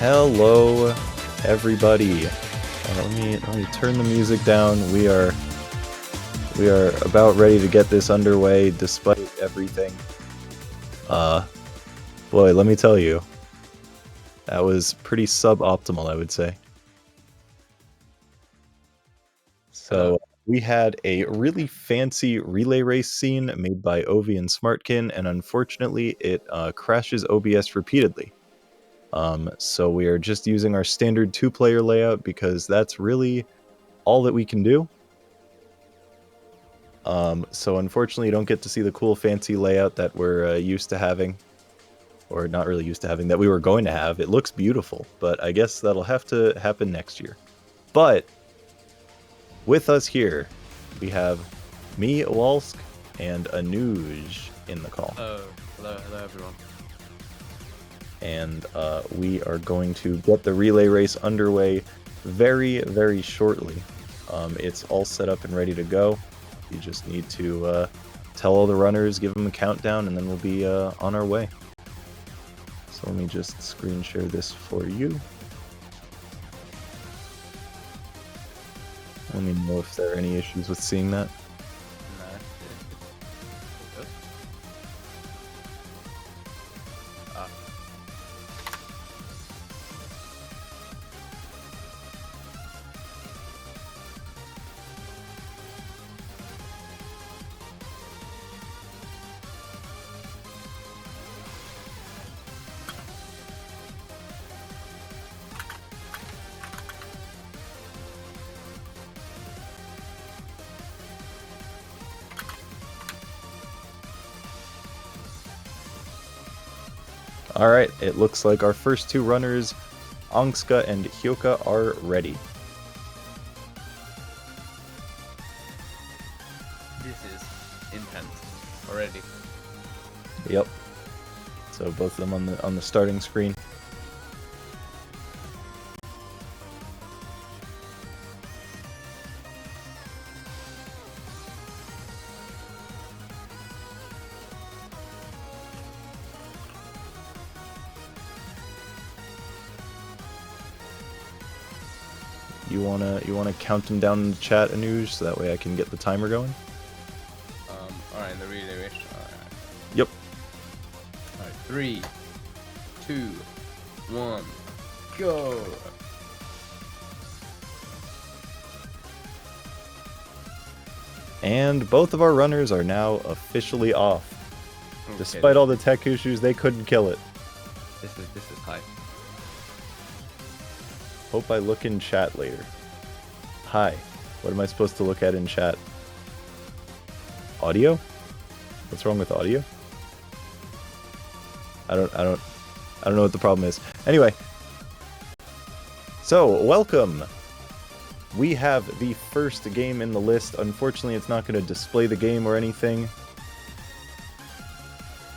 Hello, everybody. Let me turn the music down. We are about ready to get this underway, despite everything. Boy, let me tell you, that was pretty suboptimal, I would say. So we had a really fancy relay race scene made by Ovi and Smartkin, and unfortunately, it crashes OBS repeatedly. So we are just using our standard two-player layout because that's really all that we can do. So unfortunately, you don't get to see the cool fancy layout that we're used to having. Or not really used to having, that we were going to have. It looks beautiful, but I guess that'll have to happen next year. But with us here, we have me, Wolsk, and Anuj in the call. Hello everyone. And we are going to get the relay race underway very, very shortly. It's all set up and ready to go. You just need to tell all the runners, give them a countdown, and then we'll be on our way. So let me just screen share this for you. Let me know if there are any issues with seeing that. Alright, it looks like our first two runners, Angska and Hyoka, are ready. This is intense already. Yep. So both of them on the starting screen. You wanna count them down in the chat, Anuj, so that way I can get the timer going? Alright, the relay race. Alright. Yep. Alright, 3, 2, 1, go! And both of our runners are now officially off. Okay. Despite all the tech issues, they couldn't kill it. This is hype. Hope I look in chat later. Hi. What am I supposed to look at in chat? Audio? What's wrong with audio? I don't know what the problem is. Anyway. So, welcome. We have the first game in the list. Unfortunately, it's not going to display the game or anything.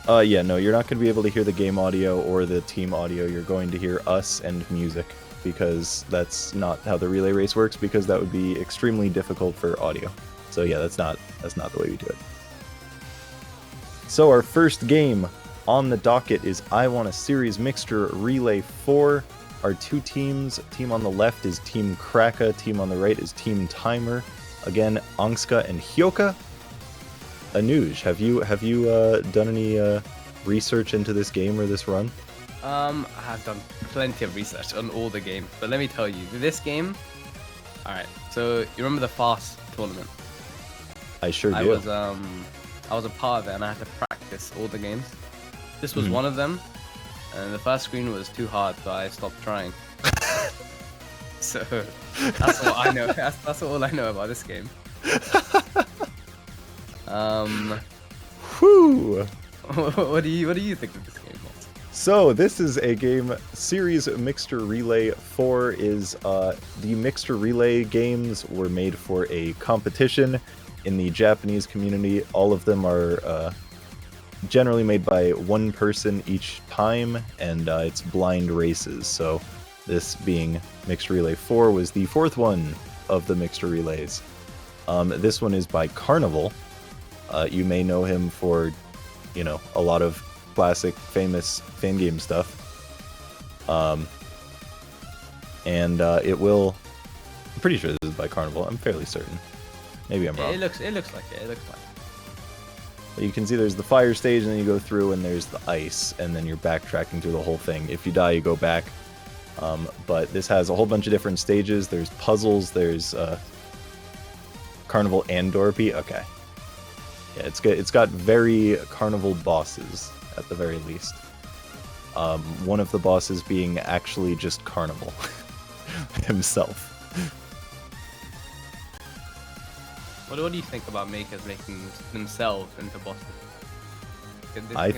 Yeah, no, you're not going to be able to hear the game audio or the team audio. You're going to hear us and music, because that's not how the relay race works, because that would be extremely difficult for audio. So yeah, that's not the way we do it. So our first game on the docket is I Want a Series Mixture Relay 4. Our two teams, team on the left is Team Kraka, team on the right is Team Timer. Again, Angska and Hyoka. Anuj, have you done any research into this game or this run? I've done plenty of research on all the games, but let me tell you, this game... Alright, so you remember the Fast tournament? I sure do. I was a part of it, and I had to practice all the games. This was one of them, and the first screen was too hard, so I stopped trying. So, that's all I know. That's all I know about this game. Whew! What do you think of this game? So this is a game, Series Mixture Relay 4 is, the Mixture Relay games were made for a competition in the Japanese community. All of them are generally made by one person each time, and it's blind races. So this being Mixture Relay 4 was the fourth one of the Mixture Relays. This one is by Carnival. You may know him for, a lot of classic, famous Fangame stuff. and it will. I'm pretty sure this is by Carnival. I'm fairly certain. Maybe I'm wrong. It looks like it. It looks like. You can see there's the fire stage, and then you go through, and there's the ice, and then you're backtracking through the whole thing. If you die, you go back. But this has a whole bunch of different stages. There's puzzles. There's Carnival and Dorpy. Okay. Yeah, it's got very Carnival bosses at the very least. One of the bosses being actually just Carnival himself. What do you think about makers making themselves into bosses? I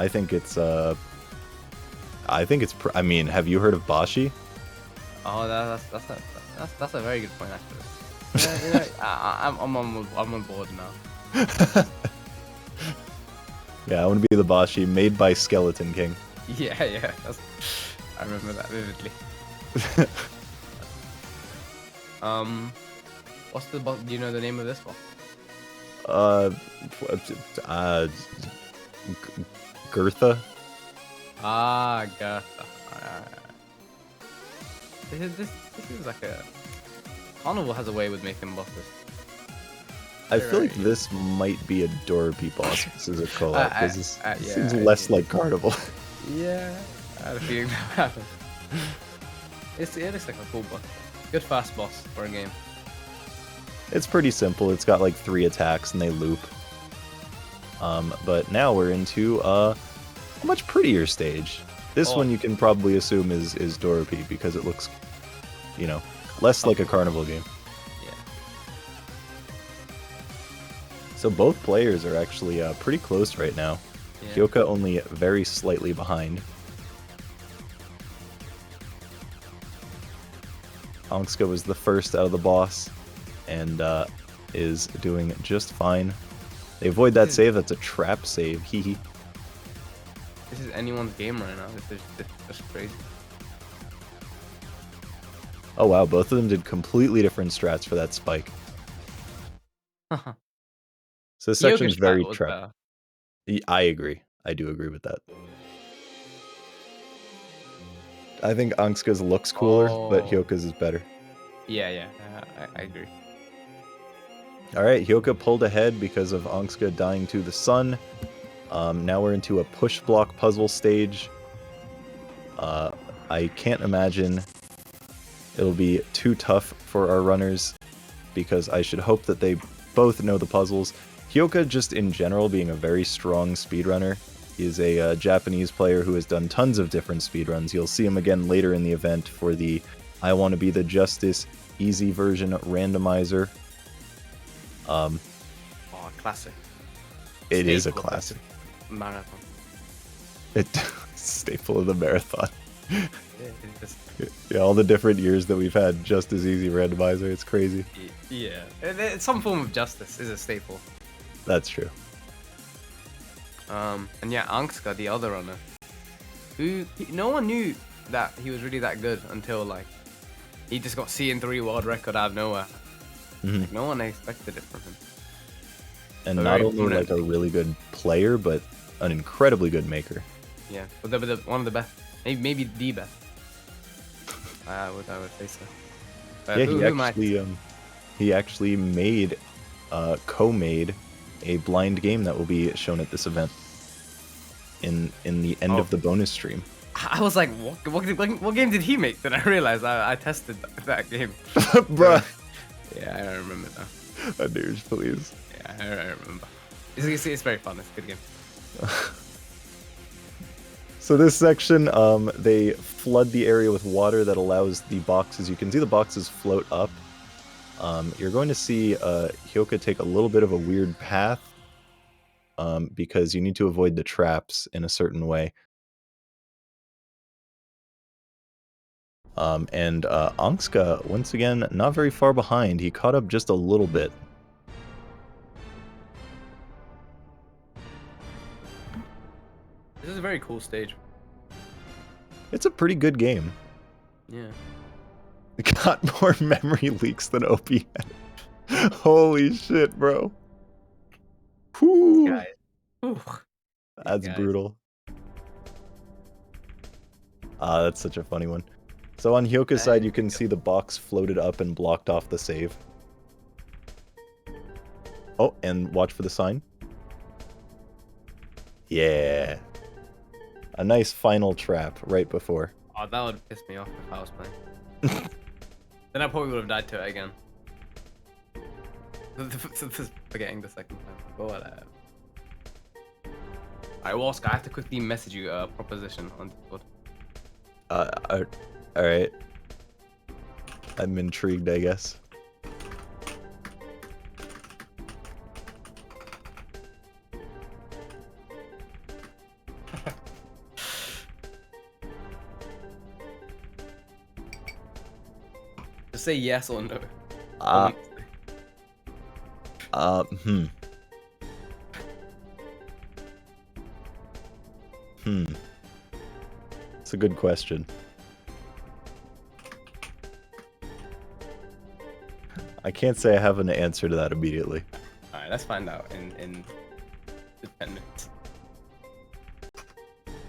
think it's I mean, have you heard of Bashi? Oh, that's a very good point actually. I'm on board now. Yeah, I want to be the Bashi made by Skeleton King. Yeah, I remember that vividly. What's the boss? Do you know the name of this one? Gertha. Ah, Gertha. This is like a Carnival has a way with making bosses. I feel like this might be a Dorpy boss. This is a collab. This seems less like Carnival. Yeah, I had a feeling that happened. It looks like a cool boss. Good fast boss for a game. It's pretty simple. It's got like 3 attacks and they loop. But now we're into a much prettier stage. This one you can probably assume is Dorpy because it looks, you know, less like a Carnival game. Yeah. So both players are actually pretty close right now. Yeah. Hyoka only very slightly behind. Onkska was the first out of the boss and is doing just fine. They avoid that save. That's a trap save. Hee hee. This is anyone's game right now. This is just crazy. Oh wow, both of them did completely different strats for that spike. So this section's very trap. I agree. I do agree with that. I think Onkska's looks cooler, but Hyoka's is better. Yeah, I agree. Alright, Hyoka pulled ahead because of Onkska dying to the sun. Now we're into a push block puzzle stage. I can't imagine it'll be too tough for our runners because I should hope that they both know the puzzles. Hyoka, just in general, being a very strong speedrunner, is a Japanese player who has done tons of different speedruns. You'll see him again later in the event for the I Want to Be the Justice easy version randomizer. Classic. It is a classic. Marathon. Staple of the marathon. Yeah, all the different years that we've had just as easy randomizer. It's crazy. Yeah, some form of justice is a staple. That's true. And yeah, Onkska, the other runner, no one knew that he was really that good until like he just got C3 world record out of nowhere. Mm-hmm. Like, no one expected it from him. And so not only like a really good player, but an incredibly good maker. Yeah, but one of the best, maybe the best. I would say so. But yeah, he actually made, co-made a blind game that will be shown at this event in the end of the bonus stream. I was like, what game did he make? Then I realized I tested that game. Bruh. Yeah, I don't remember now. Anuj, please. Yeah, I remember. It's very fun. It's a good game. So this section, they flood the area with water that allows the boxes. You can see the boxes float up. You're going to see Hyoka take a little bit of a weird path because you need to avoid the traps in a certain way. And Onkska, once again, not very far behind. He caught up just a little bit. This is a very cool stage. It's a pretty good game. Yeah. It got more memory leaks than OP had. Holy shit, bro. Whew. That's brutal. That's such a funny one. So on Hyoka's side, you can see the box floated up and blocked off the save. Oh, and watch for the sign. Yeah. A nice final trap right before. Oh, that would piss me off if I was playing. Then I probably would have died to it again. Forgetting the second time. But whatever. Alright, Wolsk, I have to quickly message you a proposition on Discord. Alright. I'm intrigued, I guess. Just say yes or no. It's a good question. I can't say I have an answer to that immediately. Alright, let's find out in 10 minutes.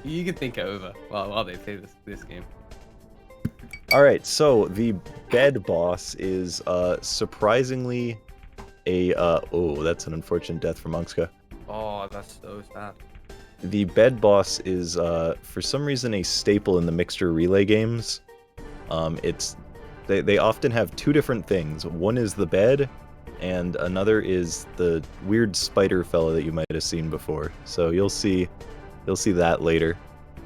You can think it over while they play this game. Alright, so the bed boss is surprisingly a oh, that's an unfortunate death for Monkska. Oh, that's so sad. The bed boss is for some reason a staple in the mixture relay games. They often have two different things. One is the bed, and another is the weird spider fella that you might have seen before. So you'll see that later.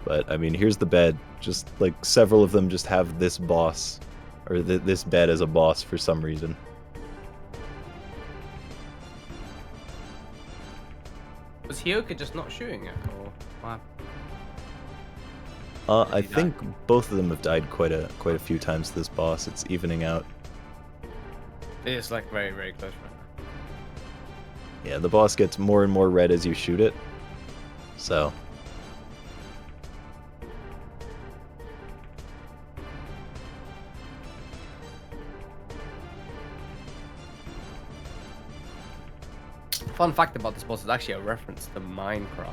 But I mean, here's the bed. Just like several of them just have this boss, or this bed as a boss for some reason. Was Hyoka just not shooting it, or what happened? I think both of them have died quite a few times to this boss. It's evening out. It's like very, very close right now. Yeah, the boss gets more and more red as you shoot it. So. Fun fact about this boss is actually a reference to Minecraft.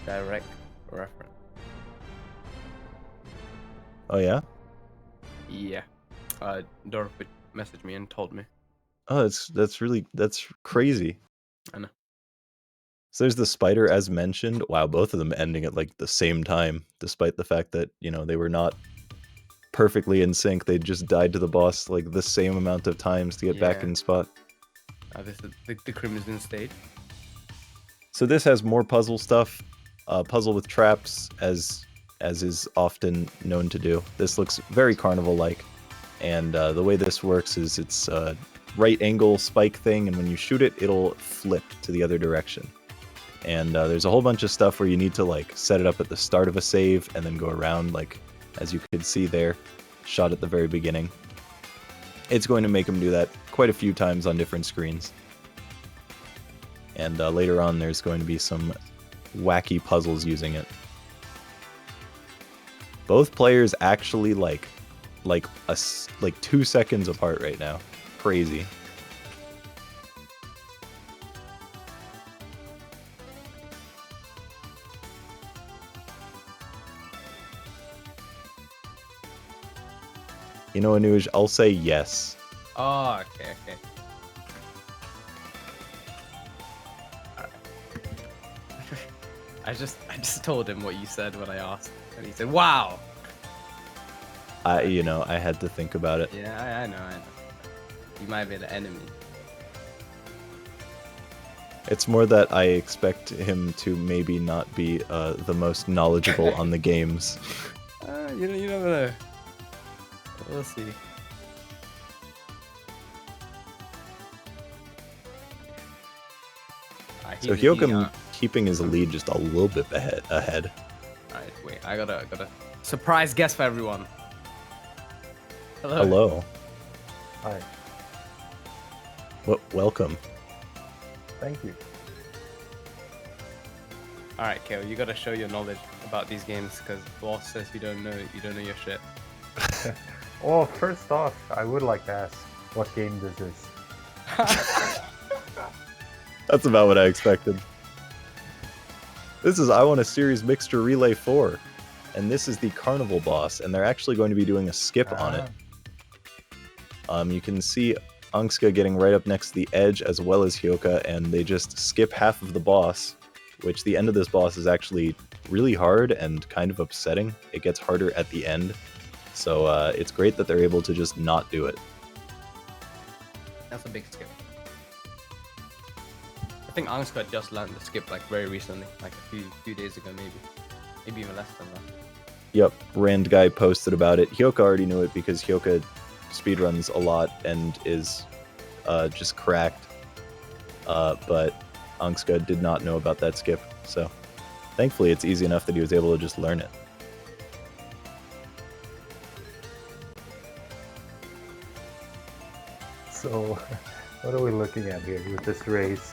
Direct reference. Oh yeah? Yeah. Dorothy messaged me and told me. Oh, that's crazy. I know. So there's the spider as mentioned. Wow, both of them ending at like the same time, despite the fact that, you know, they were not perfectly in sync. They just died to the boss like the same amount of times to get back in spot. This is the Crimson stage. So this has more puzzle stuff. Puzzle with traps, as is often known to do. This looks very carnival-like. And the way this works is it's a right angle spike thing, and when you shoot it, it'll flip to the other direction. And there's a whole bunch of stuff where you need to like set it up at the start of a save and then go around, like as you could see there, shot at the very beginning. It's going to make them do that quite a few times on different screens. And later on, there's going to be some wacky puzzles using it. Both players actually like 2 seconds apart right now. Crazy. You know, Anuj, I'll say yes. Oh, okay. Alright. I just told him what you said when I asked, and he said, "Wow." You know, I had to think about it. Yeah, I know. You might be the enemy. It's more that I expect him to maybe not be the most knowledgeable on the games. You never know. We'll see. So Hyoka keeping his lead just a little bit ahead. Alright, wait. I got a surprise guest for everyone. Hello. Hi. Welcome. Thank you. Alright, Kale, you gotta show your knowledge about these games, because boss says you don't know your shit. Well, first off, I would like to ask what game this is. That's about what I expected. This is I Want a Series Mixture Relay 4. and this is the carnival boss, and they're actually going to be doing a skip on it. You can see Angska getting right up next to the edge as well as Hyoka, and they just skip half of the boss, which the end of this boss is actually really hard and kind of upsetting. It gets harder at the end, so it's great that they're able to just not do it. That's a big skip. I think Angska just learned the skip like very recently, like a few days ago maybe even less than that. Yep, Rand Guy posted about it. Hyoka already knew it because Hyoka speedruns a lot and is just cracked. But Angska did not know about that skip, so thankfully it's easy enough that he was able to just learn it. So, what are we looking at here with this race?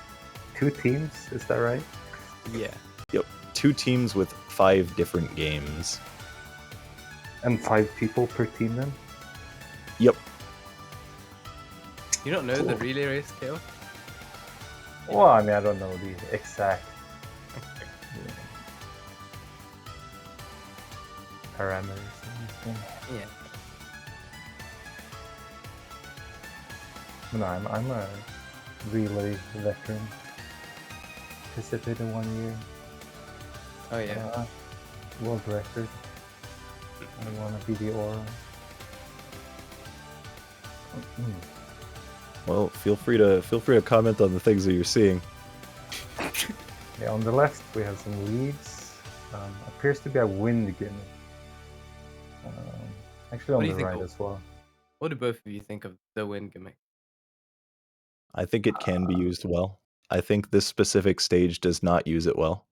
2 teams, is that right? Yeah. Yep, 2 teams with 5 different games. And 5 people per team then? Yep. You don't know the relay race, Kale? Well, I mean, I don't know the exact parameters. Yeah. No, I'm a relay veteran. Participated 1 year. Oh yeah. World record. I want to be the aura. Well, feel free to comment on the things that you're seeing. Yeah, on the left we have some leaves. Appears to be a wind gimmick. Actually, on the right as well. What do both of you think of the wind gimmick? I think it can be used well. I think this specific stage does not use it well.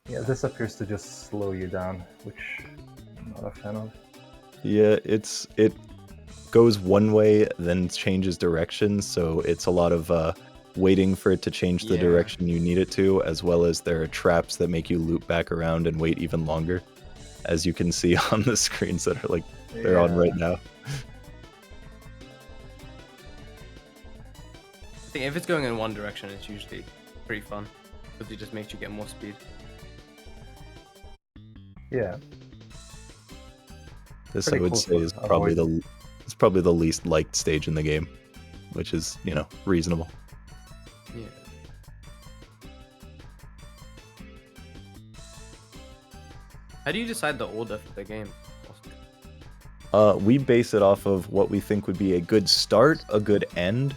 Yeah, this appears to just slow you down, which I'm not a fan of. Yeah, it goes one way, then changes direction, so it's a lot of waiting for it to change the direction you need it to, as well as there are traps that make you loop back around and wait even longer, as you can see on the screens that are like they're on right now. I think if it's going in one direction, it's usually pretty fun because it just makes you get more speed. Yeah. This I would say is probably the least liked stage in the game, which is, you know, reasonable. Yeah. How do you decide the order for the game? We base it off of what we think would be a good start, a good end,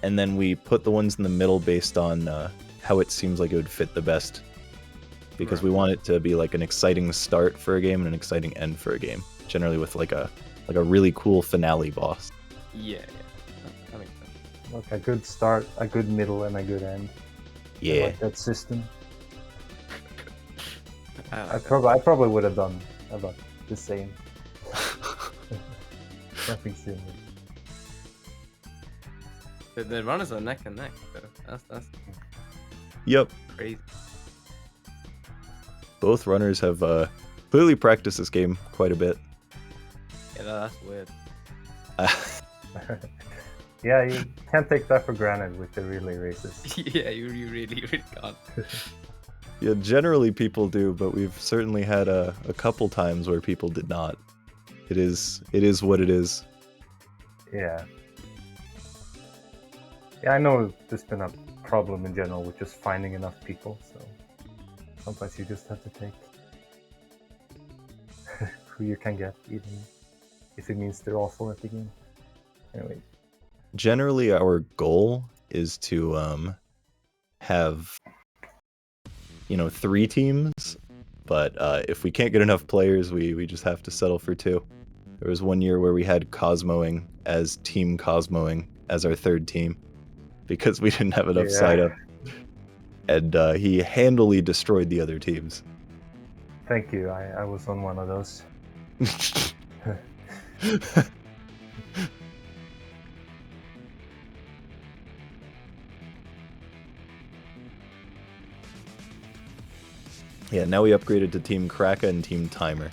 and then we put the ones in the middle based on how it seems like it would fit the best. Because we want it to be like an exciting start for a game and an exciting end for a game. Generally with like a really cool finale boss. Yeah. That makes sense. Like a good start, a good middle, and a good end. Yeah. I like that system. I probably would have done about the same. Nothing similar. The runners are neck and neck, so that's Yep. crazy. Both runners have clearly practiced this game quite a bit. Yeah, that's weird. Yeah, you can't take that for granted with the relay races. Yeah, you really can't. Yeah, generally people do, but we've certainly had a couple times where people did not. It is what it is. Yeah. Yeah, I know there's been a problem in general with just finding enough people, so sometimes you just have to take who you can get, even if it means they're awful at the game. Anyway. Generally, our goal is to have 3 teams, but if we can't get enough players, we just have to settle for 2. There was one year where we had Cosmoing as Team Cosmoing as our 3rd team because we didn't have enough side up, and he handily destroyed the other teams. Thank you. I was on one of those. Yeah, now we upgraded to Team Kraka and Team Timer.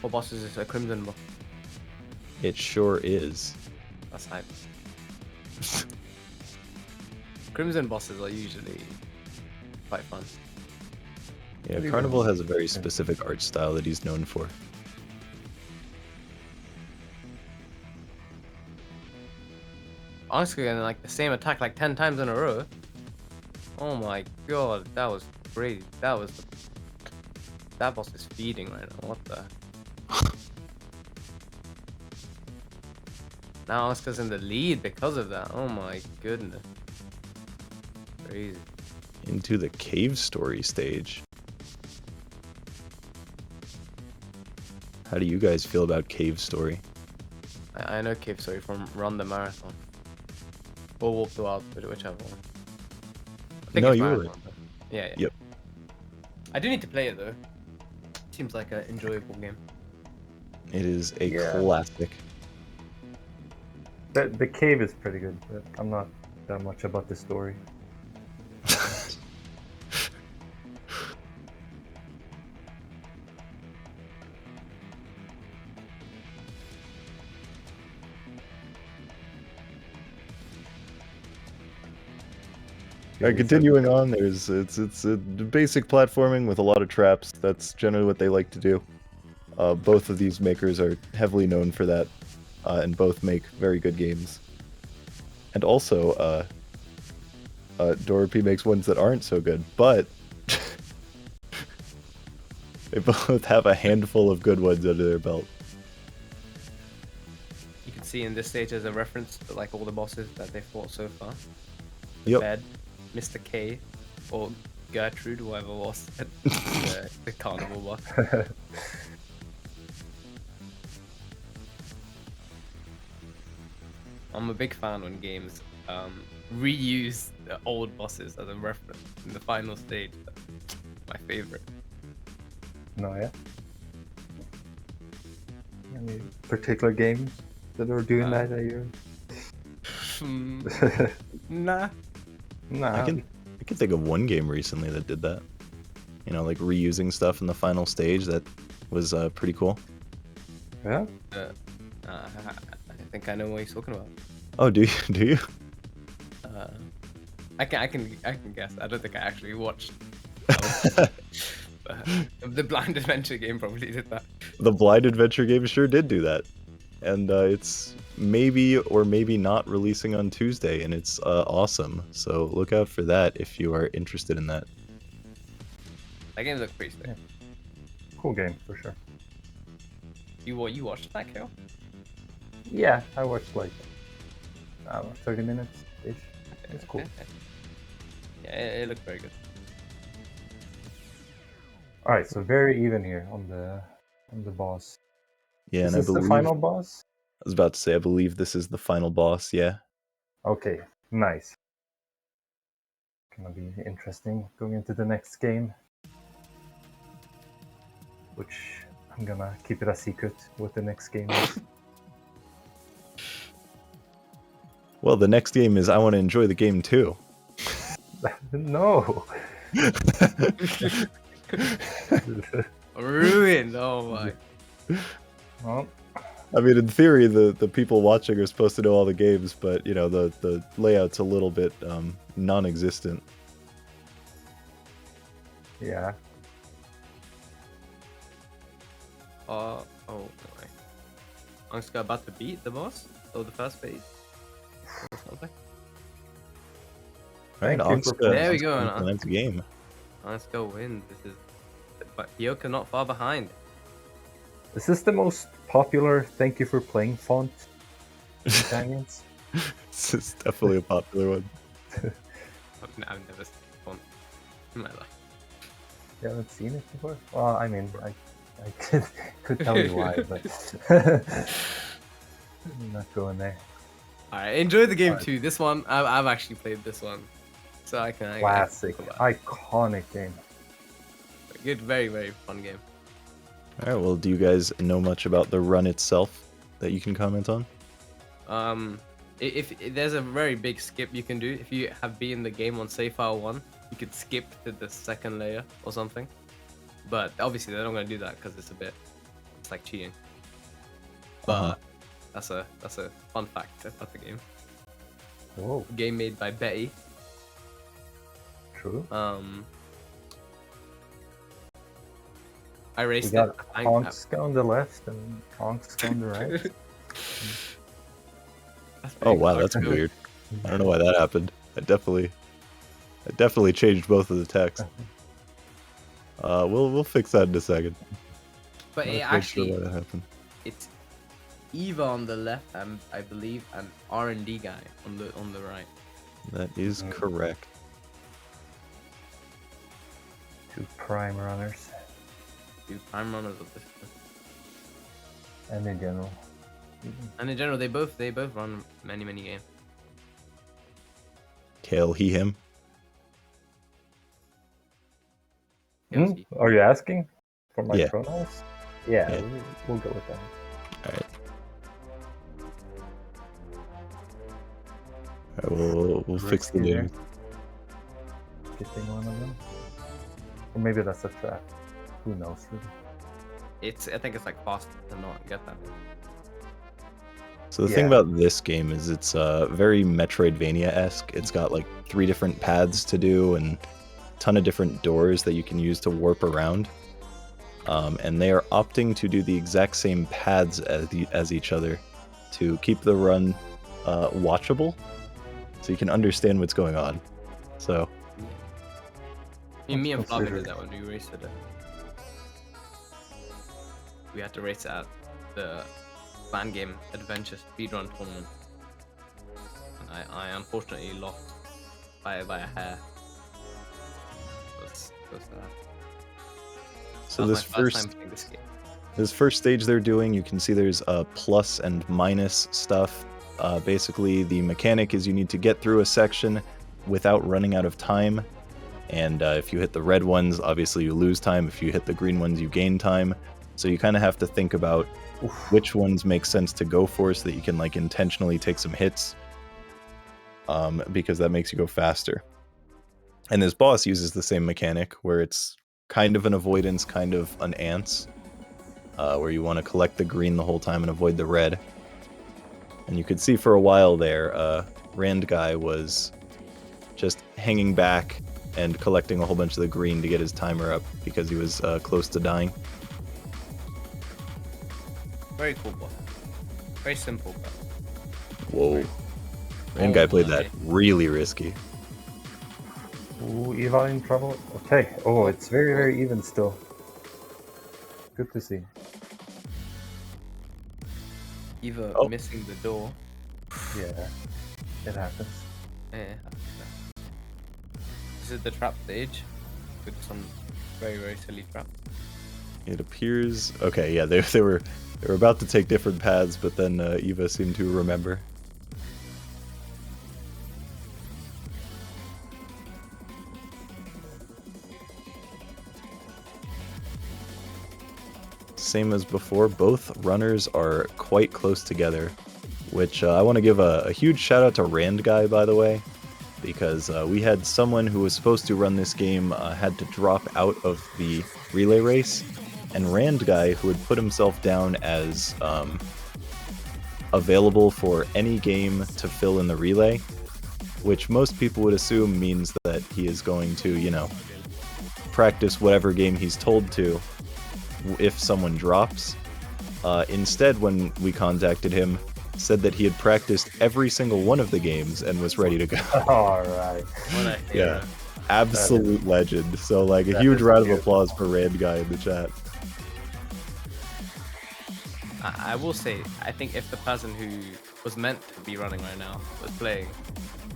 What boss is this? A Crimson boss? It sure is. That's hype. Crimson bosses are usually quite fun. Yeah, Pretty Carnival well. has a very specific art style that he's known for. Honestly, getting like the same attack like 10 times in a row. Oh my god, that was crazy. That boss is feeding right now. What the? Now Oscar's in the lead because of that. Oh my goodness. Crazy. Into the cave story stage. How do you guys feel about cave story? I know Cave Story from Run the Marathon. Or Walk the Wild, whichever one. I think No, it's you were Marathon, though. Yeah. Yep. I do need to play it though. Seems like an enjoyable game. It is a Yeah. classic. The cave is pretty good, but I'm not that much about the story. Continuing on, it's a basic platforming with a lot of traps. That's generally what they like to do. Both of these makers are heavily known for that, and both make very good games. And also, Dorothy makes ones that aren't so good, but they both have a handful of good ones under their belt. You can see in this stage as a reference to like all the bosses that they fought so far. Yep. Bed, Mr. K, or Gertrude, whoever was the carnival boss. I'm a big fan when games reuse the old bosses as a reference in the final stage. That's my favorite. No, yeah. Any particular games that are doing that year? Nah. Nah. I can think of one game recently that did that. You know, like reusing stuff in the final stage. That was pretty cool. Yeah. I think I know what he's talking about. Oh, do you? Do you? I can guess. I don't think I actually watched. The Blind Adventure game probably did that. The Blind Adventure game sure did do that. And it's maybe or maybe not releasing on Tuesday, and it's awesome. So look out for that if you are interested in that. That game looked pretty sick. Yeah. Cool game for sure. You watched that, Kale? Yeah, I watched like 30 minutes ish. It's cool. Yeah, it looked very good. All right, so very even here on the boss. Yeah, Is and I this the believe final boss? I was about to say I believe this is the final boss. Yeah. Okay, nice. Gonna be interesting going into the next game, which I'm gonna keep it a secret what the next game is. Well, the next game is I want to enjoy the game too. No. Ruined. Oh my. Well, I mean, in theory, the people watching are supposed to know all the games, but you know the layout's a little bit non-existent. yeah. Oh my. I'm just about to beat the boss of the first phase. Or something. Right, Thank you for There we go, Tonks wins the game. Let's go win. This is. But Hyoka not far behind. Is this the most popular "Thank you for playing" font in Fangames? This is definitely a popular one. I've never seen one in my life. You haven't seen it before? Well, I mean, I could tell you why, but I'm not going there. Alright, enjoy the game too. This one, I've actually played this one. So I can... Classic, talk about it. iconic game. Good, very, very fun game. All right. Well, do you guys know much about the run itself that you can comment on? If there's a very big skip you can do, if you have been in the game on save file 1, you could skip to the second layer or something. But obviously they're not going to do that because it's like cheating. But That's a fun fact about the game. Whoa, Game made by Betty. true. I We raced got it. Honks on the left and Honks on the right. Oh wow, that's weird. I don't know why that happened. I definitely changed both of the text. We'll fix that in a second. But I'm it not quite actually, sure why that happened. it's Eva on the left, and I believe an R&D guy on the right. That is correct. 2 prime runners, Two prime runners of this. and in general. And in general, they both run many games. Kale, he, him. Are you asking for my Yeah. pronouns? Yeah, Yeah. we'll go with that. Alright. Alright, we'll fix the Risky there. names. Getting one of them. Or maybe that's a trap. Who knows? Really? I think it's like fast to not get that. So the thing about this game is it's very Metroidvania-esque. It's got like 3 different paths to do and a ton of different doors that you can use to warp around. And they are opting to do the exact same paths as each other to keep the run watchable, so you can understand what's going on. So Me and Flavia consider did that when we raced it. We had to race at the Fangame Adventure Speedrun Tournament. And I unfortunately lost by a hair. Close to that. So That was this my first first time playing this game. This first stage they're doing, you can see there's plus and minus stuff. Basically, the mechanic is you need to get through a section without running out of time. And if you hit the red ones, obviously you lose time. If you hit the green ones, you gain time. So you kind of have to think about which ones make sense to go for so that you can like intentionally take some hits. Because that makes you go faster. And this boss uses the same mechanic where it's kind of an avoidance, kind of an ants. Where you want to collect the green the whole time and avoid the red. And you could see for a while there, Rand Guy was just hanging back and collecting a whole bunch of the green to get his timer up because he was close to dying. Very cool boss. Very simple, but Whoa. Rand Guy played that really risky. Ooh, Eva in trouble. Okay. Oh, it's very even still. Good to see. Eva missing the door. Yeah, it happens. Yeah. This is the trap stage with some very silly traps. It appears... Okay, yeah, they were about to take different paths, but then Eva seemed to remember. Same as before, both runners are quite close together, which I want to give a huge shout out to Rand Guy, by the way, because we had someone who was supposed to run this game had to drop out of the relay race, and Rand Guy, who had put himself down as available for any game to fill in the relay, which most people would assume means that he is going to, you know, practice whatever game he's told to if someone drops. Instead, when we contacted him, said that he had practiced every single one of the games and was ready to go. Alright. Yeah, absolute legend. So like a huge round of applause for Rand Guy in the chat. I will say, I think if the person who was meant to be running right now was playing,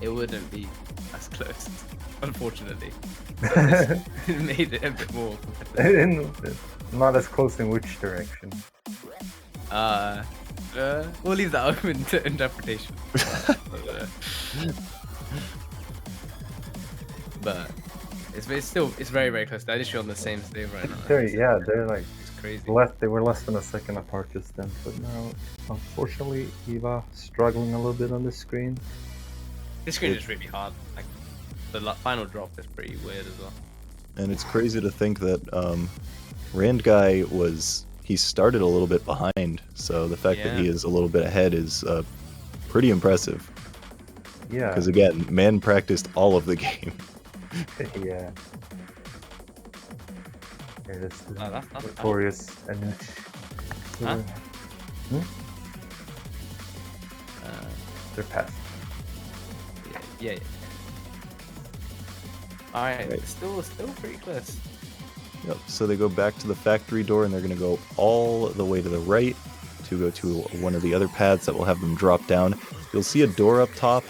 it wouldn't be as close, unfortunately. But it made it a bit more competitive. Not as close in which direction? We'll leave that open to interpretation. But it's very close. They're literally on the same stage right now. They're like It's crazy. they were less than a second apart just then. But now, unfortunately, Eva struggling a little bit on the screen. This screen is really hard. Like the final drop is pretty weird as well. And it's crazy to think that Rand Guy was he started a little bit behind, so the fact that he Yeah. is a little bit ahead is pretty impressive. Yeah. Because again, man practiced all of the game. Yeah. It is the Oh, that's notorious and Huh? they're past. Yeah. Alright, Right. still pretty close. Yep. So they go back to the factory door, and they're going to go all the way to the right to go to one of the other paths that will have them drop down. You'll see a door up top.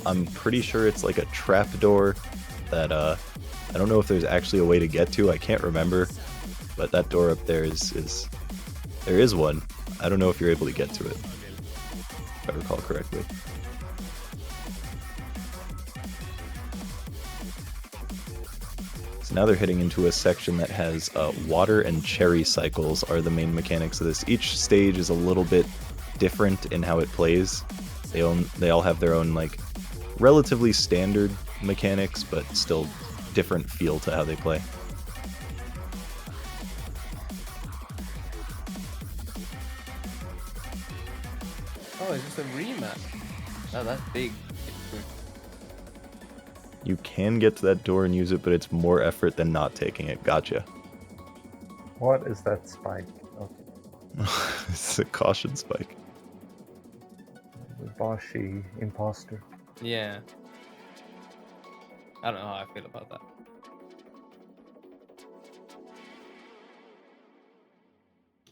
I'm pretty sure it's like a trap door that I don't know if there's actually a way to get to. I can't remember, but that door up there is there is one. I don't know if you're able to get to it, if I recall correctly. So now they're heading into a section that has water and cherry cycles are the main mechanics of this. Each stage is a little bit different in how it plays. They all have their own like relatively standard mechanics, but still different feel to how they play. Oh, it's just a rematch. Oh, that's big. You can get to that door and use it, but it's more effort than not taking it. Gotcha. What is that spike? Okay. It's a caution spike. The Boshi imposter. Yeah. I don't know how I feel about that.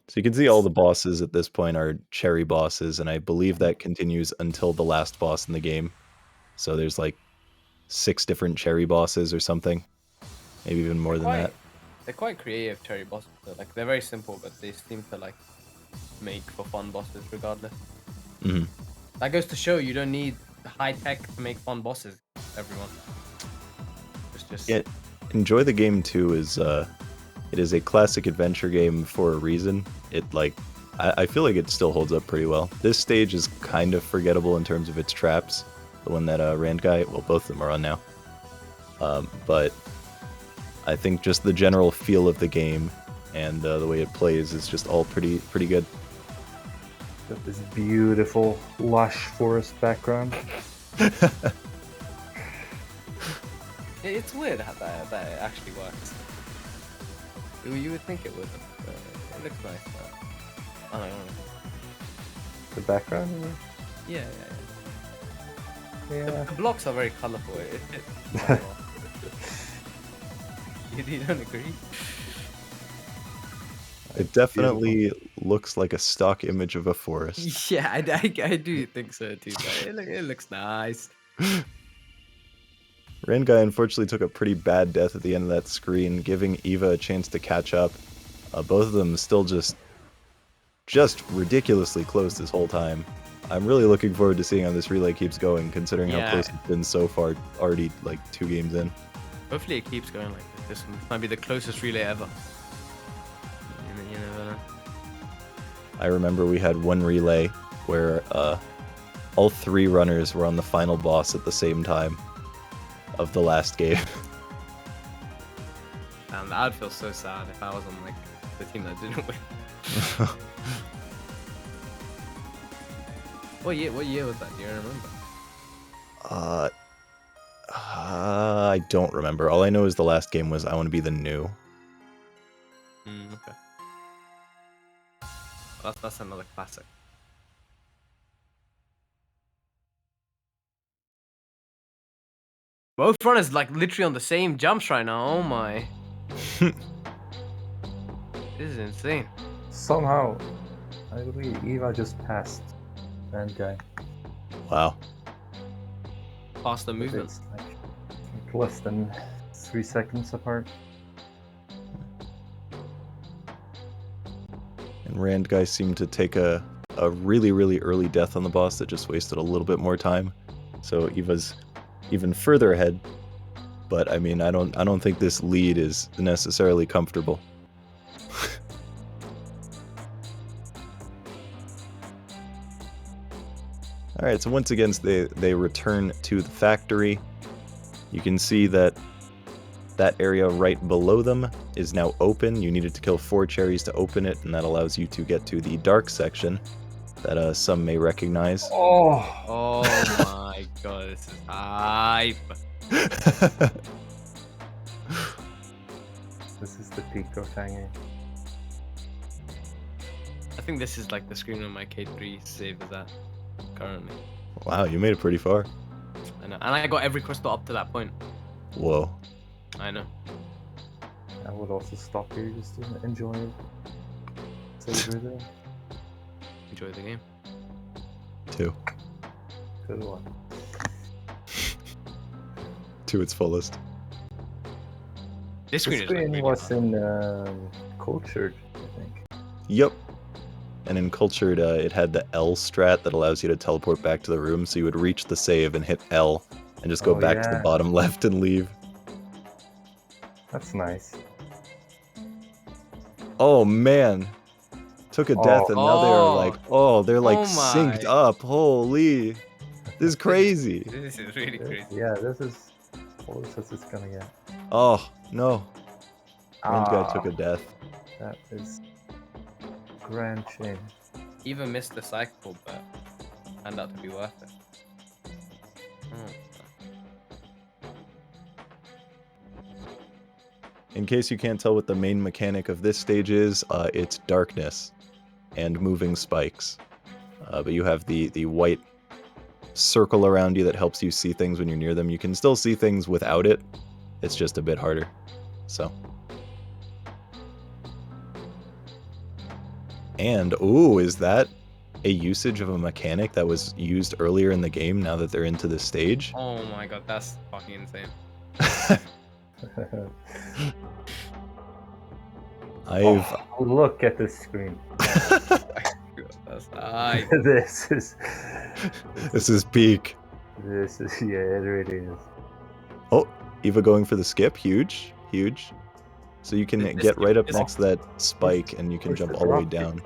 So you can see all the bosses at this point are cherry bosses, and I believe that continues until the last boss in the game. So there's like 6 different cherry bosses or something. Maybe even more than that. They're quite creative cherry bosses. Though. Like they're very simple, but they seem to like make for fun bosses regardless. Hmm. That goes to show you don't need high tech to make fun bosses. Everyone. It's just. Yeah, enjoy the game too. It is a classic adventure game for a reason. I feel like it still holds up pretty well. This stage is kind of forgettable in terms of its traps. The one that Rand guy, well, both of them are on now. But I think just the general feel of the game and the way it plays is just all pretty good. Got this beautiful, lush forest background. It's weird how that actually works. You would think it would. But it looks nice. I don't know. The background? Yeah. Yeah. The blocks are very colourful. It fits. You don't agree? It definitely looks like a stock image of a forest. Yeah, I do think so too. But it looks nice. Rand guy unfortunately took a pretty bad death at the end of that screen, giving Eva a chance to catch up. Both of them still just ridiculously close this whole time. I'm really looking forward to seeing how this relay keeps going, considering how close it's been so far, already like 2 games in. Hopefully it keeps going like this. This might be the closest relay ever. You never know. I remember we had one relay where all 3 runners were on the final boss at the same time of the last game. And I'd feel so sad if I was on like the team that didn't win. What year was that? Do you remember? I don't remember. All I know is the last game was I Want to Be the New. Okay. That's another classic. Both runners like literally on the same jumps right now. Oh my. This is insane. Somehow, I believe Eva just passed that guy. Wow. Faster movement. It's like less than 3 seconds apart. And Rand guy seemed to take a really, really early death on the boss that just wasted a little bit more time. So Eva's even further ahead. But I mean, I don't think this lead is necessarily comfortable. Alright, so once again they return to the factory. You can see that That area right below them is now open. You needed to kill 4 cherries to open it, and that allows you to get to the dark section that some may recognize. Oh, Oh my god, this is hype. this is the peak of Fangame. I think this is like the screen on my K3 save is at currently. Wow, you made it pretty far. I know. And I got every crystal up to that point. Whoa. I know. I would also stop here just to enjoy it. Savor them. Enjoy the game. 2. Good one. To its fullest. This The screen is like screen really was hard. in Cultured, I think. Yep. And in Cultured, it had the L strat that allows you to teleport back to the room, so you would reach the save and hit L, and just go Oh, back to the yeah. bottom left and leave. That's nice. Oh man. Took a death and now they are like, they're like Oh synced my. up. Holy. This is crazy. This is really crazy. Yeah, this is close as it's gonna get. Oh, no. Rand guy Ah, took a death. that is grand shame. Even missed the cycle, but turned out to be worth it. Oh. In case you can't tell what the main mechanic of this stage is, it's darkness and moving spikes. But you have the white circle around you that helps you see things when you're near them. You can still see things without it. It's just a bit harder. So. And, ooh, is that a usage of a mechanic that was used earlier in the game now that they're into this stage? Oh my god, that's fucking insane. I've... Oh, look at this screen. That's hype. This is This is peak. yeah, it really is. Oh, Eva going for the skip. Huge. Huge. So you can This get skip right up is- next to that spike and you can Where's jump the all the way drop kick? down.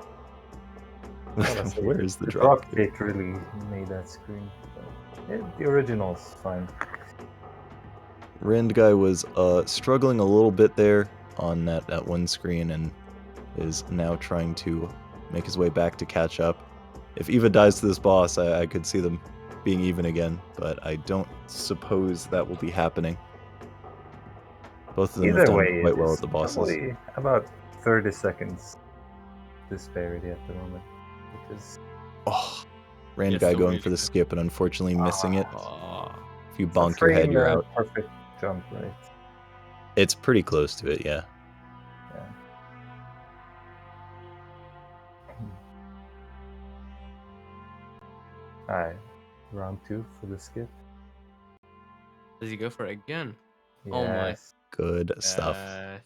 Honestly, Where is the the drop? drop kick really made that screen. But, yeah, the original's fine. Rand guy was struggling a little bit there on that one screen and is now trying to make his way back to catch up. If Eva dies to this boss, I could see them being even again, but I don't suppose that will be happening. Both of them have Either done way, quite well it's at the bosses. probably about 30 seconds disparity at the moment, which is Oh, Rand Yes, guy so going really for the good. skip and unfortunately missing it. Oh. If you it's a bonk your head, frame, you're out. Perfect jump, right? It's pretty close to it, yeah. Yeah. Alright, round 2 for the skip. Does he go for it again? Oh my. Yes. Good stuff. Uh,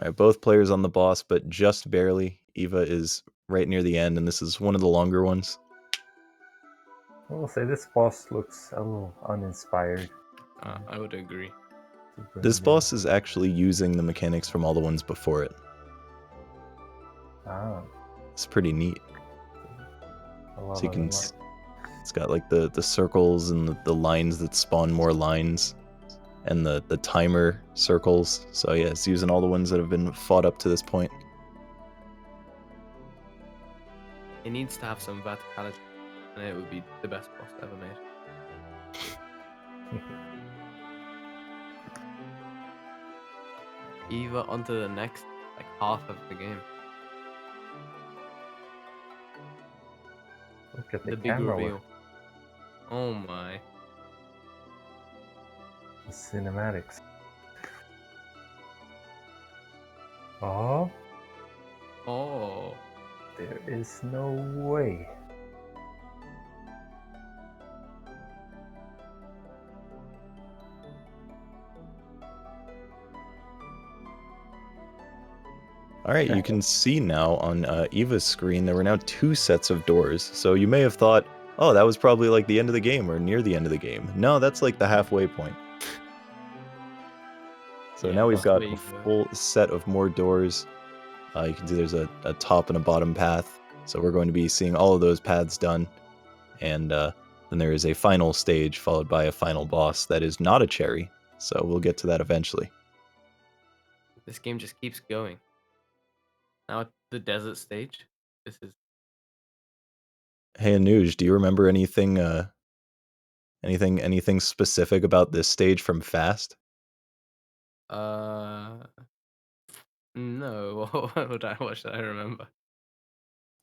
All right, both players on the boss, but just barely. Eva is right near the end, and this is one of the longer ones. I will say this boss looks a little uninspired. I would agree. to bring This it in. boss is actually using the mechanics from all the ones before it. Ah, It's pretty neat. a lot So you of can, them it's got like the circles and the lines that spawn more lines, and the timer circles. So yeah, it's using all the ones that have been fought up to this point. It needs to have some verticality, and it would be the best boss ever made. Eva onto the next like half of the game. Look at the, The big camera reveal. work, Oh my. the cinematics. Oh, Oh. there is no way. All right, you can see now on Eva's screen there were now 2 sets of doors. So you may have thought, oh, that was probably like the end of the game or near the end of the game. No, that's like the halfway point. So Yeah, now we've that's got the way a you do it. full set of more doors. You can see there's a top and a bottom path. So we're going to be seeing all of those paths done. And then there is a final stage followed by a final boss that is not a cherry. So we'll get to that eventually. This game just keeps going. Now at the desert stage. This is Hey Anuj, do you remember anything anything specific about this stage from Fast? no. What should I remember?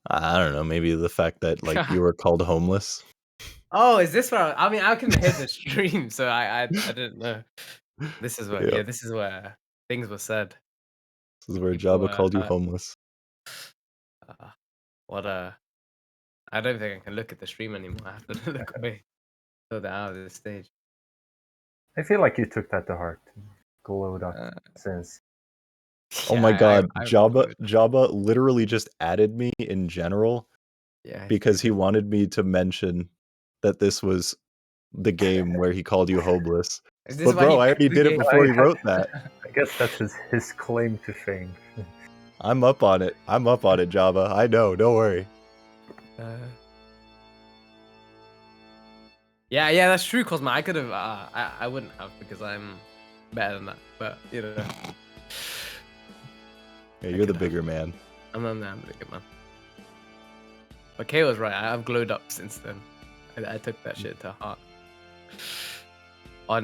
I don't know, maybe the fact that like you were called homeless. Oh, is this where I mean I couldn't hear the stream, so I didn't know. This is where Yeah, this is where things were said. this is where People Jabba were called you homeless. uh, what I don't think I can look at the stream anymore. I have to look away so they're out of this stage. I feel like you took that to heart. Glowed up Uh, since. Oh yeah, my god, I've Jabba literally just added me in general yeah, because he wanted me to mention that this was the game where he called you homeless. is this But why he bro, I picked already the did it game? before he wrote that. I guess that's his claim to fame. I'm up on it. I'm up on it, Jabba. I know, don't worry. Yeah, that's true, Cosmo. I could have, I wouldn't have because I'm better than that. But you know, Yeah, I you're the could have. bigger man. I'm a good man. But Kay was right. I've glowed up since then. I took that shit to heart.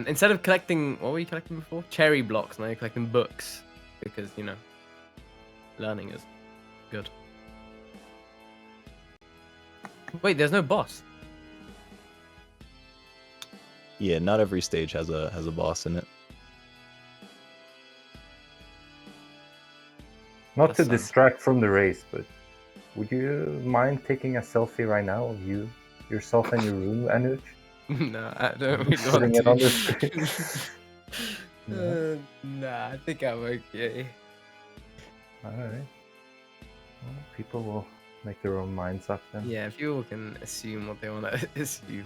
Instead of collecting, what were you collecting before? Cherry blocks. Now you're collecting books because you know, learning is good. Wait, there's no boss. Yeah, not every stage has a boss in it. Not That to sounds- distract from the race, but would you mind taking a selfie right now of yourself in your room, Anuj? No, I don't really Putting want it to. on the screen. Nah, I think I'm okay. Alright. Well, people will make their own minds up then. Yeah, people can assume what they want to assume.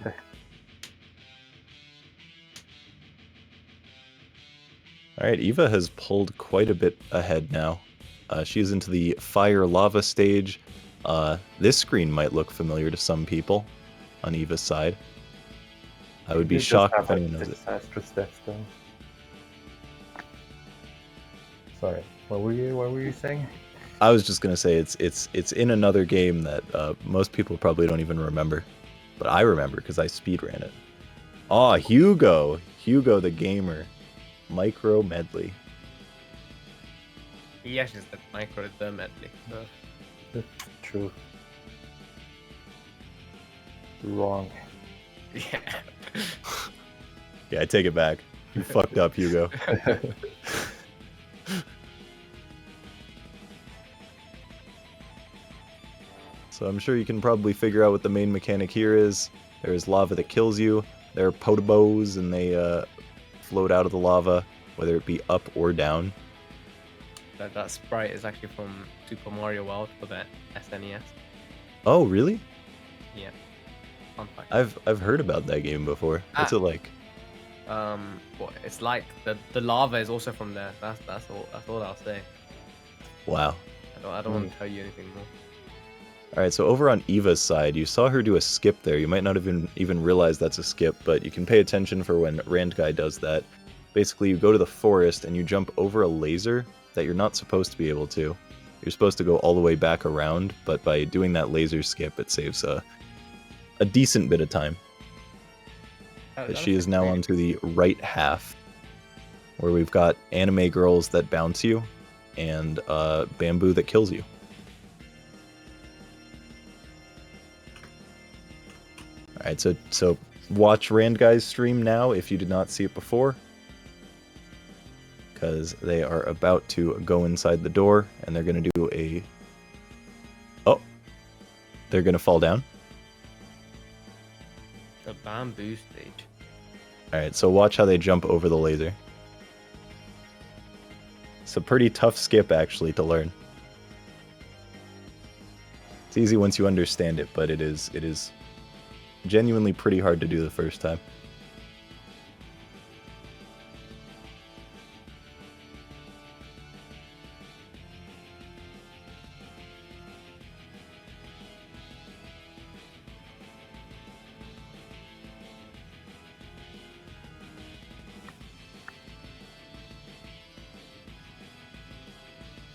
All right, Eva has pulled quite a bit ahead now. She's into the fire lava stage. This screen might look familiar to some people on Eva's side. I would be You just shocked have if anyone knows it. disastrous death though. Sorry, what were you saying? I was just gonna say it's in another game that most people probably don't even remember, but I remember because I speedran it. Ah, Hugo the gamer, micro medley. Yes, it's the micro the medley. True. Wrong. Yeah. Yeah, I take it back. You fucked up, Hugo. So I'm sure you can probably figure out what the main mechanic here is. There's lava that kills you. There are potobos, and they float out of the lava, whether it be up or down. That sprite is actually from Super Mario World for the SNES. Oh, really? Yeah. Fun fact. I've heard about that game before. What's it like? Well, it's like the lava is also from there. That's all I'll say. Wow. I don't want to tell you anything more. All right, so over on Eva's side, you saw her do a skip there. You might not even realize that's a skip, but you can pay attention for when Rand Guy does that. Basically, you go to the forest and you jump over a laser that you're not supposed to be able to. You're supposed to go all the way back around, but by doing that laser skip, it saves a decent bit of time. But she is now onto the right half, where we've got anime girls that bounce you, and bamboo that kills you. Alright, so watch Rand Guy's stream now if you did not see it before, because they are about to go inside the door, and they're going to do a... Oh! They're going to fall down. The bamboo stage. Alright, so watch how they jump over the laser. It's a pretty tough skip, actually, to learn. It's easy once you understand it, but it is genuinely pretty hard to do the first time.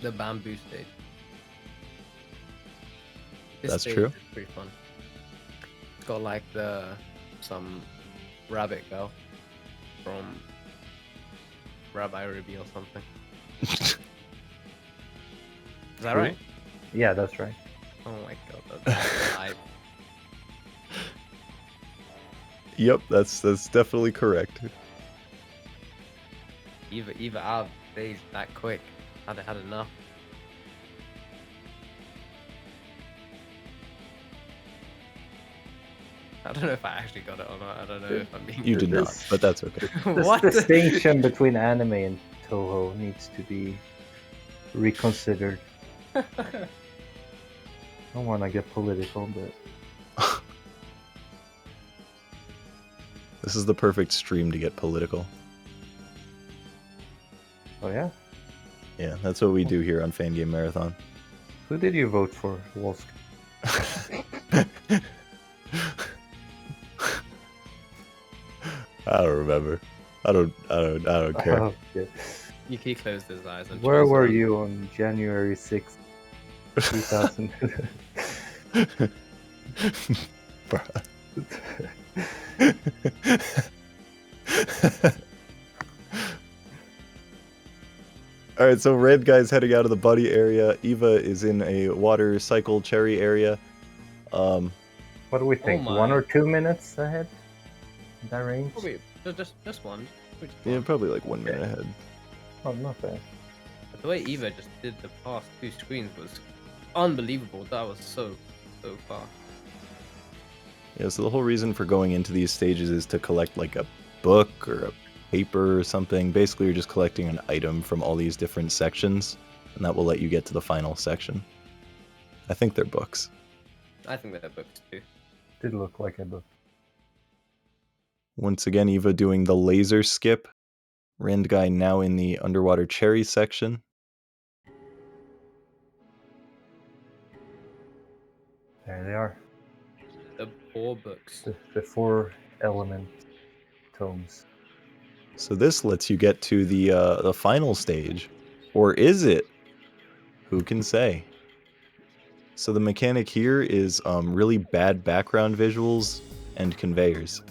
the bamboo stage. This That's stage true. is pretty fun. It's got like some rabbit girl from Rabbi Ruby or something. Is that True. right? Yeah, that's right. Oh my god, that's live. Yep, that's definitely correct. Eva out of stage that quick. Had enough. I don't know if I actually got it or not. I don't know if I'm being. You did not, but that's okay. What? This distinction between anime and Toho needs to be reconsidered. I don't want to get political, but This is the perfect stream to get political. oh yeah, Yeah, that's what we do here on Fangame Marathon. who did you vote for, Wolsk? I don't remember. I don't care. Okay. He closed his eyes. And Where chose were on- you on January 6th, 2000? Bruh. Alright, so Red Guy's heading out of the buddy area. Eva is in a water cycle cherry area. What do we think? my. 1 or 2 minutes ahead? In that range? Probably just one. Which Yeah, one? probably like 1 minute ahead. Oh, not bad. But the way Eva just did the past 2 screens was unbelievable. That was so fast. Yeah, so the whole reason for going into these stages is to collect like a book or a paper or something. Basically, you're just collecting an item from all these different sections, and that will let you get to the final section. I think they're books. I think they're books too. Did look like a book. Once again, Eva doing the laser skip. Rand Guy now in the underwater cherry section. There they are. The 4 books. The 4 element tomes. So this lets you get to the final stage, or is it? Who can say? So the mechanic here is really bad background visuals and conveyors.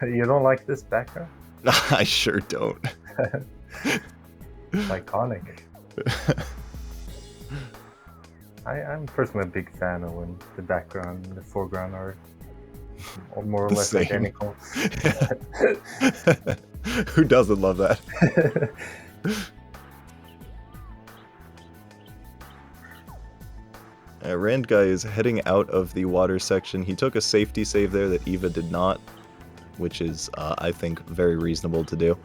You don't like this background? I sure don't. It's iconic. I'm personally a big fan of when the background and the foreground are more or The less same. identical. Who doesn't love that? Rand Guy is heading out of the water section. He took a safety save there that Eva did not, which is, I think, very reasonable to do.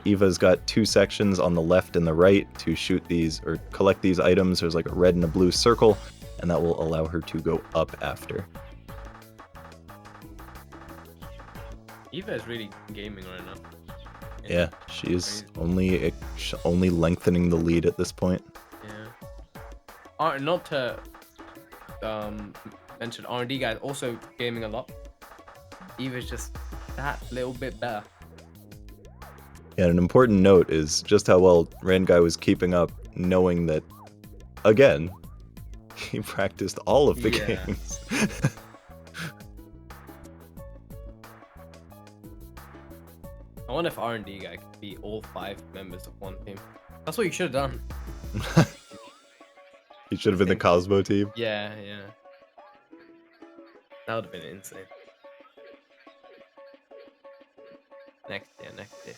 Eva's got 2 sections on the left and the right to shoot these, or collect these items. There's like a red and a blue circle, and that will allow her to go up after. Eva is really gaming right now. Yeah, she is Crazy. only lengthening the lead at this point. Yeah. Not to mention R&D guys also gaming a lot. Eva's just that little bit better. Yeah, an important note is just how well Rand Guy was keeping up, knowing that, again, he practiced all of the Yeah. games. I wonder if R&D guy could be all 5 members of one team. That's what you should have done. He should have been the Cosmo team. Yeah. That would have been insane. Next year.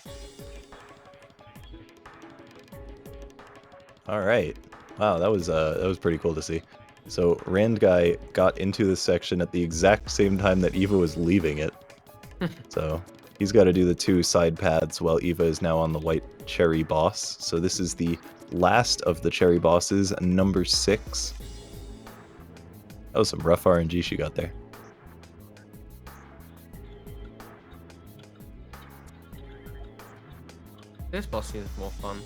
All right. Wow, that was pretty cool to see. So Rand Guy got into this section at the exact same time that Eva was leaving it. So he's got to do the 2 side paths while Eva is now on the white cherry boss. So this is the last of the cherry bosses, number 6. That was some rough RNG she got there. This boss seems more fun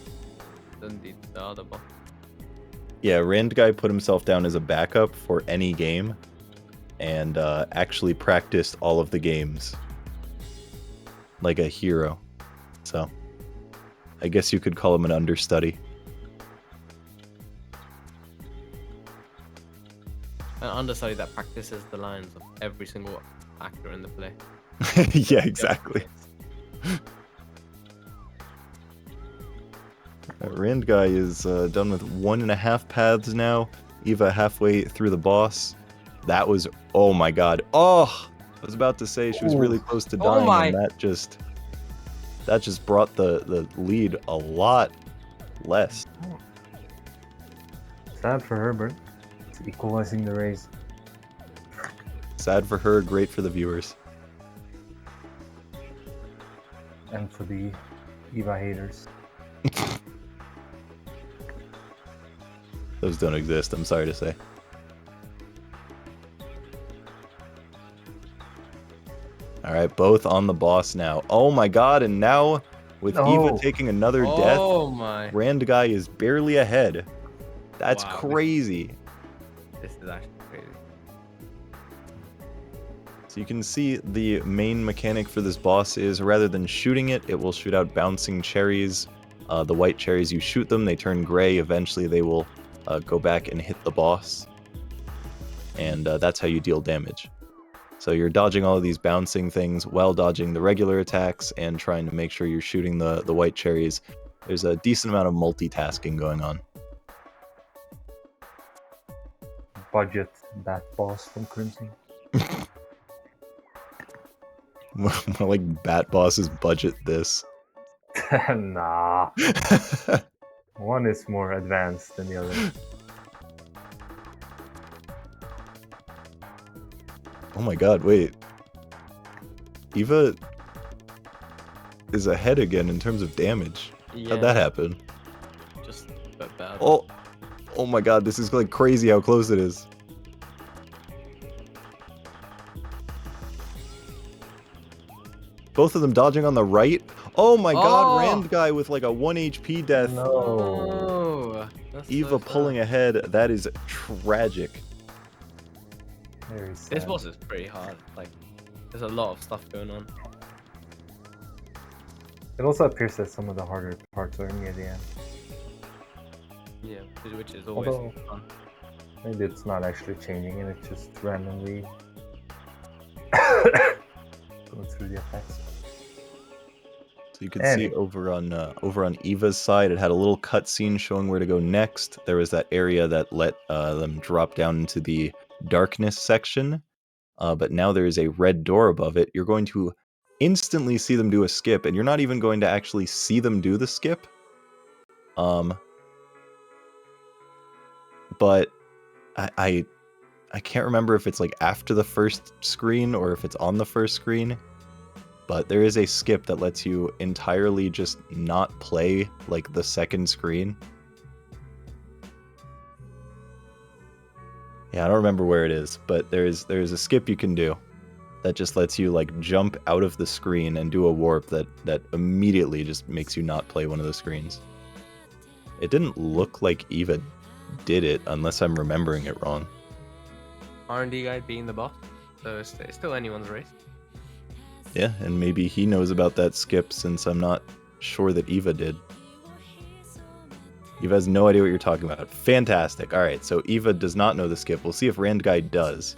than the other boss. Yeah, Rand Guy put himself down as a backup for any game and actually practiced all of the games like a hero. So I guess you could call him an understudy. An understudy that practices the lines of every single actor in the play. Yeah, exactly. Rand guy is done with 1.5 paths now. Eva halfway through the boss. That was, oh my god. Oh, I was about to say she was really close to Oh dying, my. and that just brought the lead a lot less. Sad for Herbert. It's equalizing the race. Sad for her, great for the viewers. And for the Eva haters. Those don't exist, I'm sorry to say. Alright, both on the boss now. Oh my god, and now with Eva taking another death, Oh my. Rand guy is barely ahead. That's Wow. crazy. This is actually crazy. So you can see the main mechanic for this boss is rather than shooting it, it will shoot out bouncing cherries. The white cherries, you shoot them, they turn gray. Eventually they will go back and hit the boss. And that's how you deal damage. So you're dodging all of these bouncing things while dodging the regular attacks and trying to make sure you're shooting the white cherries. There's a decent amount of multitasking going on. Budget that boss from Crimson. More like Bat Boss's budget this. Nah. One is more advanced than the other. Oh my god, wait. Eva is ahead again in terms of damage. Yeah. How'd that happen? Just a bit bad. Oh my god, this is like crazy how close it is. Both of them dodging on the right. Oh my god, Rand guy with like a 1 HP death. No. Oh, that's Eva so sad. pulling ahead. That is tragic. Very sad. This boss is pretty hard. Like, there's a lot of stuff going on. It also appears that some of the harder parts are near the end. Yeah, which is always Although- fun. Maybe it's not actually changing and it's just randomly going through the effects. So you can see over on Eva's side, it had a little cutscene showing where to go next. There was that area that let them drop down into the darkness section, but now there is a red door above it. You're going to instantly see them do a skip, and you're not even going to actually see them do the skip. But I can't remember if it's like after the first screen or if it's on the first screen. But there is a skip that lets you entirely just not play like the second screen. Yeah, I don't remember where it is, but there's a skip you can do that just lets you like jump out of the screen and do a warp that immediately just makes you not play one of the screens. It didn't look like Eva did it unless I'm remembering it wrong. R&D guy being the boss, so it's still anyone's race. Yeah, and maybe he knows about that skip since I'm not sure that Eva did. Eva has no idea what you're talking about. Fantastic. Alright, so Eva does not know the skip. We'll see if Rand Guy does.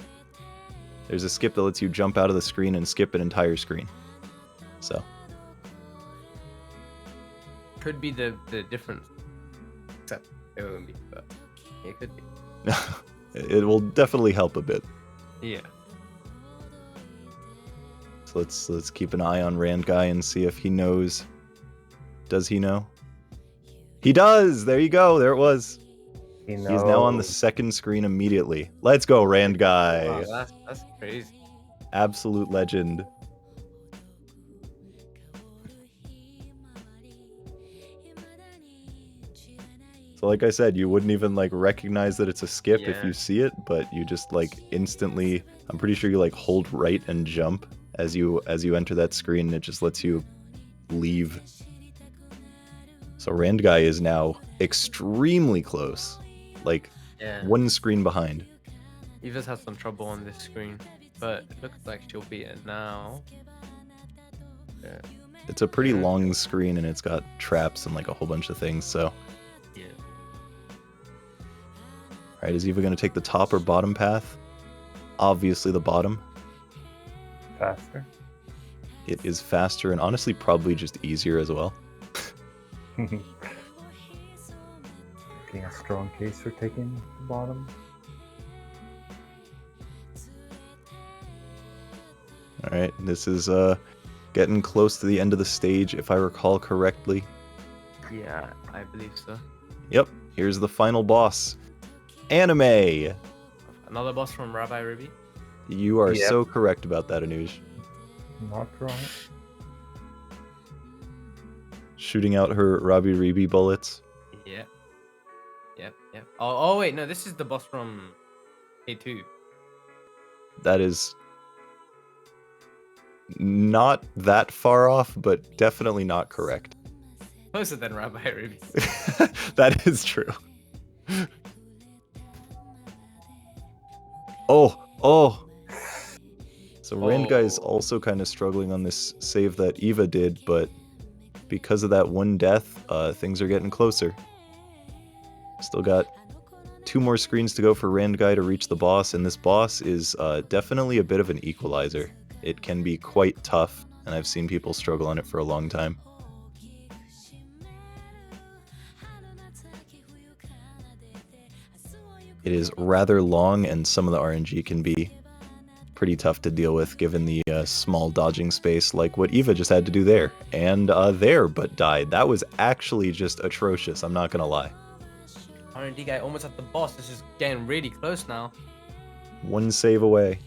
There's a skip that lets you jump out of the screen and skip an entire screen. So. Could be the difference. Except it won't be, but it could be. It will definitely help a bit. Yeah. So let's keep an eye on Rand Guy and see if he knows. Does he know? He does! There you go. There it was. He He's now on the second screen immediately. Let's go, Rand Guy. Wow, that's crazy. Absolute legend. So like I said, you wouldn't even like recognize that it's a skip if Yeah. you see it, but you just like instantly, I'm pretty sure you like hold right and jump as you enter that screen, and it just lets you leave. So Rand Guy is now extremely close. Like Yeah. one screen behind. Eva's had some trouble on this screen, but it looks like she'll beat it now. Yeah. It's a pretty long screen, and it's got traps and like a whole bunch of things. So, Yeah. all right, is Eva going to take the top or bottom path? Obviously, the bottom. Faster. It is faster and honestly probably just easier as well. Making a strong case for taking the bottom. All right, this is getting close to the end of the stage, if I recall correctly. Yeah, I believe so. Yep, here's the final boss. Anime! Another boss from Rabbi Ruby. You are Yep. so correct about that, Anuj. Not wrong. Shooting out her Rabi Ribi bullets. Yep. Yep. Oh wait, no, this is the boss from K2. That is not that far off, but definitely not correct. Closer than Rabbi Ruby. That is true. Oh. So Randguy is also kind of struggling on this save that Eva did, but because of that one death, things are getting closer. Still got 2 more screens to go for Randguy to reach the boss, and this boss is definitely a bit of an equalizer. It can be quite tough, and I've seen people struggle on it for a long time. It is rather long, and some of the RNG can be pretty tough to deal with given the small dodging space, like what Eva just had to do there. And there, but died. That was actually just atrocious, I'm not gonna lie. R&D guy almost at the boss. This is getting really close now. 1 save away.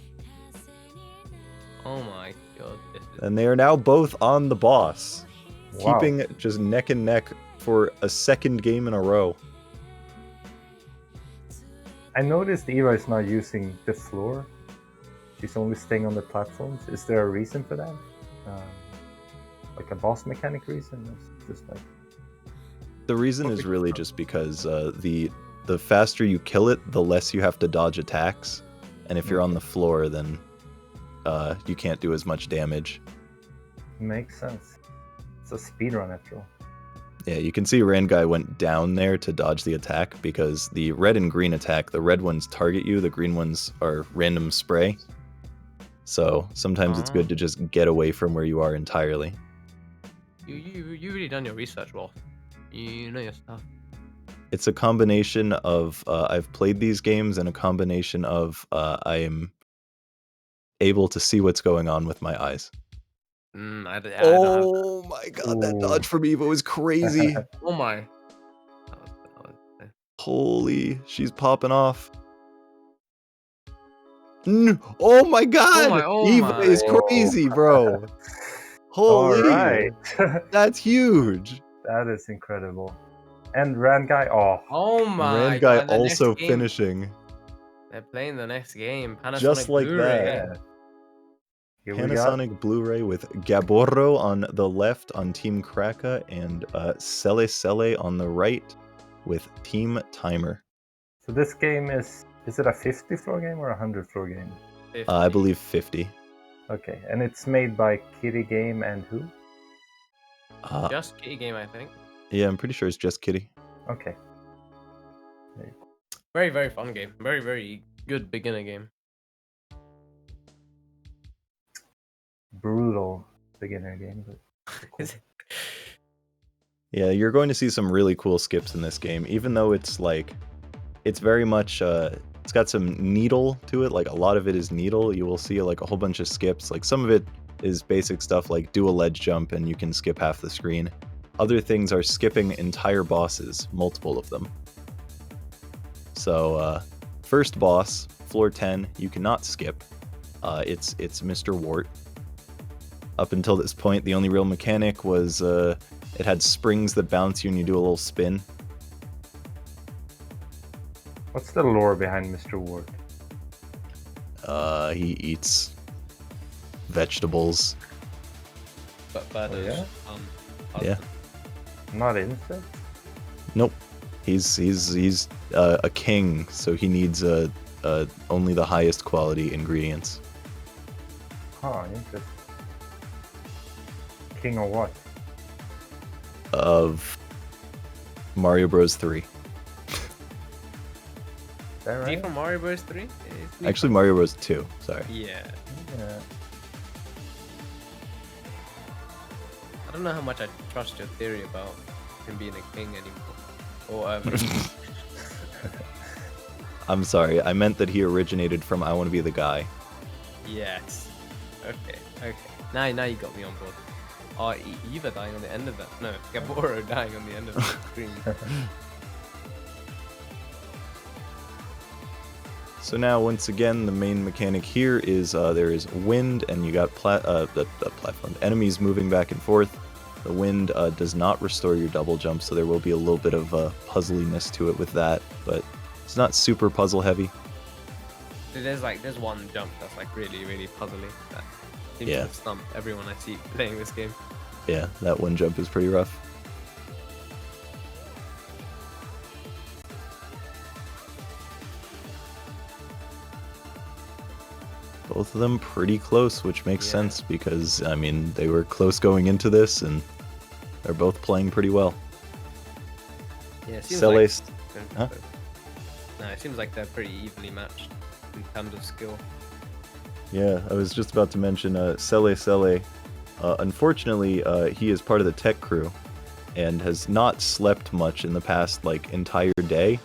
Oh my god. This is... And they are now both on the boss. Wow. Keeping just neck and neck for a 2nd game in a row. I noticed Eva is not using the floor. She's only staying on the platforms. Is there a reason for that? Like a boss mechanic reason? It's just like... The reason is really just because the faster you kill it, the less you have to dodge attacks. And if you're on the floor, then you can't do as much damage. Makes sense. It's a speedrun after all. Yeah, you can see Randguy went down there to dodge the attack because the red and green attack, the red ones target you, the green ones are random spray. So sometimes it's good to just get away from where you are entirely. You really done your research, Wolf. You know your stuff. It's a combination of I've played these games and a combination of I am able to see what's going on with my eyes. I don't Oh my god, that dodge from Eva was crazy. Oh my. Holy, she's popping off. Oh my god! Oh Eva my. is crazy, bro. Holy, Alright. that's huge. That is incredible. And Randguy, Oh my. Randguy God, the also next game- finishing. They're playing the next game. Panasonic Just like Blu-ray. that. here we got Panasonic Blu-ray with Gaborro on the left on Team Kraka and Sele Sele on the right with Team Timer. So this game is it a 50 floor game or a 100 floor game? 50. I believe 50. Okay, and it's made by Kitty Game and who? Just Kitty game, I think. Yeah, I'm pretty sure it's just Kitty. Okay. Very, very fun game. Very, very good beginner game. Brutal beginner game, but cool. Yeah, you're going to see some really cool skips in this game, even though it's like, it's very much, it's got some needle to it, like a lot of it is needle. You will see like a whole bunch of skips, like some of it is basic stuff like do a ledge jump and you can skip half the screen. Other things are skipping entire bosses, multiple of them. So, first boss, floor 10, you cannot skip. It's Mr. Wart. Up until this point, the only real mechanic was it had springs that bounce you and you do a little spin. What's the lore behind Mr. Ward? He eats vegetables. But Oh, yeah? Yeah. Not insect? Nope. He's a king, so he needs only the highest quality ingredients. Huh, interesting. king of what? Of Mario Bros. 3. Is that Is he right? from Mario Bros. 3? Actually, Mario Bros. 2. Sorry. Yeah. Yeah. I don't know how much I trust your theory about him being a king anymore. Or I'm sorry. I meant that he originated from I Want to Be the Guy. yes. Okay. Okay. Now you got me on board. Oh, Eva dying on the end of that. No, Gaboro dying on the end of the screen. So now, once again, the main mechanic here is there is wind, and you got platform enemies moving back and forth. The wind does not restore your double jump, so there will be a little bit of puzzliness to it with that, but it's not super puzzle heavy. There's one jump that's like really, really puzzly. That seems Yeah. to have stumped everyone I see playing this game. Yeah, that one jump is pretty rough. Both of them pretty close, which makes Yeah. sense because, I mean, they were close going into this, and they're both playing pretty well. Yeah, it seems Celes, like... Huh? No, it seems like they're pretty evenly matched in terms of skill. yeah, I was just about to mention Cele. Unfortunately, he is part of the tech crew and has not slept much in the past, entire day.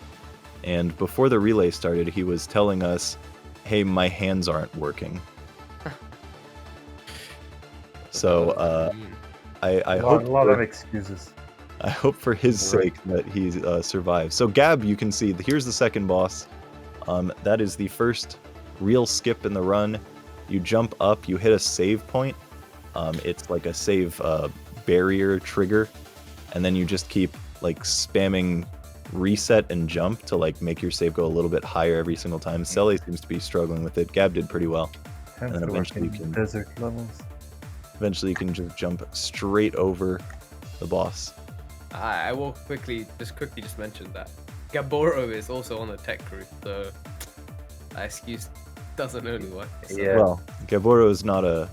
And before the relay started, he was telling us, hey, my hands aren't working. So, I A hope lot for- of excuses. I hope for his Right. sake that he survives. So Gab, you can see, here's the second boss. That is the first real skip in the run. You jump up, you hit a save point. It's like a save barrier trigger, and then you just keep spamming reset and jump to make your save go a little bit higher every single time. Cele seems to be struggling with it. Gab did pretty well. Tends then to work eventually in you can- desert levels. Eventually you can just jump straight over the boss. I will quickly mention that Gaboro is also on the tech crew, so that excuse doesn't only work. So. Yeah. Well, Gaboro is not a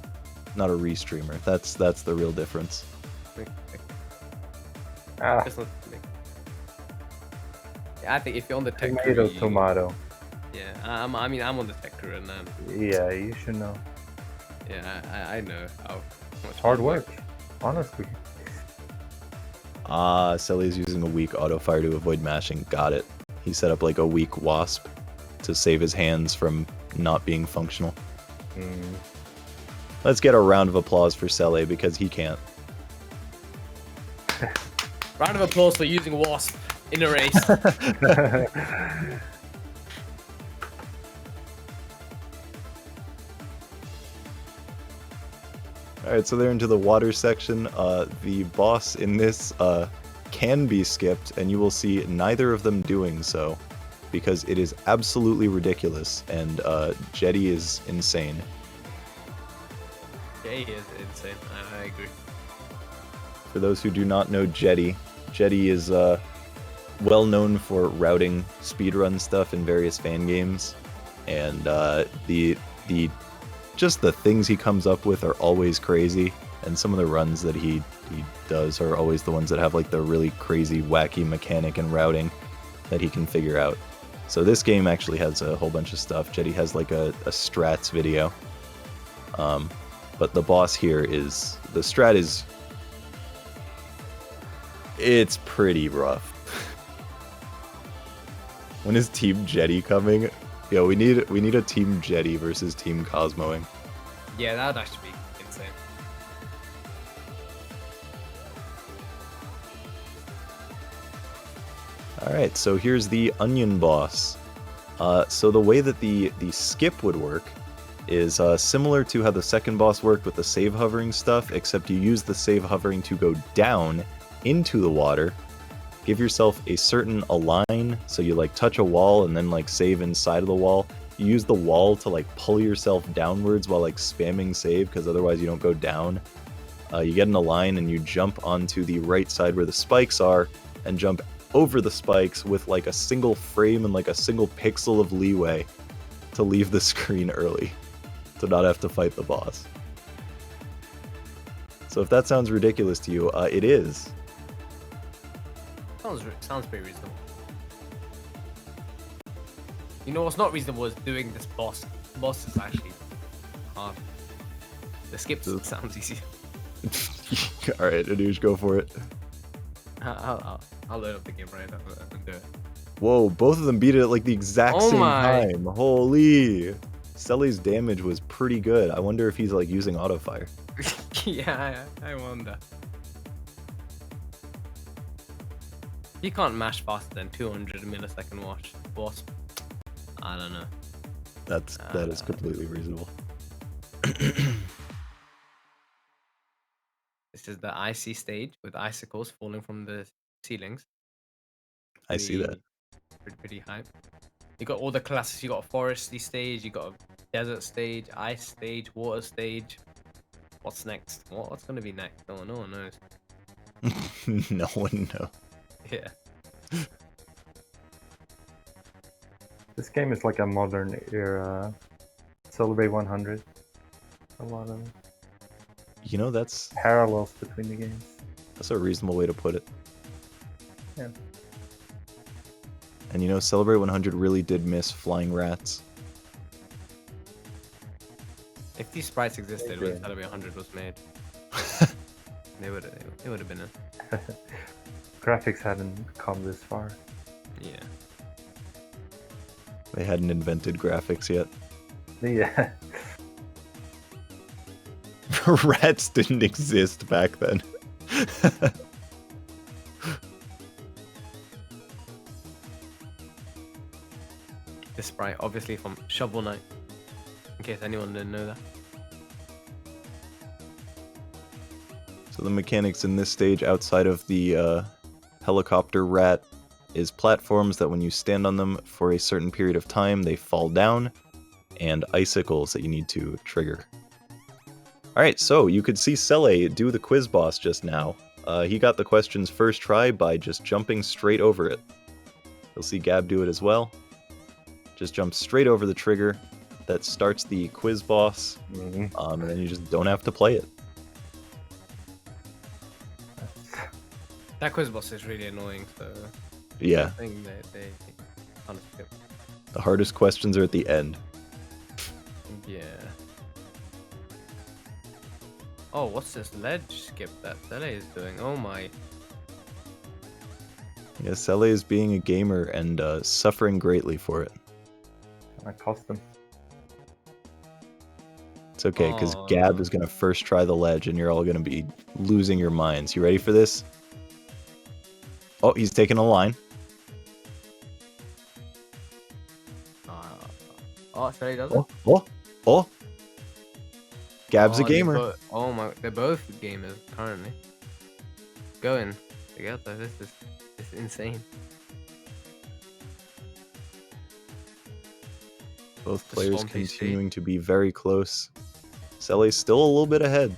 restreamer. That's the real difference. Ah, Just not- Yeah, I think if you're on the tech tomato, crew, you- tomato. Yeah, I'm on the tech crew, and Yeah, you should know. yeah, I know how much It's hard work, honestly. Cele is using a weak auto fire to avoid mashing. Got it. He set up a weak wasp to save his hands from not being functional. Mm. Let's get a round of applause for Cele because he can't. Round of applause for using Wasp in a race. Alright, so they're into the water section. The boss in this can be skipped, and you will see neither of them doing so because it is absolutely ridiculous, and Jetty is insane. Yeah, he is insane. I agree. For those who do not know Jetty, Jetty is well known for routing speedrun stuff in various fan games, and the things he comes up with are always crazy, and some of the runs that he does are always the ones that have the really crazy, wacky mechanic and routing that he can figure out. So this game actually has a whole bunch of stuff. Jetty has a strats video, but the boss here is the strat is. It's pretty rough. When is Team Jetty coming? Yo, we need a Team Jetty versus Team Cosmoing. Yeah, that would actually be insane. Alright, so here's the Onion Boss. So the way that the skip would work is similar to how the second boss worked with the save hovering stuff, except you use the save hovering to go down into the water. Give yourself a certain align, so you touch a wall and then save inside of the wall. You use the wall to pull yourself downwards while spamming save, because otherwise you don't go down. You get an align and you jump onto the right side where the spikes are and jump over the spikes with a single frame and a single pixel of leeway to leave the screen early, to not have to fight the boss. So if that sounds ridiculous to you, it is. Sounds pretty reasonable. You know what's not reasonable is doing this boss. The boss is actually hard. The skips sounds easy. All right, Anuj, go for it. I'll load up the game right now and do it. Whoa, both of them beat it at like the exact Oh same my. time. Holy. Selly's damage was pretty good. I wonder if he's like using auto fire. Yeah, I wonder. You can't mash faster than 200 millisecond wasp. I don't know. That is completely reasonable. This is the icy stage with icicles falling from the ceilings. I see that. Pretty hype. You got all the classes. You got a foresty stage. You got a desert stage, ice stage, water stage. What's next? What's gonna be next? No one knows. No one knows. Yeah. This game is like a modern era. Celebrate 100. A lot of You know, that's parallels between the games. a reasonable way to put it. Yeah. And you know, Celebrate 100 really did miss flying rats. If these sprites existed when Yeah. Celebrate 100 was made, they would have been a Graphics hadn't come this far. yeah. They hadn't invented graphics yet. Yeah. Rats didn't exist back then. This sprite obviously from Shovel Knight. In case anyone didn't know that. So the mechanics in this stage outside of the helicopter rat is platforms that when you stand on them for a certain period of time, they fall down, and icicles that you need to trigger. Alright, so you could see Sele do the quiz boss just now. He got the questions first try by just jumping straight over it. You'll see Gab do it as well. Just jump straight over the trigger that starts the quiz boss, Mhm. and then you just don't have to play it. That quiz boss is really annoying, so Yeah, I think they can't skip. the hardest questions are at the end. Yeah. Oh, what's this ledge skip that Sele is doing? Oh my. Yeah, Sele is being a gamer and suffering greatly for it. I cost them. It's okay, because Aw. Gab is going to first try the ledge, and you're all going to be losing your minds. You ready for this? Oh, he's taking a line. Oh, Sele does it? Oh, oh, oh. Gab's a Oh, gamer. Oh my, they're both gamers currently. Going together. This is insane. Both The players swampy state. continuing to be very close. Sele's still a little bit ahead.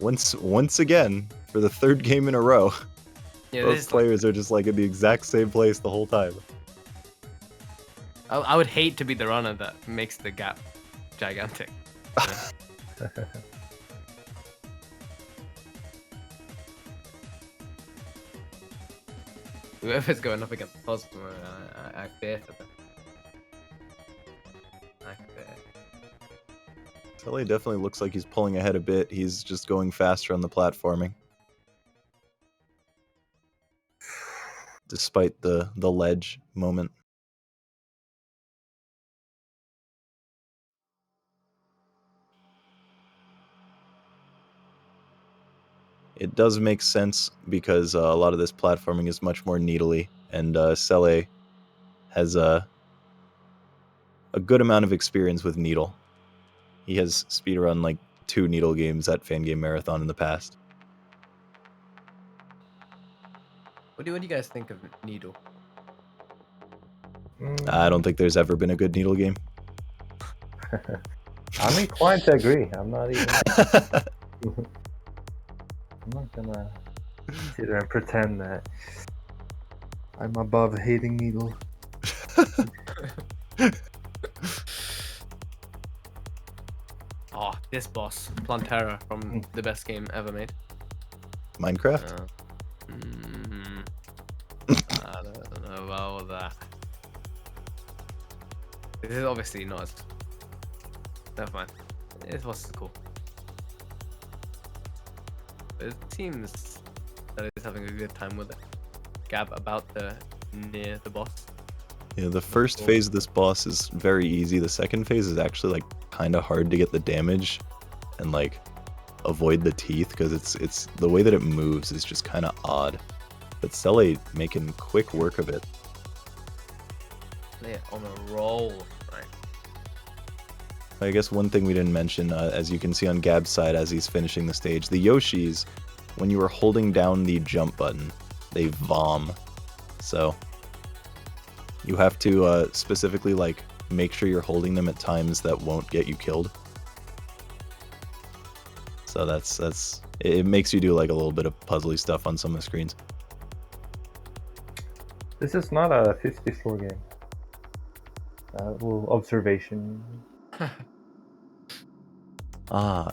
Once again, for the third game in a row, Yeah, both this is players are just like in the exact same place the whole time. I would hate to be the runner that makes the gap gigantic. Whoever's going up against the positive, I fear for them. I fear. Sele definitely looks like he's pulling ahead a bit. He's just going faster on the platforming. Despite the ledge moment. It does make sense because a lot of this platforming is much more needly, and Sele has a good amount of experience with needle. He has speedrun like 2 needle games at Fangame Marathon in the past. What do you guys think of Needle? I don't think there's ever been a good needle game. I'm inclined to agree. I'm not even. I'm not gonna sit there and pretend that I'm above hating Needle. Oh, this boss, Plantera from the best game ever made. Minecraft? Mm, I don't know about that. This is obviously not as. Never mind. This boss is cool. It seems that it's having a good time with it. Gab about to near the boss. Yeah, the first cool. phase of this boss is very easy. The second phase is actually like kind of hard to get the damage and like avoid the teeth because it's the way that it moves is just kind of odd. But Cele making quick work of it. They're on a roll, right? I guess one thing we didn't mention, as you can see on Gab's side as he's finishing the stage, the Yoshis, when you are holding down the jump button, they vom. So you have to specifically like make sure you're holding them at times that won't get you killed. So that's it makes you do like a little bit of puzzly stuff on some of the screens. This is not a 50 floor game. Little observation.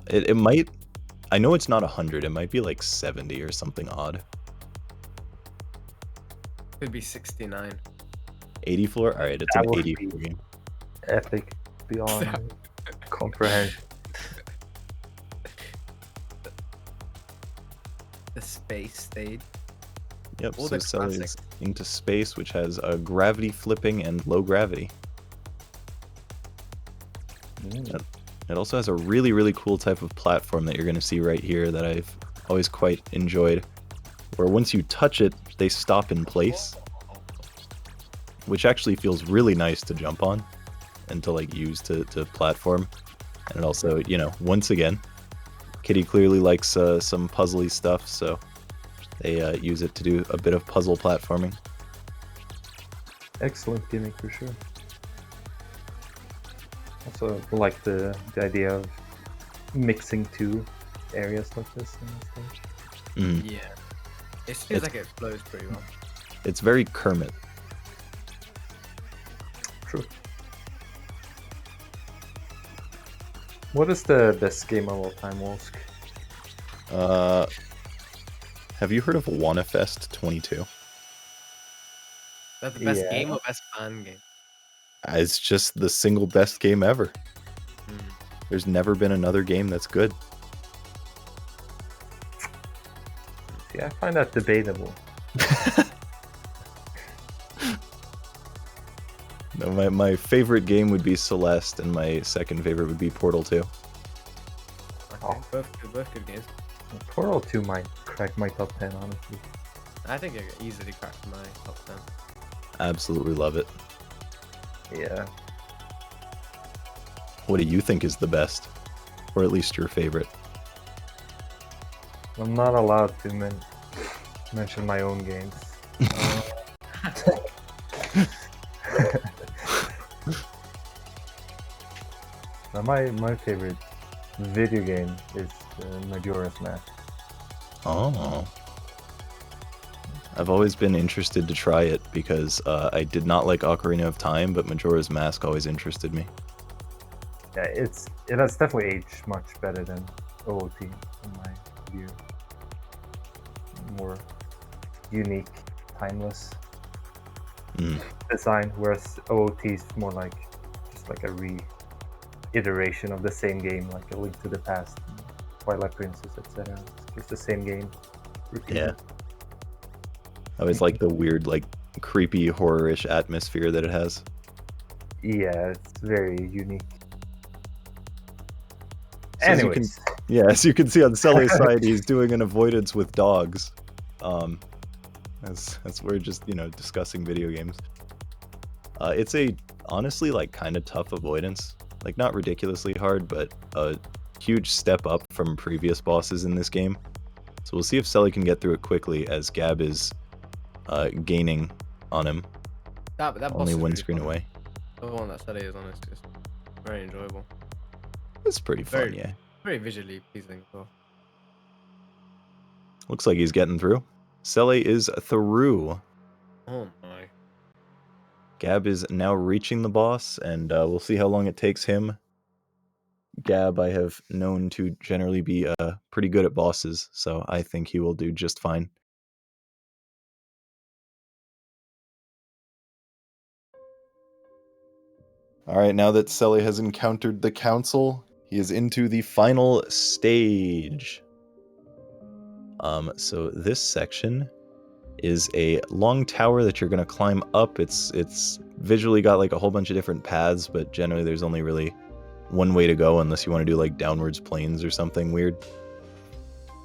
It might. I know it's not 100. It might be like 70 or something odd. Could be 69. 80 floor. All right, it's That an would 80 be- floor game. Epic beyond comprehension. The space stage. Yep. All So the Cele is classics. into space, which has gravity flipping and low gravity. It also has a really, really cool type of platform that you're going to see right here that I've always quite enjoyed, where once you touch it, they stop in place, which actually feels really nice to jump on and to like use to platform. And it also, you know, once again, Kitty clearly likes some puzzly stuff, so they use it to do a bit of puzzle platforming. Excellent gimmick for sure. Also like the idea of mixing two areas like this in this stage. Yeah. It feels like it flows pretty well. It's very Kermit. True. What is the best game of all time, Wolsk? Have you heard of Wannafest 22? That's the best Yeah. game or best fan game? It's just the single best game ever. Hmm. There's never been another game that's good. See, I find that debatable. No, my favorite game would be Celeste, and my second favorite would be Portal 2. Okay, Oh. both good games. Portal 2 might crack my top 10, honestly. I think it easily cracked my top 10. Absolutely love it. Yeah. What do you think is the best? Or at least your favorite? I'm not allowed to mention my own games. My favorite video game is Majora's Mask. Oh. I've always been interested to try it because I did not like Ocarina of Time, but Majora's Mask always interested me. Yeah, it has definitely aged much better than OOT in my view. More unique, timeless design, whereas OOT is more like just like a reiteration of the same game, like A Link to the Past, Twilight Princess, etc. It's just the same game. Repeated. Yeah. I always like the weird, like, creepy, horror-ish atmosphere that it has. Yeah, it's very unique. So as you Anyways, Yeah, as you can see on Cele's side, he's doing an avoidance with dogs. As we're just, you know, discussing video games. It's a honestly like kind of tough avoidance. Like not ridiculously hard, but a huge step up from previous bosses in this game. So we'll see if Cele can get through it quickly as Gab is gaining on him. That boss Only is one really screen fun. away. The one that Sally is on is just very enjoyable. It's pretty fun, Very- yeah. Very visually pleasing as well. Looks like he's getting through. Cele is through. Oh my. Gab is now reaching the boss, and we'll see how long it takes him. Gab I have known to generally be pretty good at bosses, so I think he will do just fine. Alright, now that Selly has encountered the council, he is into the final stage. So this section is a long tower that you're going to climb up. It's visually got like a whole bunch of different paths, but generally there's only really one way to go unless you want to do like downwards planes or something weird.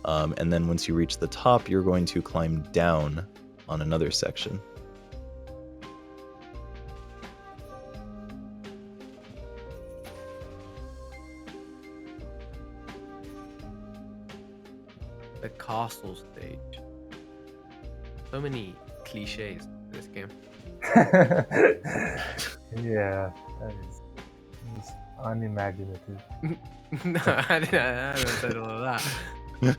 And then once you reach the top, you're going to climb down on another section. The castle stage. So many cliches in this game. Yeah, that is it's unimaginative. No, I haven't said all of that.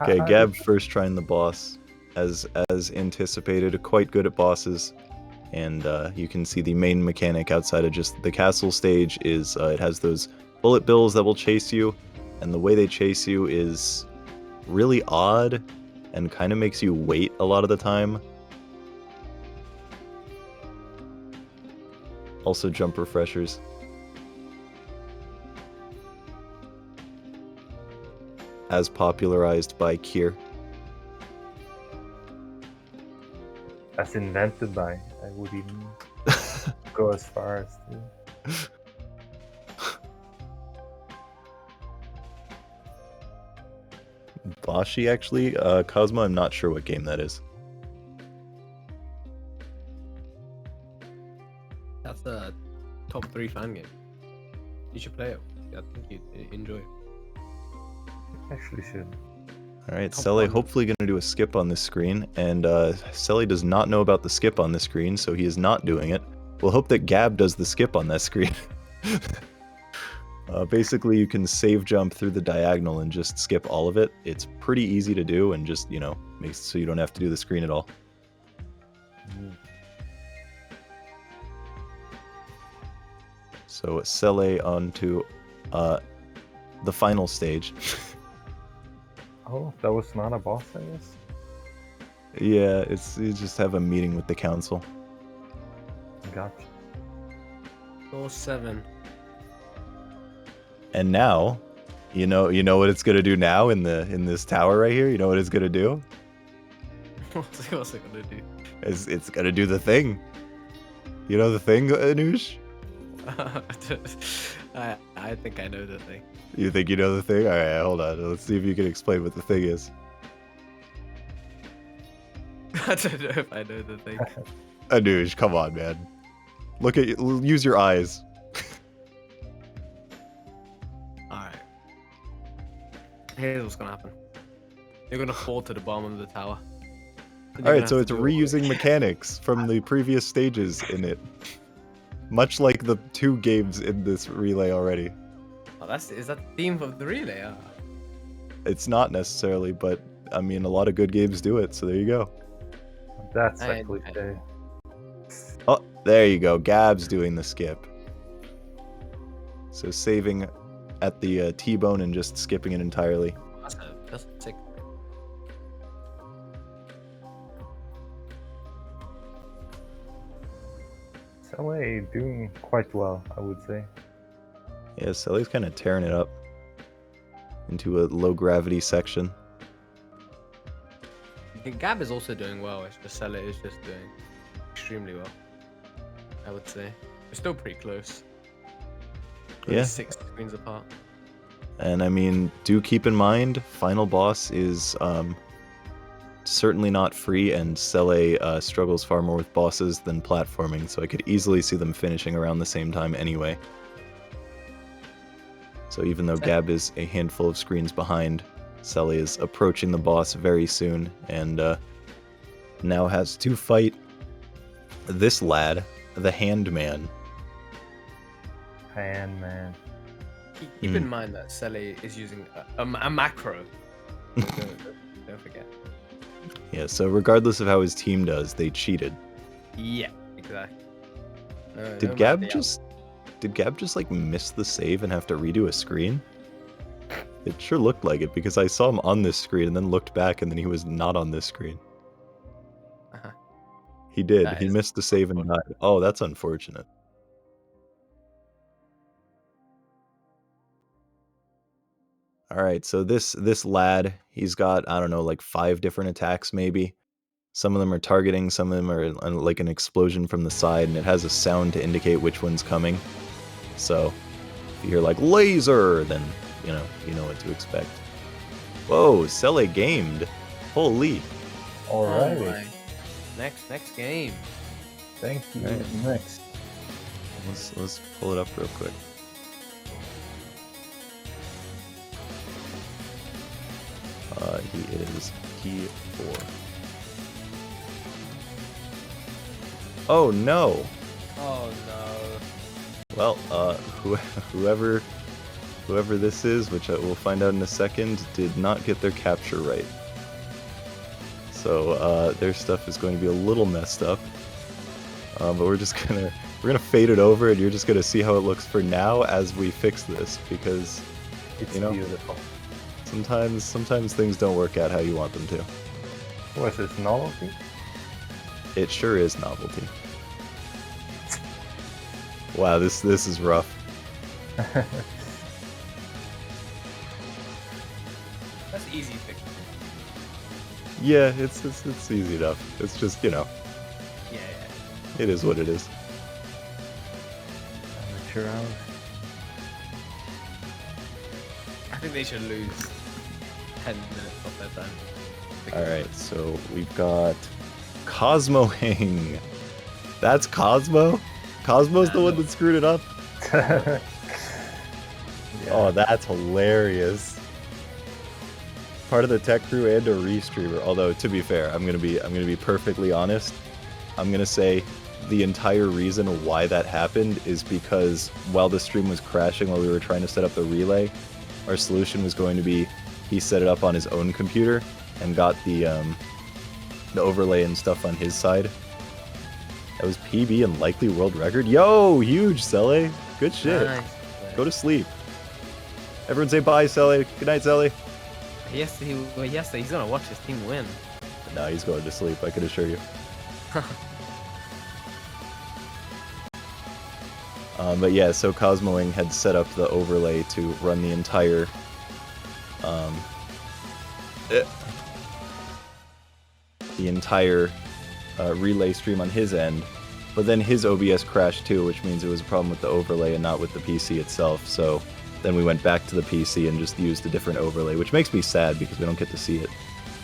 Okay, Gab first trying the boss. As anticipated, quite good at bosses. And you can see the main mechanic outside of just the castle stage is it has those bullet bills that will chase you. And the way they chase you is really odd and kind of makes you wait a lot of the time. Also jump refreshers. As popularized by Kier. As invented by, I would even go as far as to. Bashi, actually. Cosmo, I'm not sure what game that is. That's a top 3 fan game. You should play it. I think you'd enjoy it. Actually should. Alright, Top Selly one. hopefully going to do a skip on this screen, and Selly does not know about the skip on this screen, so he is not doing it. We'll hope that Gab does the skip on that screen. Basically, you can save jump through the diagonal and just skip all of it. It's pretty easy to do, and just, you know, makes it so you don't have to do the screen at all. So, Selly onto the final stage. Oh, that was not a boss, I guess. Yeah, you just have a meeting with the council. Gotcha. Goal 7. And now, you know what it's gonna do now in this tower right here. You know what it's gonna do? What's it gonna do? It's gonna do the thing. You know the thing, Anush? I think I know the thing. You think you know the thing? All right, hold on. Let's see if you can explain what the thing is. I don't know if I know the thing. Anush, come on, man. Look at you. Use your eyes. Alright. Here's what's gonna happen. You're gonna fall to the bottom of the tower. All right, so it's reusing mechanics from the previous stages in it, much like the 2 games in this relay already. Oh, is that the theme of the relay? Ah. It's not necessarily, but I mean, a lot of good games do it. So there you go. That's I- a cliche. Oh, there you go. Gab's doing the skip. So saving at the T-bone and just skipping it entirely. That's sick. Selly doing quite well, I would say. Yeah, Selly's kind of tearing it up into a low gravity section. Gab is also doing well. It's just Sella is just doing extremely well, I would say. We're still pretty close. Only Yeah. 6 screens apart. And I mean, do keep in mind, final boss is certainly not free, and Selly struggles far more with bosses than platforming, so I could easily see them finishing around the same time anyway. So even though Gab is a handful of screens behind, Selly is approaching the boss very soon, and now has to fight this lad, the Handman. Man. Keep in mind that Selly is using a macro. Don't forget. Yeah, so regardless of how his team does, they cheated. Yeah, exactly. No Did matter Gab the just did Gab just like miss the save and have to redo a screen? It sure looked like it because I saw him on this screen and then looked back and then he was not on this screen. Uh-huh. He did. That He is missed the save and died. Oh, that's unfortunate. All right, so this lad, he's got, I don't know, like 5 different attacks maybe. Some of them are targeting, some of them are like an explosion from the side, and it has a sound to indicate which one's coming. So if you hear like laser, then you know what to expect. Whoa, Sele gamed. Holy. Alrighty. Oh my. Next game. Thank you. Right. Next. Let's pull it up real quick. He is P4. Oh no. Oh no. Well, whoever this is, which we'll find out in a second, did not get their capture right. So their stuff is going to be a little messed up. But we're gonna fade it over, and you're just gonna see how it looks for now as we fix this, because It's you know, beautiful. sometimes things don't work out how you want them to. What is this, Novelty? It sure is Novelty. Wow, this is rough. That's easy fix. Yeah, it's easy enough. It's just, Yeah. it is what it is. Amateur hour. I think they should lose 10 minutes of their time. Alright, so we've got Cosmoing. That's Cosmo? Cosmo's the one that screwed it up? Yeah. Oh, that's hilarious. Part of the tech crew and a restreamer. Although, to be fair, I'm gonna be perfectly honest. I'm gonna say the entire reason why that happened is because while the stream was crashing while we were trying to set up the relay, our solution was going to be he set it up on his own computer and got the overlay and stuff on his side. That was PB and likely world record. Yo, huge, Sele. Good shit. Nice. Go to sleep. Everyone say bye, Sele. Good night, Sele. He's gonna watch his team win. No, he's going to sleep, I can assure you. But yeah, so Cosmoing had set up the overlay to run the entire relay stream on his end, but then his OBS crashed too, which means it was a problem with the overlay and not with the PC itself. So then we went back to the PC and just used a different overlay, which makes me sad because we don't get to see it.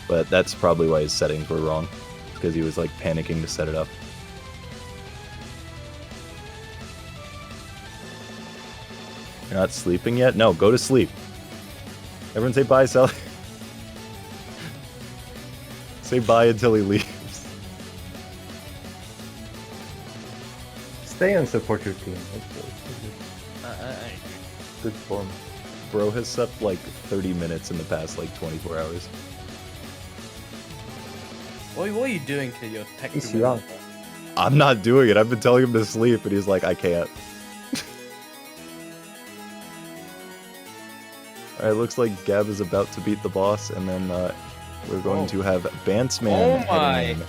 But that's probably why his settings were wrong, because he was like panicking to set it up. You're not sleeping yet? No, go to sleep. Everyone say bye, Sally. Say bye until he leaves. Stay and support your team. That's good form. Bro has slept like 30 minutes in the past like 24 hours. What are you doing to your tech He's crew? young. I'm not doing it. I've been telling him to sleep, and he's like, I can't. Alright, looks like Gab is about to beat the boss, and then we're going to have Bantsman Oh my. heading in.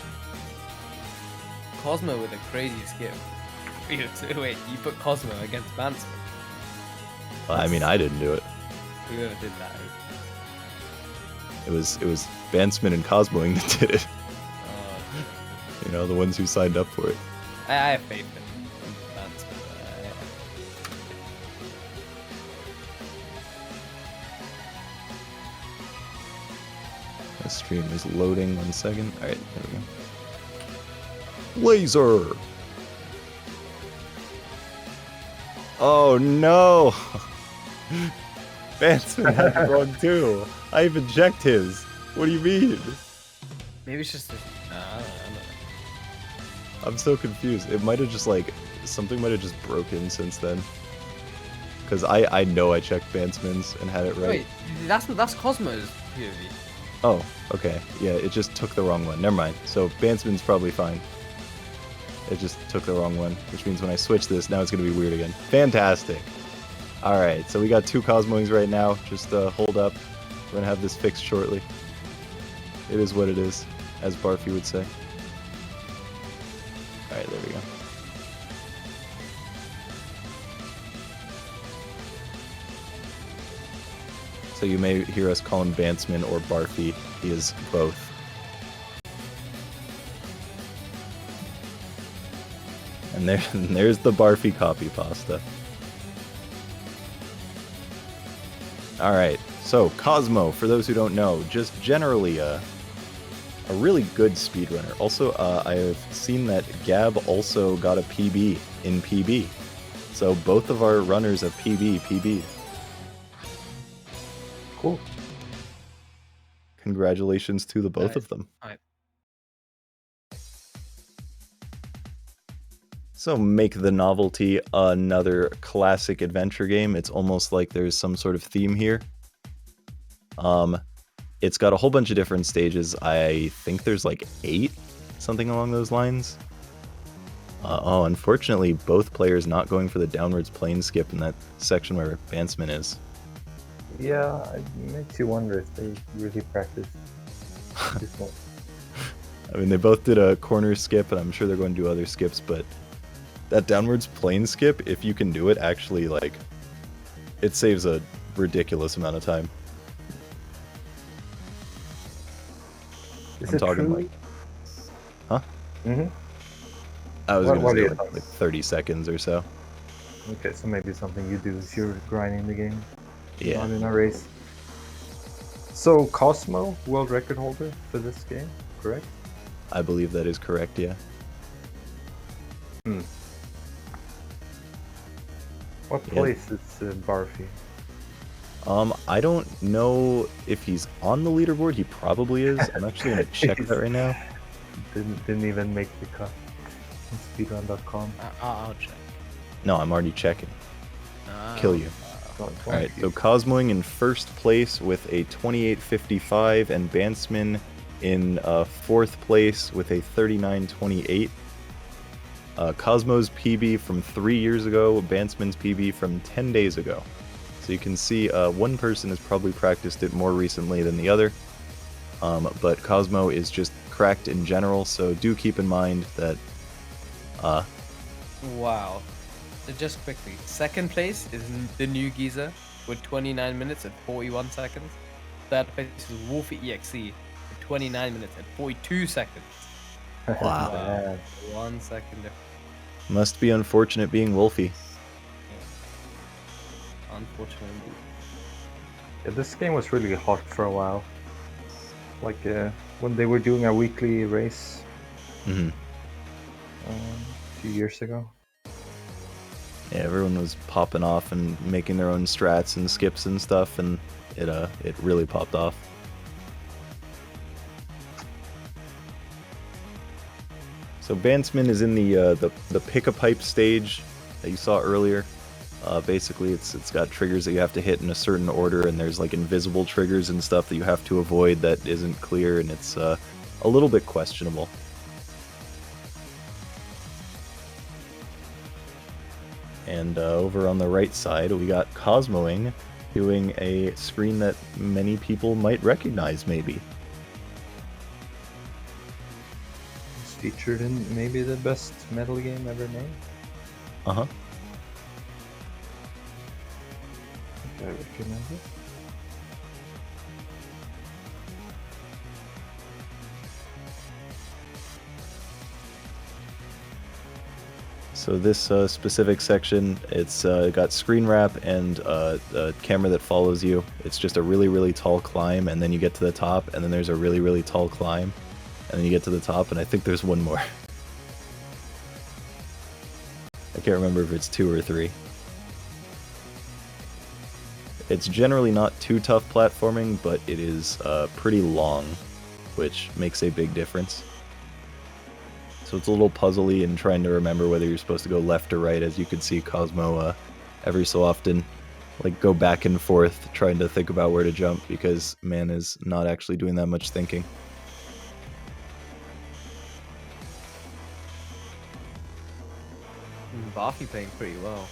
Cosmo with a crazy skip. Wait, you put Cosmo against Bantsman? Well, I mean, I didn't do it. Whoever did that. It was Bantsman and Cosmoing that did it. You know, the ones who signed up for it. I have faith in Bantsman. The stream is loading. 1 second. Alright, there we go. Laser! Oh no! Bantsman had it wrong too. I even checked his. What do you mean? Maybe it's just. I don't know. I'm so confused. It might have just like something might have just broken since then. Because I know I checked Bantsman's and had it right. Wait, that's Cosmo's POV. Oh, okay. Yeah, it just took the wrong one. Never mind. So Bantsman's probably fine. It just took the wrong one, which means when I switch this, now it's going to be weird again. Fantastic. All right, so we got 2 Cosmoings right now. Just hold up. We're going to have this fixed shortly. It is what it is, as Barfy would say. All right, there we go. So you may hear us call him Bantsman or Barfy. He is both. And there's the Barfy copy pasta. Alright, so Cosmo, for those who don't know, just generally a really good speedrunner. Also, I have seen that Gab also got a PB in PB. So both of our runners have PB. Cool. Congratulations to the both of them. Alright. So make the Novelty another classic adventure game. It's almost like there's some sort of theme here. It's got a whole bunch of different stages. I think there's like 8, something along those lines. Unfortunately, both players not going for the downwards plane skip in that section where Bantsman is. Yeah, it makes you wonder if they really practice this one. I mean, they both did a corner skip, and I'm sure they're going to do other skips, but that downwards plane skip, if you can do it, actually, like, it saves a ridiculous amount of time. Is I'm it talking true? like... Huh? Mm-hmm. I was What going are to your say thoughts? like 30 seconds or so. Okay, so maybe something you do is you're grinding the game, Yeah. not in a race. So Cosmo, world record holder for this game, correct? I believe that is correct, yeah. What Yeah. place is Barfy? I don't know if he's on the leaderboard. He probably is. I'm actually going to check that right now. Didn't even make the cut on speedrun.com. I'll check. No, I'm already checking. Kill you. Alright, so Cosmoing in first place with a 28.55 and Bantsman in 4th place with a 39.28. Cosmo's PB from 3 years ago, Bantsman's PB from 10 days ago. So you can see one person has probably practiced it more recently than the other, but Cosmo is just cracked in general, so do keep in mind that... Wow. So just quickly, second place is the new geezer with 29 minutes and 41 seconds. Third place is Wolfie EXE with 29 minutes and 42 seconds. Wow. Bad. 1 second difference. Must be unfortunate being Wolfie. Unfortunately. Yeah, this game was really hot for a while. Like when they were doing a weekly race Mhm. a few years ago. Yeah, everyone was popping off and making their own strats and skips and stuff, and it really popped off. So Bantsman is in the pick-a-pipe stage that you saw earlier. Basically, it's got triggers that you have to hit in a certain order, and there's like invisible triggers and stuff that you have to avoid that isn't clear, and it's a little bit questionable. And over on the right side, we got Cosmoing doing a screen that many people might recognize, maybe. It's featured in maybe the best metal game ever made. Uh-huh. I recognize it. So this specific section, it's got screen wrap and a camera that follows you. It's just a really, really tall climb, and then you get to the top, and then there's a really, really tall climb, and then you get to the top, and I think there's one more. I can't remember if it's 2 or 3. It's generally not too tough platforming, but it is pretty long, which makes a big difference. So it's a little puzzly and trying to remember whether you're supposed to go left or right, as you could see Cosmo every so often like go back and forth trying to think about where to jump, because man is not actually doing that much thinking. Barfy playing pretty well.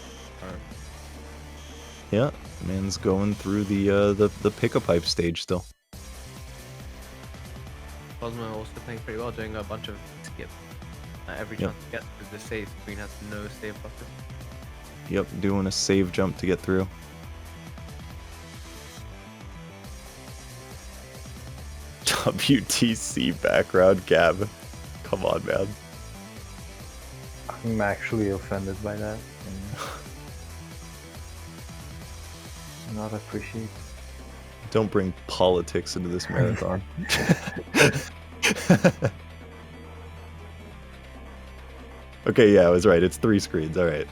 Yeah, man's going through the pick-a-pipe stage still. Cosmo also playing pretty well, doing a bunch of skip every Yep. chance to get to the save. Green has no save button. Yep, doing a save jump to get through. WTC background Gab. Come on, man. I'm actually offended by that. And not appreciate. Don't bring politics into this marathon. Okay, yeah, I was right. It's 3 screens. All right.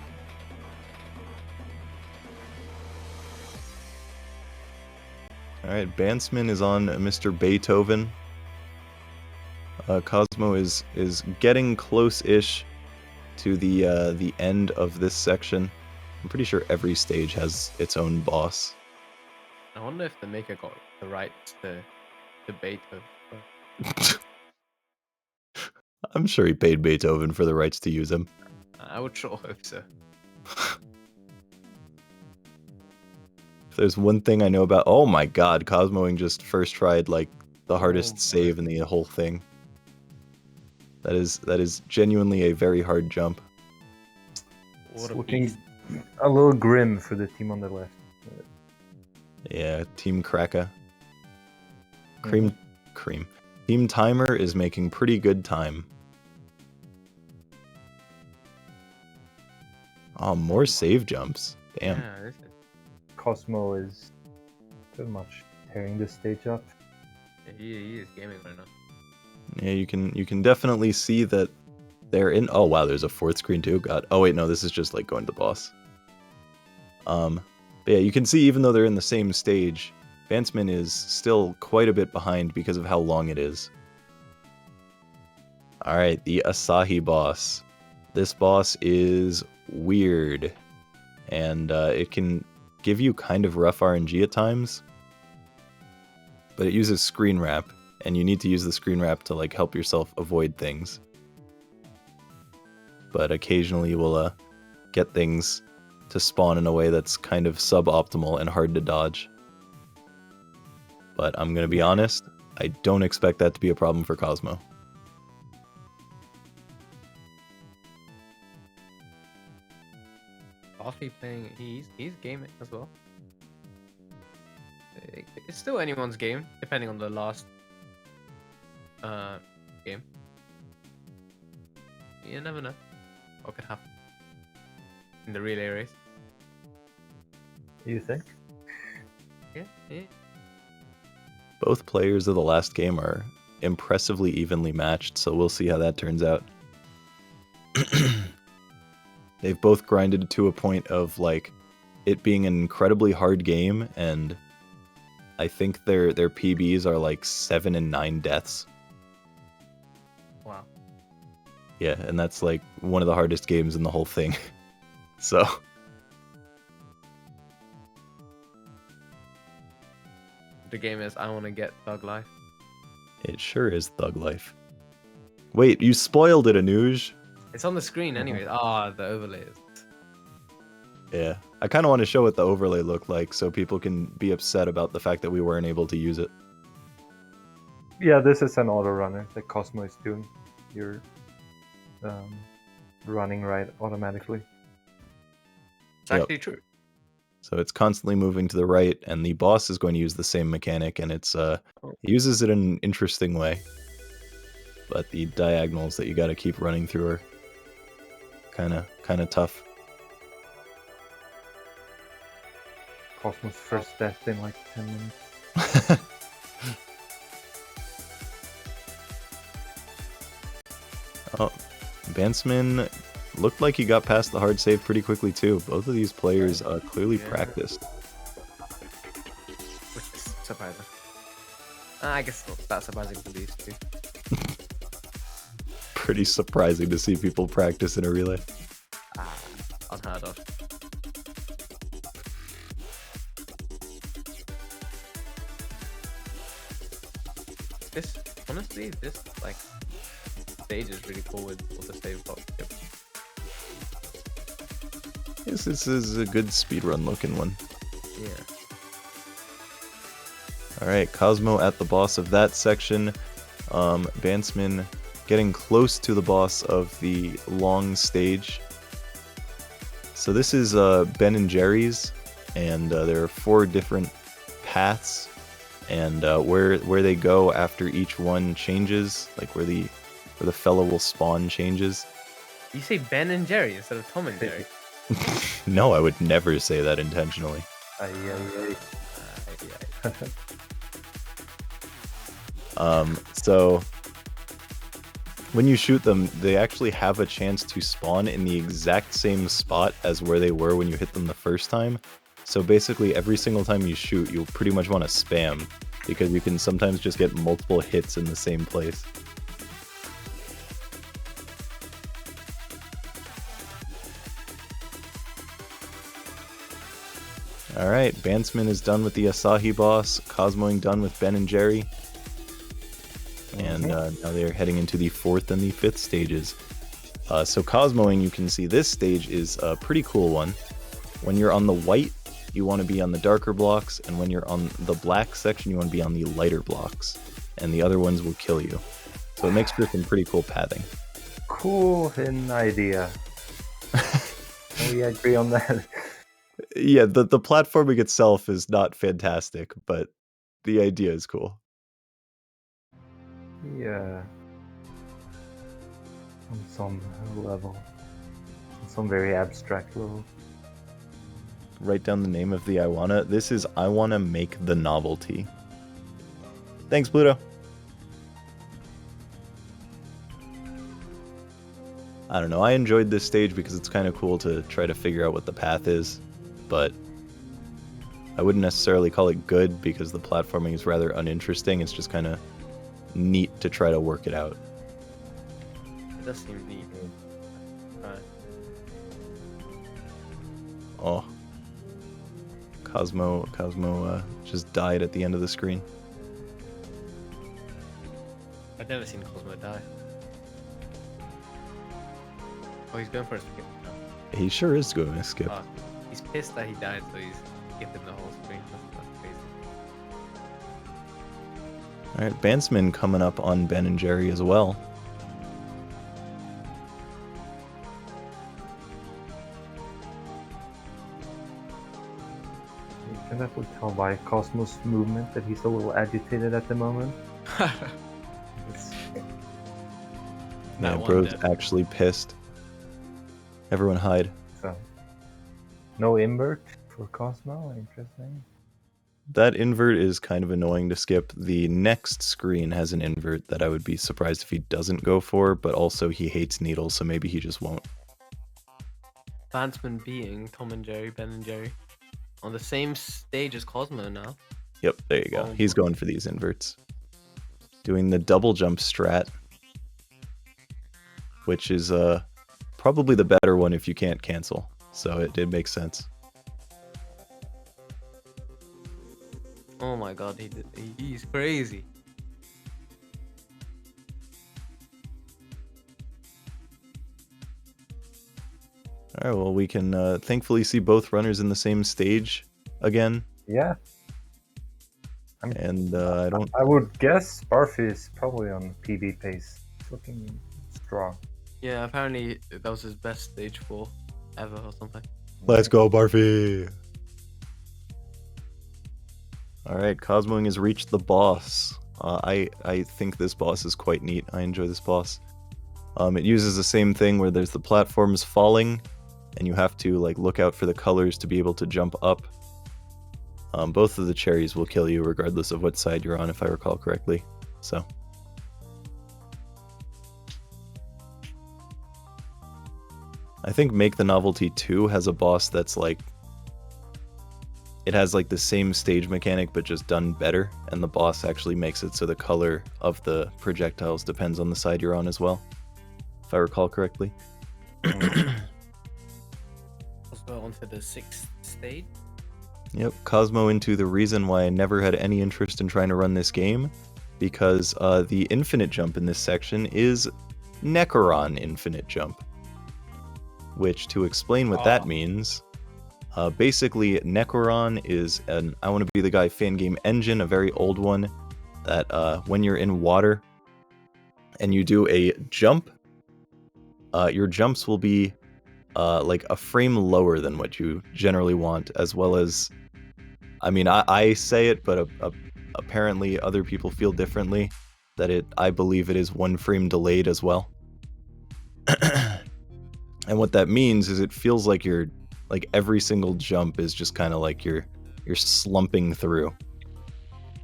All right, Bansman is on Mr. Beethoven. Cosmo is getting close-ish to the end of this section. I'm pretty sure every stage has its own boss. I wonder if the maker got the rights to Beethoven. I'm sure he paid Beethoven for the rights to use him. I would sure hope so. If there's one thing I know about... Oh my god, Cosmoing just first tried, like, the hardest boy. save in the whole thing. That is genuinely a very hard jump. It's What a looking beast. a little grim for the team on the left. Yeah, Team Kraka. Cream. Team Timer is making pretty good time. Oh, more save jumps. Damn. Yeah, this is... Cosmo is pretty much tearing the stage up. he is gaming right now. Yeah, you can definitely see that they're in... Oh, wow, there's a 4th screen too. God. Oh, wait, no, this is just like going to the boss. But yeah, you can see even though they're in the same stage, Bansman is still quite a bit behind because of how long it is. Alright, the Asahi boss. This boss is weird, and it can give you kind of rough RNG at times, but it uses screen wrap, and you need to use the screen wrap to like help yourself avoid things. But occasionally you will get things to spawn in a way that's kind of suboptimal and hard to dodge. But I'm gonna be honest, I don't expect that to be a problem for Cosmo. Barfy playing, he's gaming as well. It's still anyone's game, depending on the last game. You never know what could happen in the relay race. You think? Yeah. Both players of the last game are impressively evenly matched, so we'll see how that turns out. They've both grinded to a point of like it being an incredibly hard game, and I think their PBs are like 7 and 9 deaths. Wow. Yeah, and that's like one of the hardest games in the whole thing. So The game is I want to get Thug Life. it sure is thug life. Wait, you spoiled it, Anuj. It's on the screen anyway. Ah, the overlays. Yeah, I kind of want to show what the overlay looked like so people can be upset about the fact that we weren't able to use it. Yeah, this is an auto runner that Cosmo is doing. You're running right automatically. It's actually true. So it's constantly moving to the right, and the boss is going to use the same mechanic, and it's uses it in an interesting way. But the diagonals that you got to keep running through are kind of tough. Cosmo's first death in like 10 minutes. Oh, Bansman looked like he got past the hard save pretty quickly too. Both of these players clearly Yeah. practiced. Which is surprising. I guess not that surprising for these two. Pretty surprising to see people practice in a relay. Unheard of. This, honestly, this like stage is really cool with all the save box. This is a good speedrun looking one. Yeah. Alright, Cosmo at the boss of that section. Bansman getting close to the boss of the long stage. So this is Ben and Jerry's, and there are 4 different paths, and where they go after each one changes, like where the fellow will spawn changes. You say Ben and Jerry instead of Tom and Jerry. No, I would never say that intentionally. Ay, ay, ay. So when you shoot them, they actually have a chance to spawn in the exact same spot as where they were when you hit them the first time. So basically, every single time you shoot, you'll pretty much want to spam, because you can sometimes just get multiple hits in the same place. Alright, Bansman is done with the Asahi boss, Cosmoing done with Ben and Jerry. And now they're heading into the 4th and the 5th stages. So Cosmoing, you can see this stage is a pretty cool one. When you're on the white, you want to be on the darker blocks, and when you're on the black section, you want to be on the lighter blocks. And the other ones will kill you. So it makes for some pretty cool pathing. Cool hidden idea. We agree on that. Yeah, the platforming itself is not fantastic, but the idea is cool. Yeah. On some level. On some very abstract level. Write down the name of the I Wanna. This is I Wanna Make the Novelty. Thanks, Pluto. I don't know, I enjoyed this stage because it's kind of cool to try to figure out what the path is, but I wouldn't necessarily call it good because the platforming is rather uninteresting. It's just kind of neat to try to work it out. It does seem neat. Oh. Cosmo just died at the end of the screen. I've never seen Cosmo die. Oh, he's going for a skip now. He sure is going to skip. Oh, he's pissed that he died, so he's skipping the whole screen. That's crazy. Alright, Bansman coming up on Ben and Jerry as well. You can definitely tell by Cosmos' movement that he's a little agitated at the moment. Yeah, bro's actually pissed. Everyone hide. So, no invert for Cosmo, interesting. That invert is kind of annoying to skip. The next screen has an invert that I would be surprised if he doesn't go for, but also he hates needles, so maybe he just won't. Bansman beating Tom and Jerry, Ben and Jerry. On the same stage as Cosmo now. Yep, there you go. He's going for these inverts. Doing the double jump strat, which is probably the better one if you can't cancel. So it did make sense. Oh my god, he's crazy. Alright, well, we can thankfully see both runners in the same stage again. Yeah. And I would guess Barfy is probably on PB pace. It's looking strong. Yeah, apparently that was his best stage 4 ever or something. Let's go, Barfy! Alright, Cosmoing has reached the boss. I think this boss is quite neat. I enjoy this boss. It uses the same thing where there's the platforms falling, and you have to like look out for the colors to be able to jump up. Both of the cherries will kill you regardless of what side you're on, if I recall correctly. So. I think Make the Novelty 2 has a boss that's like... It has like the same stage mechanic but just done better, and the boss actually makes it so the color of the projectiles depends on the side you're on as well, if I recall correctly. Also onto the 6th stage. Yep, Cosmo into the reason why I never had any interest in trying to run this game, because the infinite jump in this section is Necron infinite jump. which, to explain what that means, basically Necron is an I Want to Be the Guy Fangame engine, a very old one, that when you're in water and you do a jump, your jumps will be like a frame lower than what you generally want, as well as, I mean, I say it, but apparently other people feel differently, that I believe it is 1 frame delayed as well. And what that means is it feels like every single jump is just kind of like you're slumping through.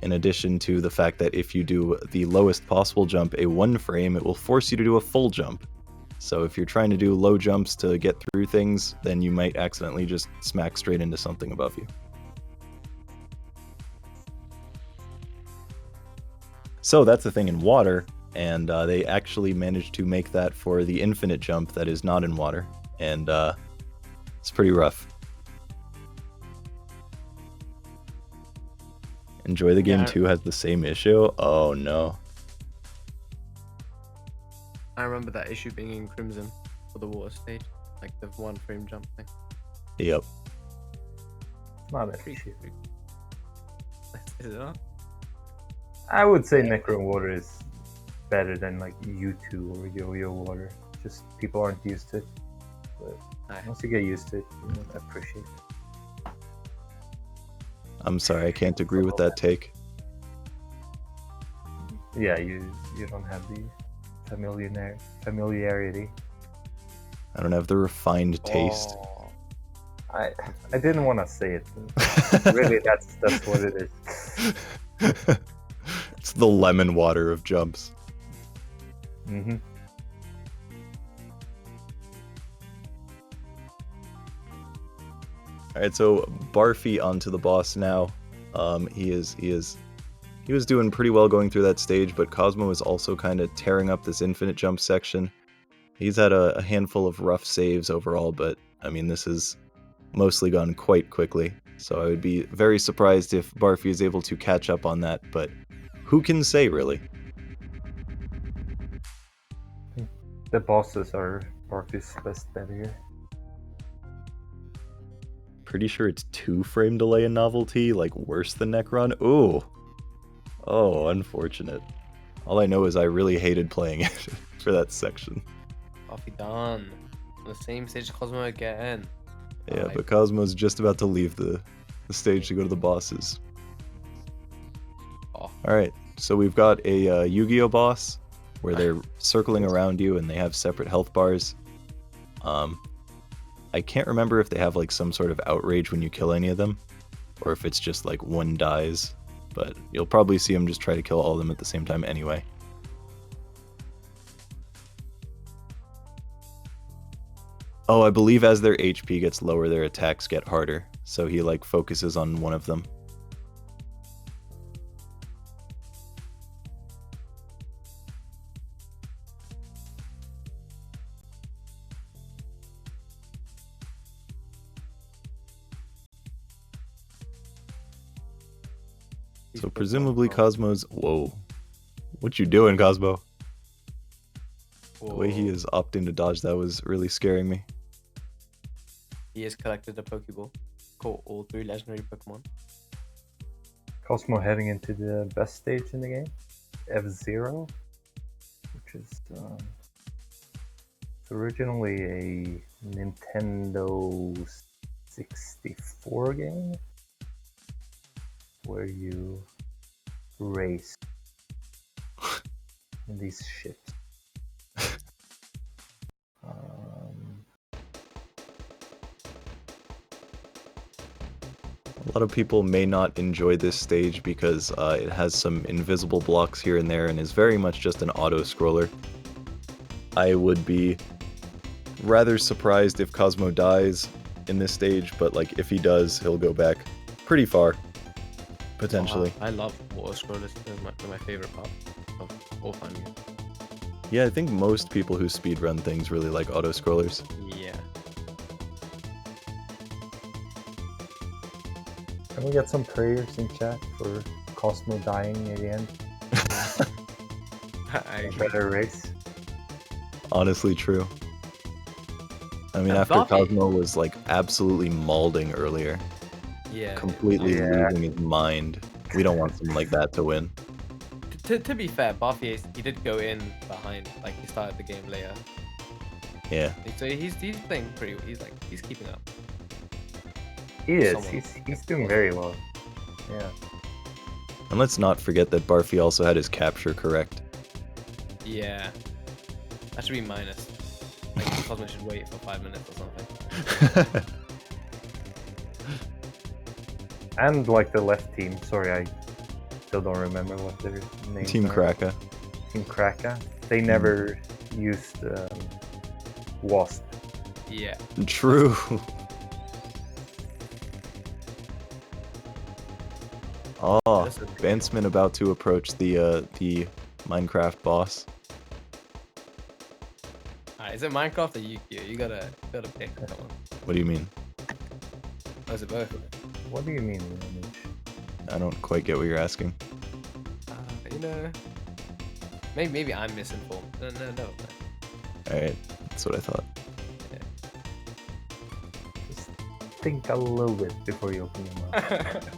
In addition to the fact that if you do the lowest possible jump, a 1 frame, it will force you to do a full jump. So if you're trying to do low jumps to get through things, then you might accidentally just smack straight into something above you. So that's the thing in water, and they actually managed to make that for the infinite jump that is not in water, and it's pretty rough. Enjoy the Game 2 has the same issue? Oh no. I remember that issue being in Crimson for the water stage, like the 1 frame jump thing. Yep. Not an issue. Is it not? I would say Necron Water is better than like U2 or Yo-Yo Water. Just people aren't used to it. But once you get used to it, you know, appreciate it. I'm sorry, I can't agree with that take. Yeah, you don't have the familiarity. I don't have the refined taste. Oh. I didn't want to say it. But really, that's what it is. It's the lemon water of jumps. Mm-hmm. Alright, so Barfy onto the boss now. He was doing pretty well going through that stage, but Cosmo is also kind of tearing up this infinite jump section. He's had a handful of rough saves overall, but I mean, this has mostly gone quite quickly. So I would be very surprised if Barfy is able to catch up on that, but who can say, really? The bosses are Barfy's best bet here. Pretty sure it's 2 frame delay in Novelty, like worse than Necron. Ooh. Oh, unfortunate. All I know is I really hated playing it for that section. Coffee done. On the same stage Cosmo again. Yeah, but Cosmo's just about to leave the stage to go to the bosses. Oh. Alright, so we've got a Yu-Gi-Oh boss, where they're circling around you and they have separate health bars. I can't remember if they have like some sort of outrage when you kill any of them, or if it's just like 1 dies, but you'll probably see them just try to kill all of them at the same time anyway. Oh, I believe as their HP gets lower, their attacks get harder, so he like focuses on one of them. So presumably Cosmo's... Whoa. What you doing, Cosmo? The way he is opting to dodge that was really scaring me. He has collected a Pokeball. Caught all 3 legendary Pokemon. Cosmo heading into the best stage in the game, F-Zero, which is it's originally a Nintendo 64 game where you race in these ships. A lot of people may not enjoy this stage because it has some invisible blocks here and there and is very much just an auto-scroller. I would be rather surprised if Cosmo dies in this stage, but like if he does, he'll go back pretty far, potentially. I love water scrollers. They're my favorite part of all Fangames. Yeah, I think most people who speedrun things really like auto-scrollers. Yeah. Can we get some prayers in chat for Cosmo dying at the end? I A better race. Honestly true. I mean, And after Buffy. Cosmo was like absolutely mauling earlier, Yeah. completely Yeah. losing his mind. We don't want someone like that to win. To be fair, Buffy, he did go in behind. Like he started the game later. Yeah. So he's playing pretty. He's keeping up. He is. Someone- He's doing very well. Yeah. And let's not forget that Barfy also had his capture correct. Yeah. That should be minus. Like Cosmo should wait for 5 minutes or something. And like the left team. Sorry, I still don't remember what their names Team are. Kraka. Team Kraka. They never used Wasp. Yeah. True. Oh, That's a- Bansman about to approach the Minecraft boss. Alright, is it Minecraft or Yu-Gi-Oh? You gotta pick. Come on. What do you mean? Or is it both? What do you mean? Lineage? I don't quite get what you're asking. You know, maybe I'm misinformed. No. Alright, that's what I thought. Just think a little bit before you open your mouth.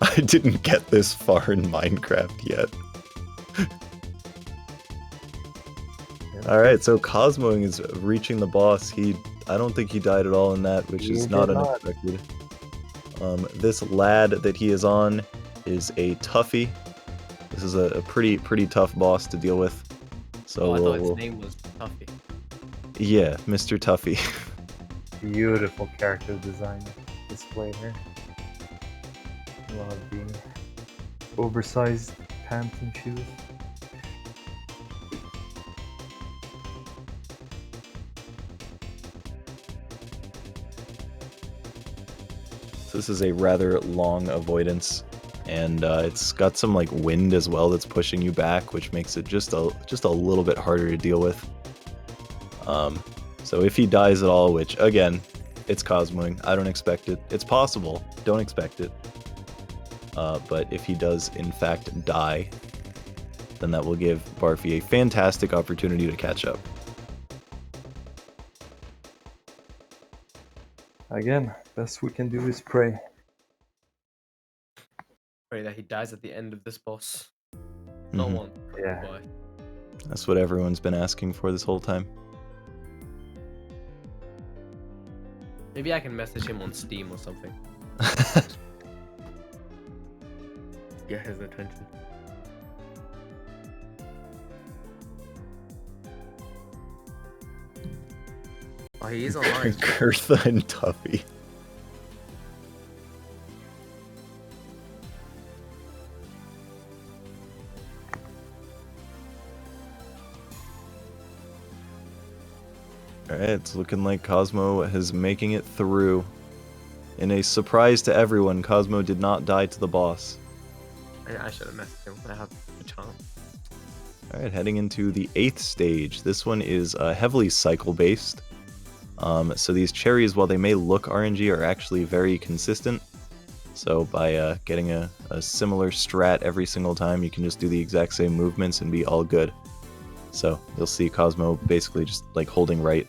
I didn't get this far in Minecraft yet. Alright, so Cosmoing is reaching the boss. I don't think he died at all in that, which He is not did not. unexpected. This lad that he is on is a toughie. This is a pretty tough boss to deal with. So Oh, I thought we'll- its name was Tuffy. yeah, Mr. Tuffy. Beautiful character design displayed here. Love the oversized pants and shoes. So this is a rather long avoidance, and it's got some like wind as well that's pushing you back, which makes it just a little bit harder to deal with. So if he dies at all, which again, it's Cosmoing, I don't expect it. It's possible, don't expect it. But if he does in fact die, then that will give Barfy a fantastic opportunity to catch up. Again, best we can do is pray. Pray that he dies at the end of this boss. Not Mhm. one. Yeah. Boy. That's what everyone's been asking for this whole time. Maybe I can message him on Steam or something. Get his attention. Oh, he is online. Gertha and Tuffy. Alright, it's looking like Cosmo is making it through. In a surprise to everyone, Cosmo did not die to the boss. I should have messaged him. I have a chance. Alright, heading into the 8th stage. This one is heavily cycle-based. So these cherries, while they may look RNG, are actually very consistent. So by getting a similar strat every single time, you can just do the exact same movements and be all good. So you'll see Cosmo basically just like holding right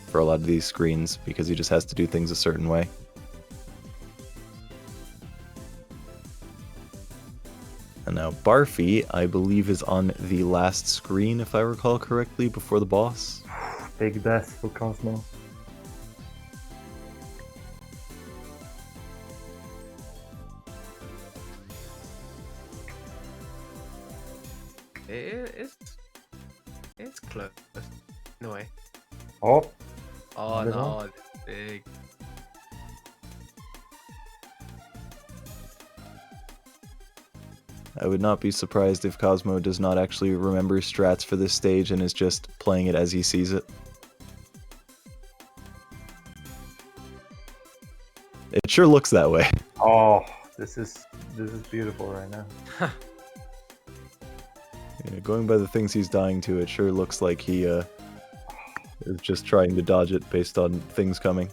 for a lot of these screens because he just has to do things a certain way. And now Barfy, I believe, is on the last screen, if I recall correctly, before the boss. Big death for Cosmo. It's close. No way. Oh, Oh Another no, one? it's big. I would not be surprised if Cosmo does not actually remember strats for this stage and is just playing it as he sees it. It sure looks that way. oh, this is beautiful right now. Yeah, going by the things he's dying to, it sure looks like he is just trying to dodge it based on things coming.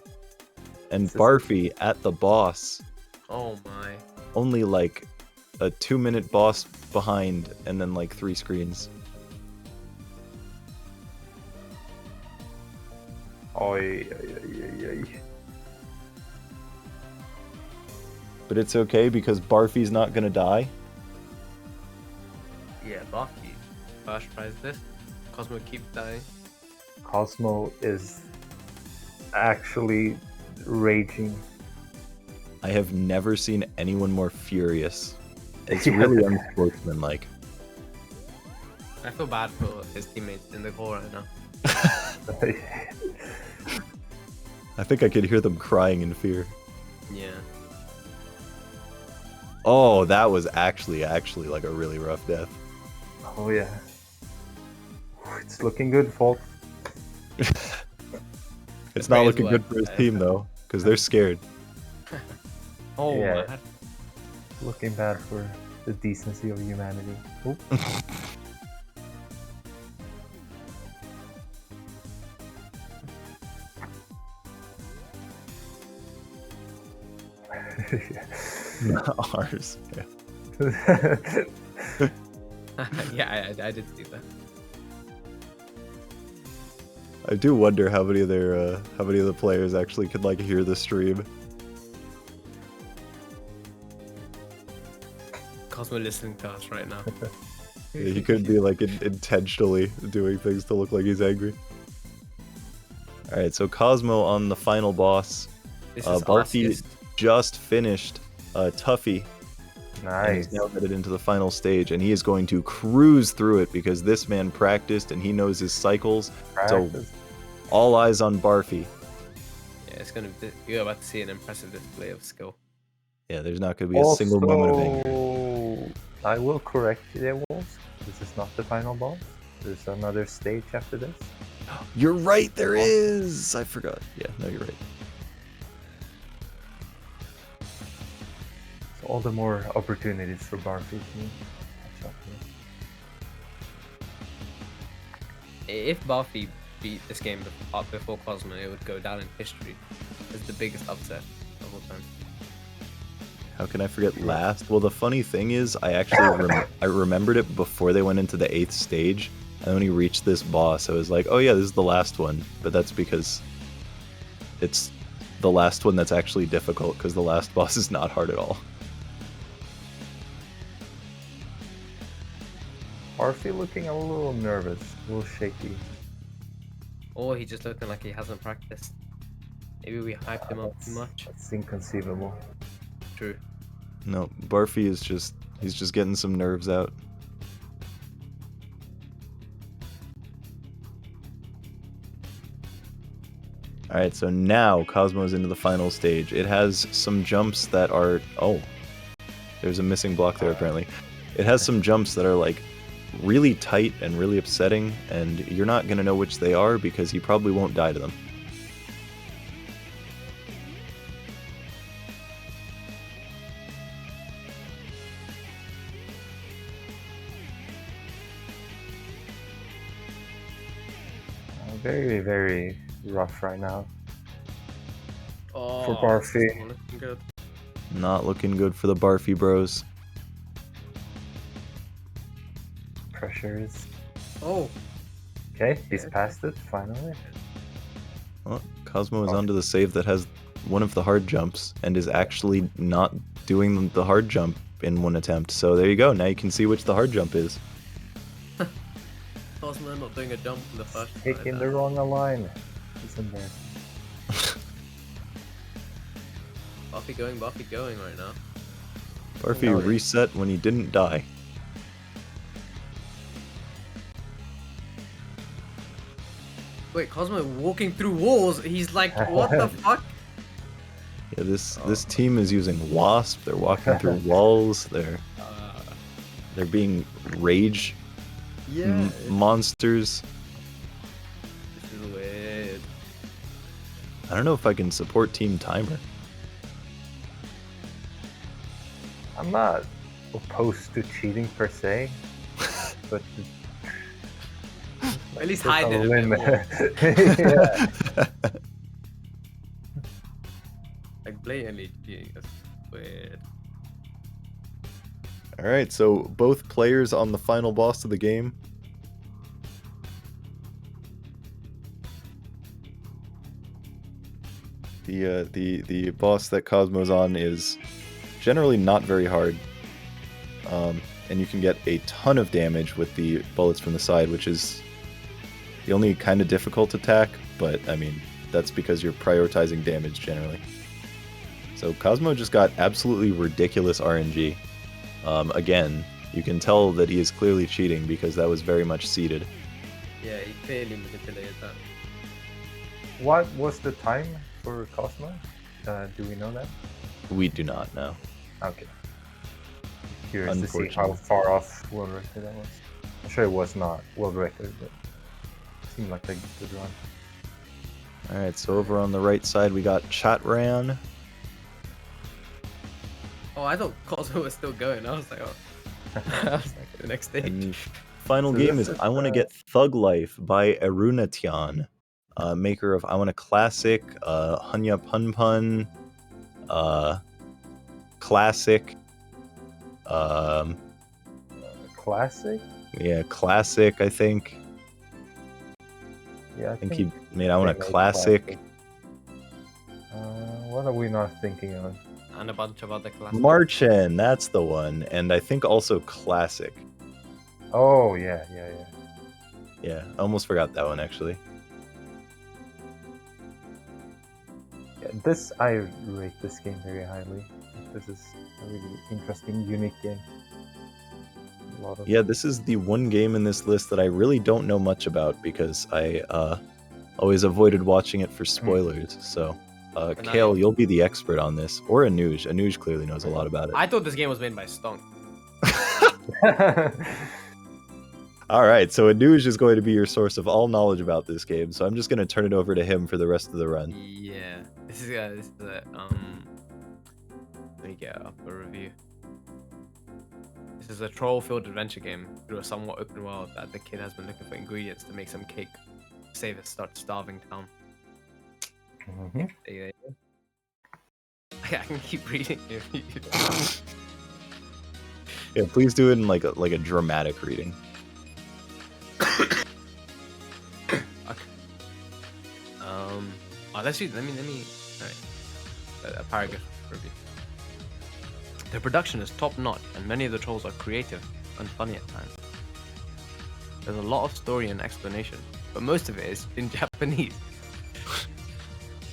And This is- Barfy at the boss, Oh my. only like a 2-minute boss behind and then like 3 screens. Oi, oi, oi, oi. But it's okay because Barfy's not gonna die. Yeah, Barfy. First prize this. Cosmo keep dying. Cosmo is actually raging. I have never seen anyone more furious. It's Yeah. really unsportsmanlike. I feel bad for his teammates in the goal right now. I think I could hear them crying in fear. Yeah. Oh, that was actually like a really rough death. Oh yeah. It's looking good, folks. It's not Praise looking good for his team though, because they're scared. Oh Yeah. man. Looking bad for the decency of humanity. Oop. Not ours. Yeah. Yeah, I did see that. I do wonder how many of the players actually could like hear the stream. Cosmo listening to us right now. Yeah, he could be like intentionally doing things to look like he's angry. All right, so Cosmo on the final boss. This is Barfy Arceus. just finished Tuffy. And Nice. he's now headed into the final stage, and he is going to cruise through it because this man practiced and he knows his cycles. Practice. So all eyes on Barfy. Yeah, it's gonna be. You're about to see an impressive display of skill. Yeah, there's not going to be a single moment of anger. Also, I will correct you there, Wolves. This is not the final boss. There's another stage after this. You're right, there is! I forgot. Yeah, no, you're right. So all the more opportunities for Barfy to catch up here. If Barfy beat this game before Cosmo, it would go down in history as the biggest upset of all time. How can I forget last? Well, the funny thing is, I actually I remembered it before they went into the 8th stage, and when he reached this boss, I was like, oh yeah, this is the last one. But that's because it's the last one that's actually difficult, because the last boss is not hard at all. Barfy looking a little nervous, a little shaky. Or he just looking like he hasn't practiced. Maybe we hyped him up too much. That's inconceivable. True. No, Barfy is he's just getting some nerves out. Alright, so now Cosmo's into the final stage. It has some jumps that are... Oh, there's a missing block there apparently. It has some jumps that are like really tight and really upsetting, and you're not going to know which they are because he probably won't die to them. Very, very rough right now. Oh, For Barfy. this is looking good. Not looking good for the Barfy bros. Pressures. Oh, Okay, he's past it, finally. Well, Cosmo is onto the save that has one of the hard jumps and is actually not doing the hard jump in one attempt. So there you go. Now you can see which the hard jump is. Cosmo not doing a jump in the first try Taking there. the wrong line. He's in there. Barfy going right now. Barfy No. reset when he didn't die. Wait, Cosmo walking through walls? He's like, what the fuck? Yeah, this team is using Wasp. They're walking through walls. They're being rage monsters. This is weird. I don't know if I can support Team Timer. I'm not opposed to cheating per se, but At least there's hide a it a bit limit. more. Yeah. Like blatantly cheating. That's weird. All right, so both players on the final boss of the game. The boss that Cosmo's on is generally not very hard, and you can get a ton of damage with the bullets from the side, which is the only kind of difficult attack. But I mean, that's because you're prioritizing damage generally. So Cosmo just got absolutely ridiculous RNG. Again, you can tell that he is clearly cheating because that was very much seeded. Yeah, he clearly manipulated that. What was the time for Cosmo? Do we know that? We do not know. Okay. Curious to see how far off world record that was. I'm sure it was not world record, but it seemed like a good run. Alright, so over on the right side we got Chatran. Oh, I thought Cosmo was still going. I was like, oh. I was like, the next stage. And final So game this is is, I Want to Get Thug Life by Erunatian, maker of I Want a Classic, Hunya Pun Pun, Classic, Classic? yeah, Classic, I think. Yeah, I think he made I Want a they made Classic. What are we not thinking of? And a bunch of other classes. Marchen, that's the one. And I think also Classic. Oh, yeah. Yeah, I almost forgot that one actually. Yeah, I rate this game very highly. This is a really interesting, unique game. A lot of Yeah, this is the one game in this list that I really don't know much about because I always avoided watching it for spoilers. So, Kale, you'll be the expert on this. Or Anuj. Anuj clearly knows a lot about it. I thought this game was made by Stonk. All right, so Anuj is going to be your source of all knowledge about this game. So I'm just going to turn it over to him for the rest of the run. Yeah, this is a let me get up a review. This is a troll-filled adventure game through a somewhat open world that the kid has been looking for ingredients to make some cake to save his starving town. Mhm. There you go. I can keep reading if you... Yeah, please do it in like a dramatic reading. Okay. Let me. Alright. A paragraph review. The production is top notch, and many of the trolls are creative and funny at times. There's a lot of story and explanation, but most of it is in Japanese.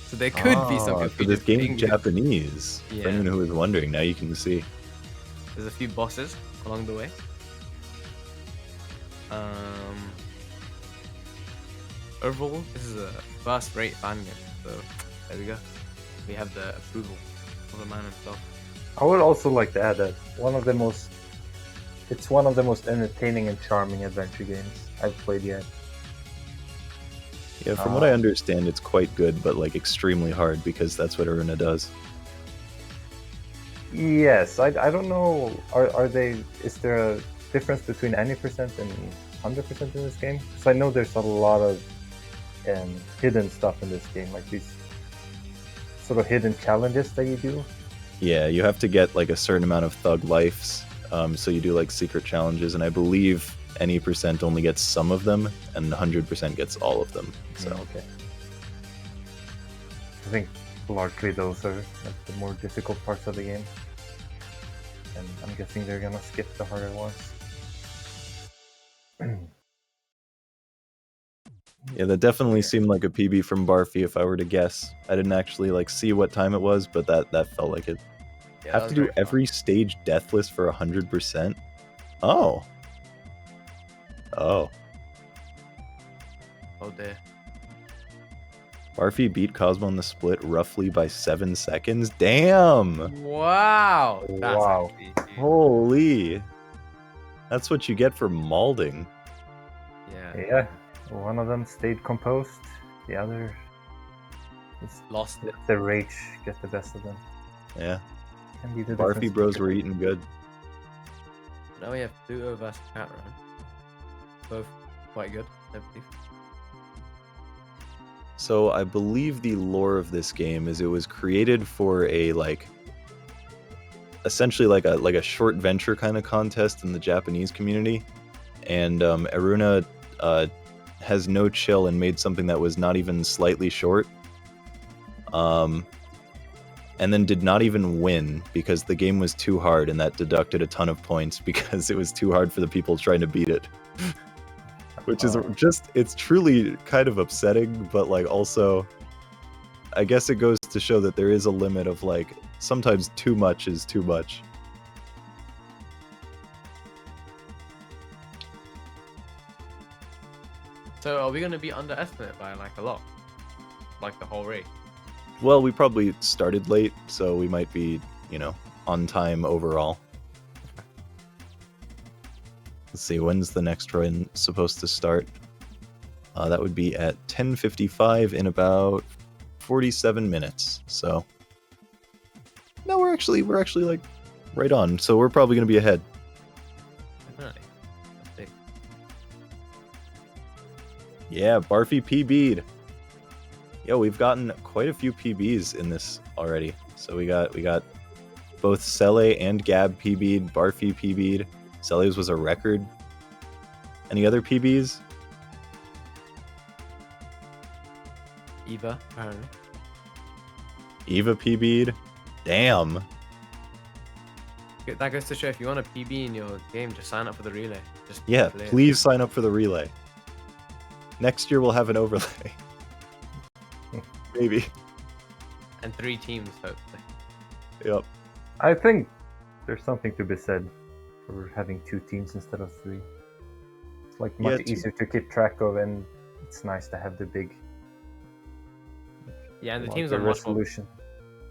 So there could be some So confusion. this game is Japanese. Yeah. For anyone who was wondering, now you can see. There's a few bosses along the way. Overall, this is a first-rate fan game. So there we go. We have the approval of the man himself. I would also like to add that it's one of the most entertaining and charming adventure games I've played yet. Yeah, from what I understand, it's quite good, but like extremely hard because that's what Aruna does. Yes, I don't know. Is there a difference between any percent and 100% in this game? Because I know there's a lot of hidden stuff in this game, like these sort of hidden challenges that you do. Yeah, you have to get like a certain amount of thug lives, so you do like secret challenges, and I believe any percent only gets some of them, and 100% gets all of them. So Okay. I think largely those are like the more difficult parts of the game, and I'm guessing they're gonna skip the harder ones. yeah, that definitely seemed like a PB from Barfy if I were to guess. I didn't actually like see what time it was, but that felt like it. Yeah, Have to do every stage deathless for 100%. Oh. Oh dear. Barfy beat Cosmo in the split roughly by 7 seconds. Damn! Wow. That's Wow. actually huge. Holy! That's what you get for malding. Yeah. Yeah, one of them stayed composed, the other just Lost it. let the rage get the best of them. Yeah. Can be the Barfy difference bros between- were eating good. Now we have Pluto versus Catron. Both quite good, I believe. So I believe the lore of this game is it was created for a essentially like a short venture kind of contest in the Japanese community, and Aruna has no chill and made something that was not even slightly short. and then did not even win because the game was too hard, and that deducted a ton of points because it was too hard for the people trying to beat it. Which is it's truly kind of upsetting, but like also, I guess it goes to show that there is a limit of like, sometimes too much is too much. So are we going to be underestimated by like a lot? Like the whole race? Well, we probably started late, so we might be, on time overall. Let's see, when's the next run supposed to start? That would be at 10:55 in about 47 minutes. So, no, we're actually like right on. So we're probably going to be ahead. Definitely. That's big. Yeah, Barfy PB'd. Yo, we've gotten quite a few PBs in this already. So we got both Sele and Gab PB'd, Barfy PB'd. Sele's was a record. Any other PBs? Eva, apparently. Eva PB'd. Damn. That goes to show if you want a PB in your game, just sign up for the relay. Just Yeah, play it. please sign up for the relay. Next year we'll have an overlay. Maybe. And 3 teams, hopefully. Yep. I think there's something to be said for having 2 teams instead of 3. It's like much easier to keep track of, and it's nice to have the big. Yeah, and the teams are much more resolution.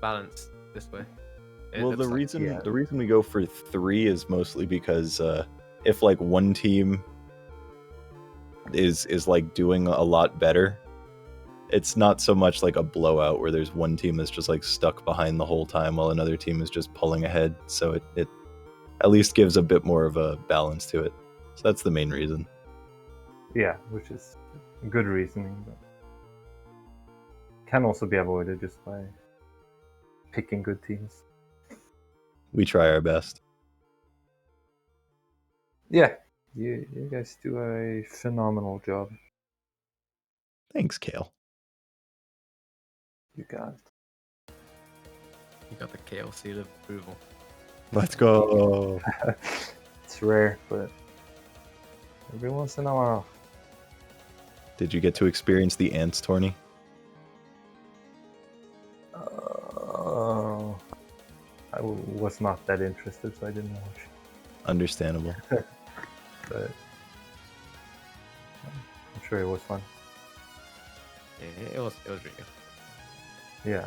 balanced this way. Well, the reason we go for 3 is mostly because if like one team is like doing a lot better, it's not so much like a blowout where there's one team that's just like stuck behind the whole time while another team is just pulling ahead. So it at least gives a bit more of a balance to it. So that's the main reason. Yeah, which is good reasoning, but can also be avoided just by picking good teams. We try our best. Yeah, you guys do a phenomenal job. Thanks, Kale. You got it. You got the KL seal of approval. Let's go. It's rare, but every once in a while. Did you get to experience the Ants tourney? I was not that interested, so I didn't watch. Understandable. But I'm sure it was fun. Yeah, it was really good. Yeah.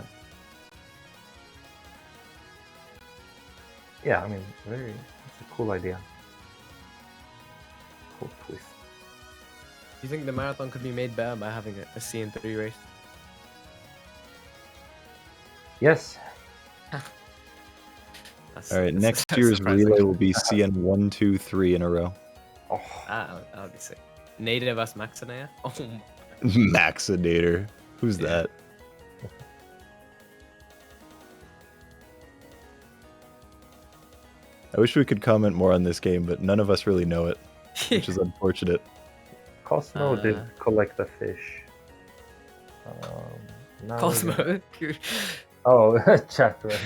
Yeah, I mean, it's a cool idea. Cool twist. Do you think the marathon could be made better by having a CN3 race? Yes. All right, next year's relay will be CN 1, 2, 3 in a row. Oh, that would be sick. Native as Maxinea? Oh, Maxinator. Who's that? I wish we could comment more on this game, but none of us really know it, which is unfortunate. Cosmo did collect a fish. Now Cosmo? Oh, chat room.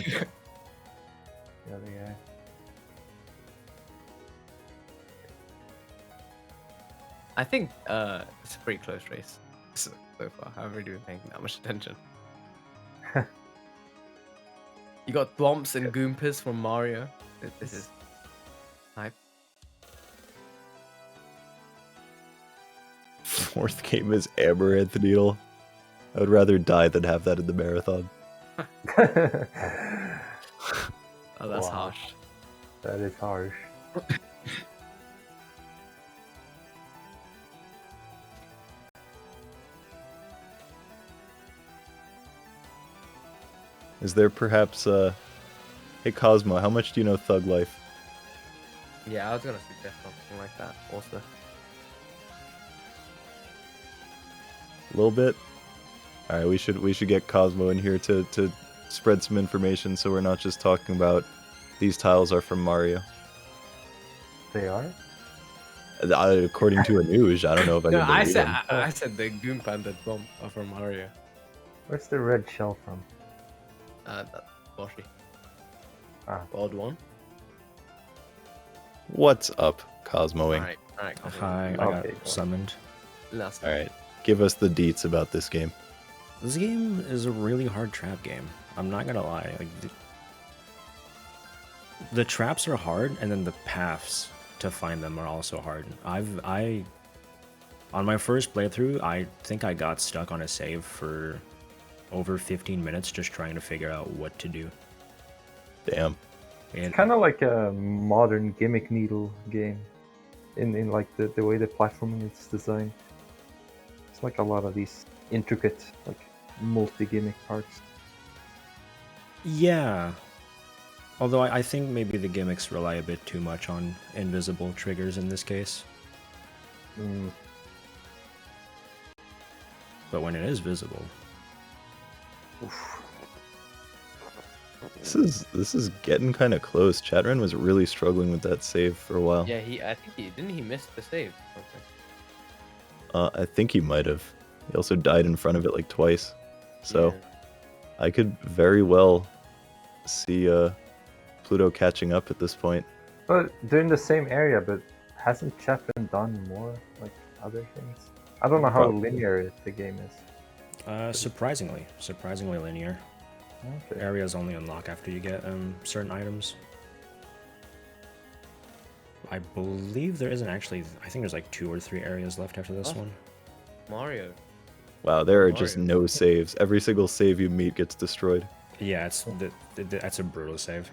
The other guy. I think it's a pretty close race so far. I haven't really been paying that much attention. You got Thwomps and Goompers from Mario. This is hype. Fourth game is Amaranth Needle. I would rather die than have that in the marathon. Oh, that's Wow. harsh. That is harsh. Is there perhaps hey Cosmo, how much do you know Thug Life? Yeah, I was gonna suggest something like that also. A little bit? Alright, we should get Cosmo in here to spread some information so we're not just talking about these tiles are from Mario. They are? According to Anuj, I don't know if No, anybody I said the Goomp and the Thwomp are from Mario. Where's the red shell from? That's Boshi. Ah. Odd one. What's up, Cosmoing? Alright. Hi, I got summoned. Last. Alright, give us the deets about this game. This game is a really hard trap game. I'm not gonna lie. Like, the traps are hard, and then the paths to find them are also hard. On my first playthrough, I think I got stuck on a save for over 15 minutes just trying to figure out what to do. Damn. It's kind of like a modern gimmick needle game, in like the way the platforming is designed. It's like a lot of these intricate, like multi-gimmick parts. Yeah. Although I think maybe the gimmicks rely a bit too much on invisible triggers in this case. But when it is visible... Oof. This is getting kind of close. Chatron was really struggling with that save for a while. Yeah, I think he missed the save. I think he might have. He also died in front of it like twice. So Yeah. I could very well see Pluto catching up at this point. But they're in the same area, but hasn't Chapman done more like other things? I don't know how Probably. linear the game is. surprisingly linear. Okay. Areas only unlock after you get certain items. I believe there isn't actually... I think there's like 2 or 3 areas left after this one. Mario. Wow, there are just Mario. no saves. Every single save you meet gets destroyed. Yeah, that's a brutal save.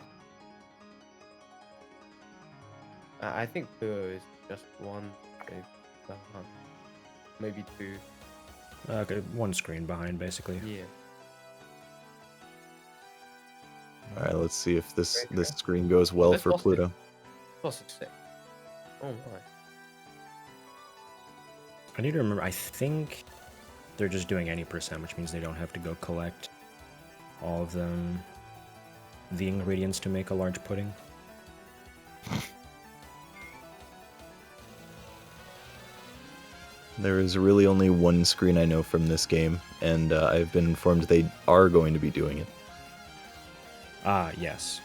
I think Pluto is just one save. Maybe 2. Okay, 1 screen behind, basically. Yeah. All right, let's see if this screen goes well This for boss is- Pluto. Plus it's 6. Oh my. I need to remember, I think they're just doing any percent, which means they don't have to go collect all of the ingredients to make a large pudding. There is really only one screen I know from this game, and I've been informed they are going to be doing it. Ah, yes.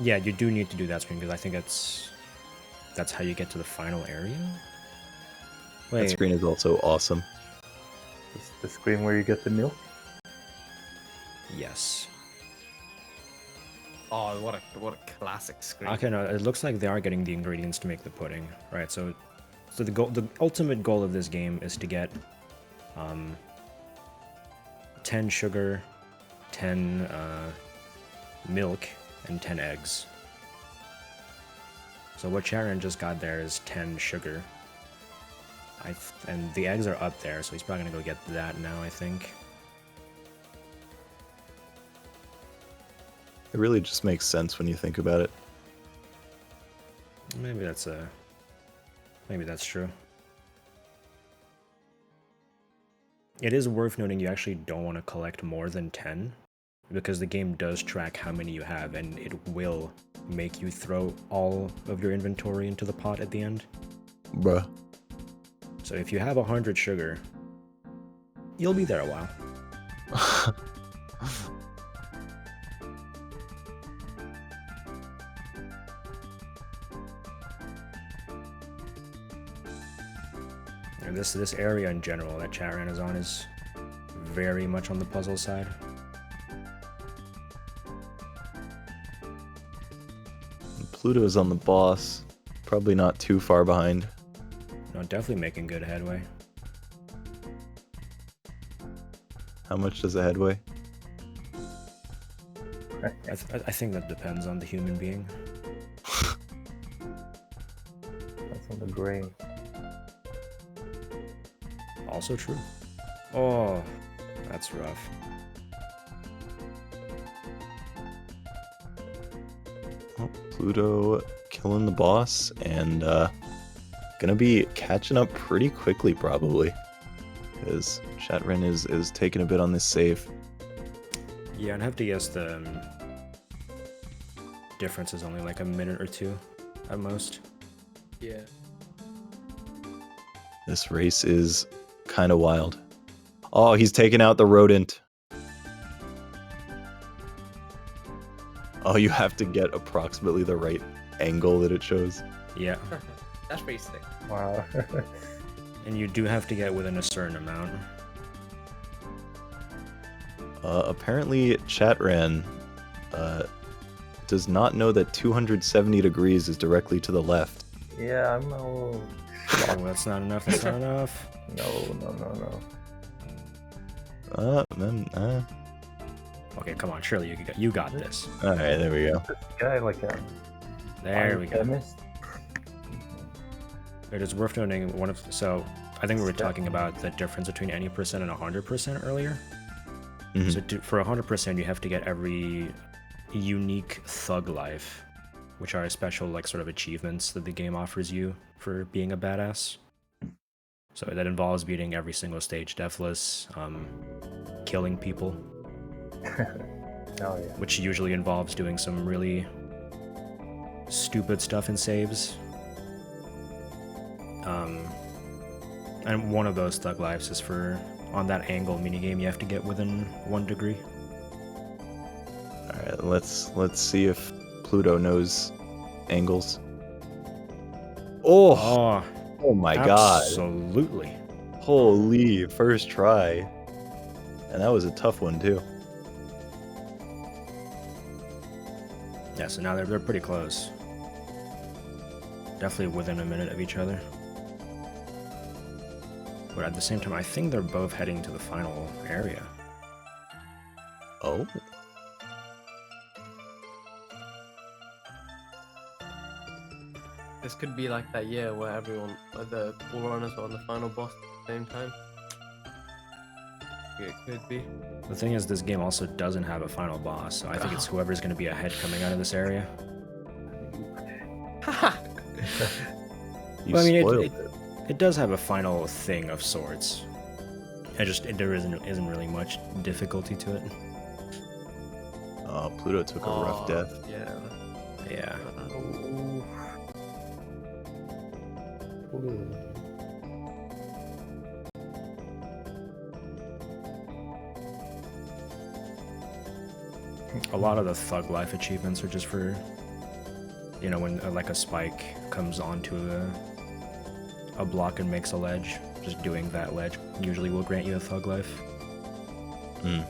Yeah, you do need to do that screen, because I think that's how you get to the final area? That Wait, screen is also awesome. It's the screen where you get the milk. yes. Oh, what a classic screen. Okay, no, it looks like they are getting the ingredients to make the pudding. Right, so the ultimate goal of this game is to get 10 sugar, 10 milk, and 10 eggs. So what Sharon just got there is 10 sugar. And the eggs are up there, so he's probably gonna go get that now, I think. It really just makes sense when you think about it. Maybe that's true. It is worth noting you actually don't want to collect more than 10, because the game does track how many you have, and it will make you throw all of your inventory into the pot at the end. Bruh. So if you have 100 sugar, you'll be there a while. And this area in general that Chatran is on is very much on the puzzle side. Pluto's on the boss. Probably not too far behind. No, definitely making good headway. How much does a head weigh? I think that depends on the human being. That's on the brain. Also true. Oh, that's rough. Oh, Pluto killing the boss and gonna be catching up pretty quickly probably, because Chatrin is taking a bit on this save. Yeah, I'd have to guess the difference is only like a minute or 2 at most. Yeah. This race is kind of wild. Oh, he's taking out the rodent. Oh, you have to get approximately the right angle that it shows. Yeah. That's pretty sick. Wow. And you do have to get within a certain amount. Apparently, Chatran does not know that 270 degrees is directly to the left. Yeah, I'm a little... Oh, that's not enough. That's not enough. No. Okay, come on. Surely you got this. All right, there we go. This guy like a There we go. biochemist. It is worth noting so I think we were talking about the difference between any percent and 100% earlier. Mhm. So for 100%, you have to get every unique thug life, which are special like sort of achievements that the game offers you for being a badass. So that involves beating every single stage deathless, killing people, Oh yeah. which usually involves doing some really stupid stuff in saves. And one of those thug lives is on that angle minigame, you have to get within 1 degree. All right, let's see if Pluto knows angles. Oh, oh my god. Absolutely. Holy, first try. And that was a tough one too. Yeah, so now they're pretty close. Definitely within a minute of each other. But at the same time, I think they're both heading to the final area. Oh. This could be like that year where the all runners were on the final boss at the same time. Yeah, it could be. The thing is, this game also doesn't have a final boss, so I think it's whoever's going to be ahead coming out of this area. You Well, I mean, spoiled it, it. it does have a final thing of sorts. There isn't really much difficulty to it. Oh, Pluto took a rough death. Yeah. Yeah. A lot of the thug life achievements are just for, when like a spike comes onto a block and makes a ledge, just doing that ledge usually will grant you a thug life. Hmm.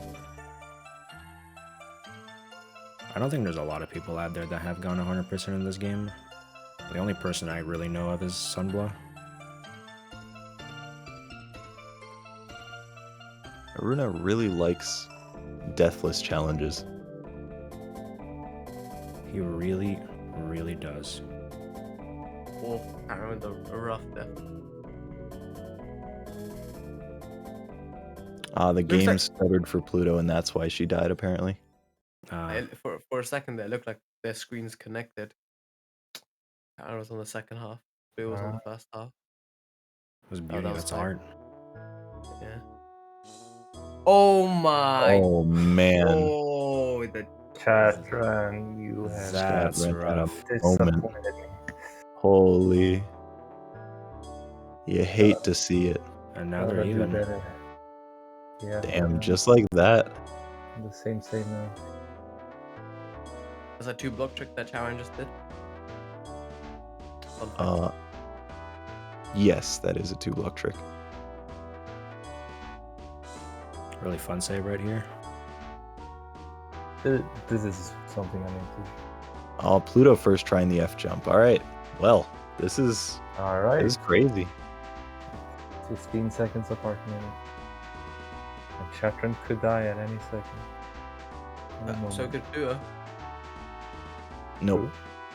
I don't think there's a lot of people out there that have gone 100% in this game. The only person I really know of is Sunblow. Aruna really likes deathless challenges. He really, really does. Wolf, I remember the rough death. The Looks game like- stuttered for Pluto, and that's why she died, apparently. For a second there, it looked like their screens connected. I was on the second half. It was on the first half. It was beauty, that was that's tight. art. Yeah. Oh my. Oh, man. Oh, the Chatran, you have That's Chatran had a rough. moment. disappointed me. Holy. You hate to see it. And now Gotta they're do even. better. Yeah. Damn, just like that. the same now. was that 2-block trick that Charon just did. Fun fact. Yes, that is a 2-block trick. Really fun save right here. This is something I'm into. Oh, Pluto first trying the F jump. All right. Well, this is crazy. 15 seconds apart now. And Chatran could die at any second. Any So moment. good Pluto. Nope.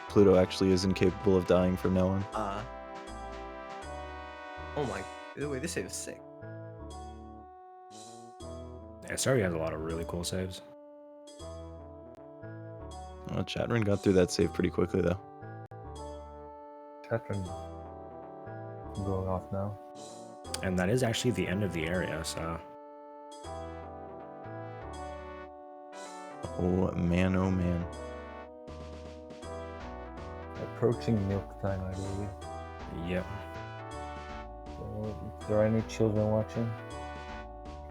Pluto actually is incapable of dying from now on. Oh my. Wait, this save is sick. Yeah, Sorry has a lot of really cool saves. Well, Chatran got through that save pretty quickly, though. Chatran going off now. And that is actually the end of the area, so. Oh, man, oh, man. Approaching milk time, I believe. Yep. So, if there are any children watching,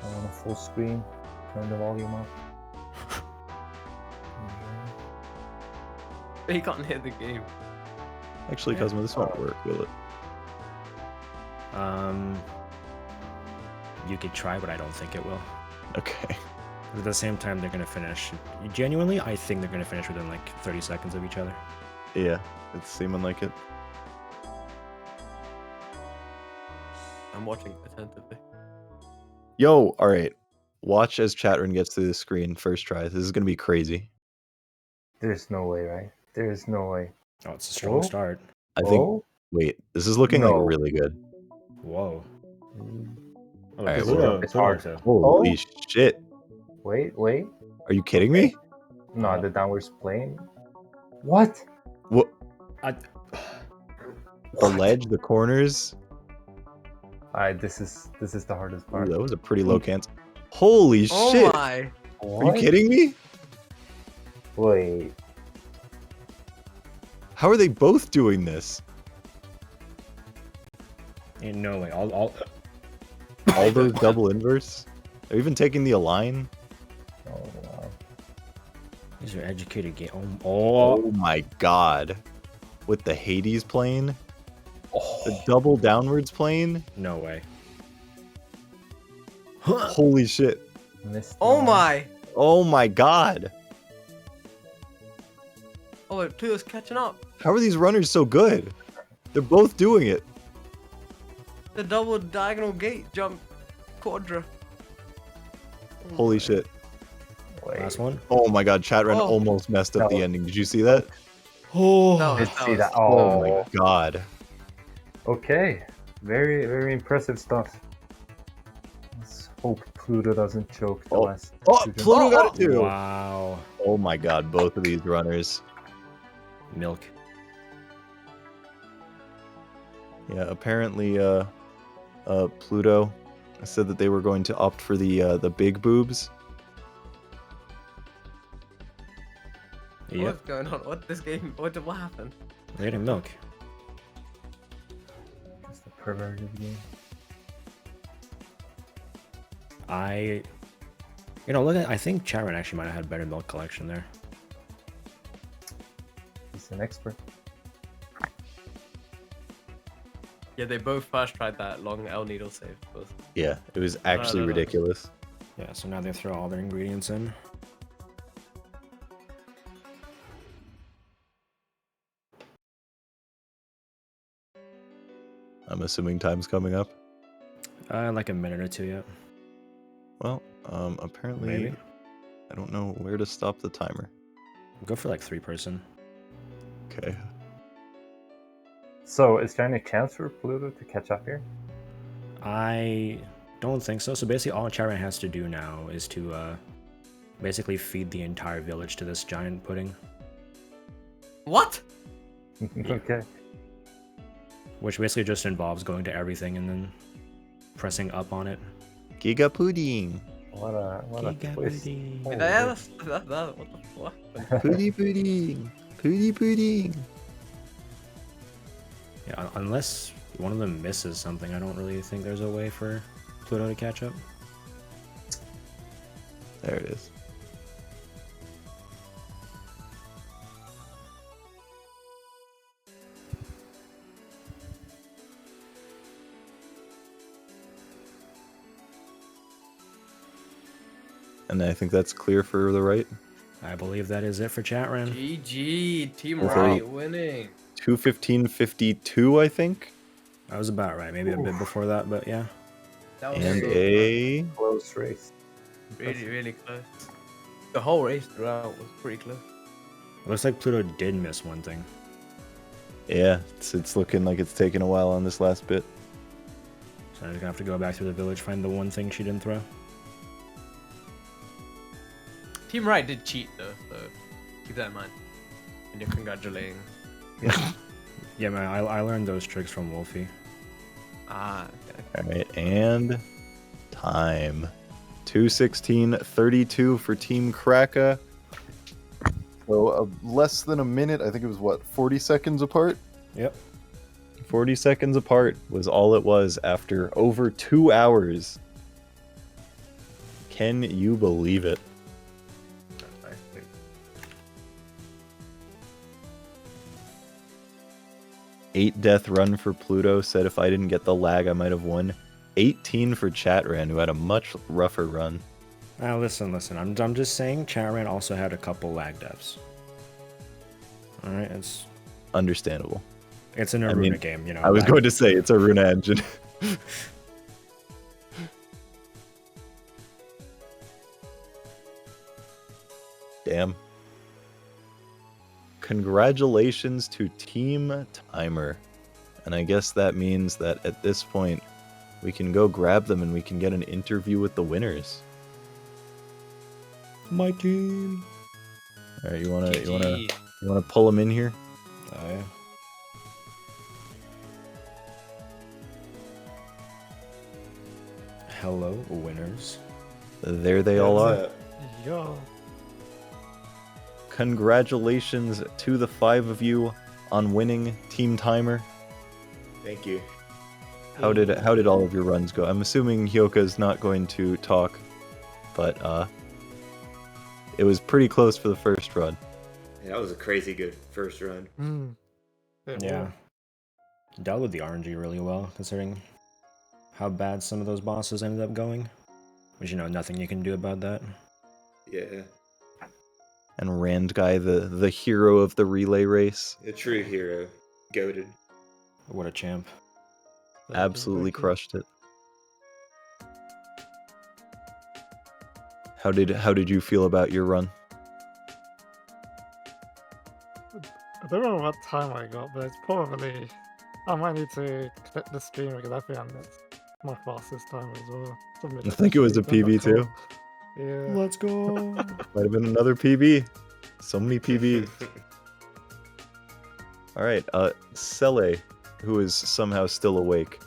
I want a full screen. Turn the volume up. He can't hit the game. Actually, Yeah. Cosmo, this won't work, will it? You could try, but I don't think it will. Okay. At the same time, they're gonna finish. Genuinely, I think they're gonna finish within like 30 seconds of each other. Yeah, it's seeming like it. I'm watching attentively. Yo, all right. Watch as Chatrun gets through the screen first try. This is gonna be crazy. There's no way, right? There's no way. Oh, it's a strong Oh. start. I think. Oh? Wait, this is looking No. like really good. Whoa. Oh, Alright, Pluto, it's Pluto hard. too. Holy shit! Wait. Are you kidding me? No, the downwards plane. What? What? I, The ledge, the corners. Alright, this is the hardest Ooh, part. that was a pretty low cancel. Holy Oh shit! my! Are you kidding me? Wait. How are they both doing this? ain't no way. All those double inverse? They're even taking the align? Oh, wow. These are educated game. Oh my god. With the Hades plane? The double downwards plane? No way. Holy shit. Missed Oh one. my! Oh my god. Oh, wait, Pluto's catching up. How are these runners so good? They're both doing it. The double diagonal gate jump quadra. Oh Holy my. shit. Wait. Last one. Oh my god, Chatrun Oh. almost messed up No. the ending. Did you see that? Oh. That was- Did see that. Oh Oh, my god. Okay. Very, very impressive stuff. Let's hope Pluto doesn't choke the Oh. last. Oh, two jumps. Pluto got it too! Wow. Oh my god, both of these runners. Milk. Yeah, apparently Pluto said that they were going to opt for the big boobs. Yep. What's going on? What this game? What happened? They didn't milk. It's the perverted game. Look at. I think Chatrun actually might have had better milk collection there. He's an expert. Yeah, they both first tried that long L needle save. Yeah, it was actually no. ridiculous. Yeah. So now they throw all their ingredients in. I'm assuming time's coming up. Like a minute or two yet. Well, apparently Maybe. I don't know where to stop the timer. Go for like 3-person. Okay. So, is there any chance for Pluto to catch up here? I don't think so. So basically, all Chatrun has to do now is to basically feed the entire village to this giant pudding, What? Okay. which basically just involves going to everything and then pressing up on it. Giga pudding. What a twist. Giga-pudding. Oh, Yeah, wait. what the fuck? Pooty pudding. Pooty pudding. Yeah, unless one of them misses something, I don't really think there's a way for Pluto to catch up. There it is. And I think that's clear for the right. I believe that is it for Chatrun. GG, Team Wow. Right winning. 2:15:52, I think. That was about right. Maybe a bit before that, but yeah. That was And so a Close race. really, really close. The whole race throughout was pretty close. It looks like Pluto did miss one thing. yeah, it's looking like it's taking a while on this last bit. So I'm just gonna have to go back to the village, find the one thing she didn't throw. Team Right did cheat though, so keep that in mind. And you're congratulating. Yeah, man, I learned those tricks from Wolfie. Ah, okay. All right, and time. 2:16:32 for Team Kraka. So less than a minute. I think it was what, 40 seconds apart? Yep. 40 seconds apart was all it was after over 2 hours. Can you believe it? Wait. 8 death run for Pluto, said if I didn't get the lag, I might have won. 18 for Chatran, who had a much rougher run. Listen. I'm just saying Chatran also had a couple lag deaths. Alright, Understandable. it's an Aruna game, you know. I was lag- going to say, it's a Runa engine. Damn. Congratulations to Team Timer. And I guess that means that at this point, we can go grab them and we can get an interview with the winners. My team. All right, you wanna GG. pull them in here? Oh yeah. Hello, winners. There they all are. That's it. Yo. Congratulations to the 5 of you on winning Team Timer. Thank you. How did all of your runs go? I'm assuming Hyoka's not going to talk, but it was pretty close for the first run. Yeah, that was a crazy good first run. Yeah. Dealt with the RNG really well, considering how bad some of those bosses ended up going. Which, you know, nothing you can do about that. Yeah, And Rand Guy, the hero of the relay race, a true hero. Goated. What a champ. absolutely crushed it. How did you feel about your run? I don't know what time I got, but it's probably. I might need to clip the stream because I think that's my fastest time as well. I think it was a PB too. Yeah. Let's go. Might have been another PB. So many PBs. All right, Sele, who is somehow still awake.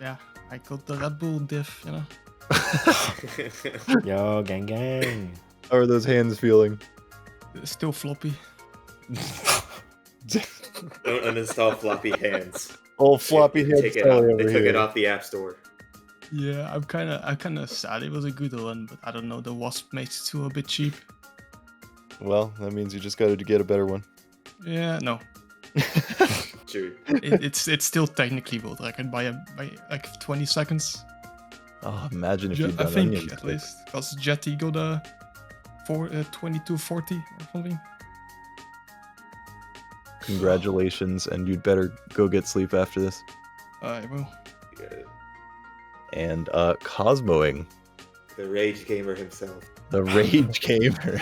Yeah, I got the Red Bull diff, you know. Yo, gang. How are those hands feeling? It's still floppy. Don't uninstall floppy hands. Oh, floppy hands. They took it off the App Store. Yeah, I'm kind of sad. It was a good run, but I don't know. The Wasp makes it feel a bit cheap. Well, that means you just got to get a better one. Yeah, no. True. It's still technically built. I can buy like 20 seconds. Oh, imagine if you'd I done think onions. at least because Jetty got a 2240 or something. Congratulations, and you'd better go get sleep after this. I will. Yeah. And Cosmoing, The Rage Gamer himself. the Rage Gamer.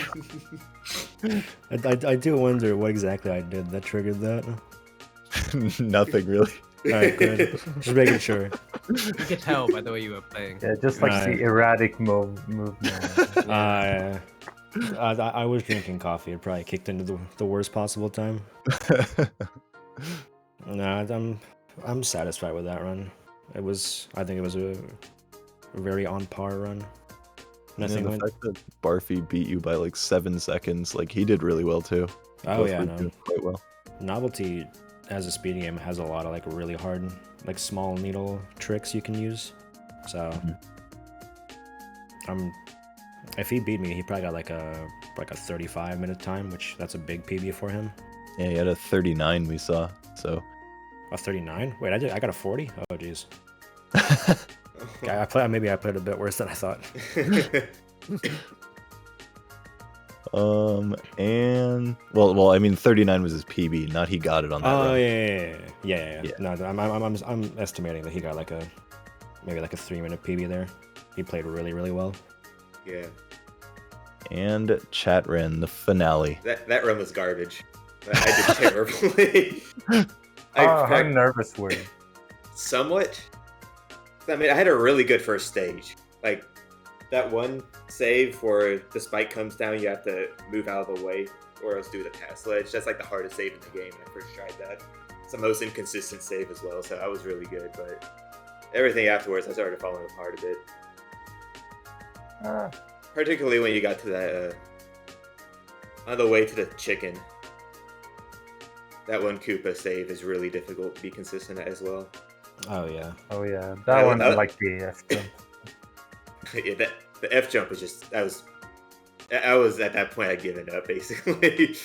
I do wonder what exactly I did that triggered that. Nothing really. Alright, good. Just making sure. You could tell by the way you were playing. Yeah, just like the erratic movement. I was drinking coffee. It probably kicked into the worst possible time. No, I'm satisfied with that run. I think it was a very on par run. Nothing the went. fact that Barfy beat you by like 7 seconds, like he did really well too. Oh Both yeah, were no. doing quite well. Novelty as a speed game has a lot of like really hard, like small needle tricks you can use. So, if he beat me, he probably got like a 35-minute time, which that's a big PB for him. Yeah, he had a 39 we saw. So A 39? Wait, I got a 40? Oh jeez. Maybe I played a bit worse than I thought. And well, I mean 39 was his PB, not he got it on that Oh run. yeah. No, I'm estimating that he got like maybe a 3-minute PB there. He played really, really well. Yeah. And Chatran, the finale. That run was garbage. I did terribly. How nervous were you? Somewhat. I mean, I had a really good first stage. Like, that one save where the spike comes down, you have to move out of the way, or else do the pass ledge. That's like the hardest save in the game when I first tried that. It's the most inconsistent save as well, so I was really good, but everything afterwards, I started falling apart a bit. Particularly when you got to that, on the way to the chicken. That one Koopa save is really difficult to be consistent at as well. Oh yeah. Oh yeah, that one I that- like the F jump. Yeah, the F jump was just I was at that point I'd given up basically.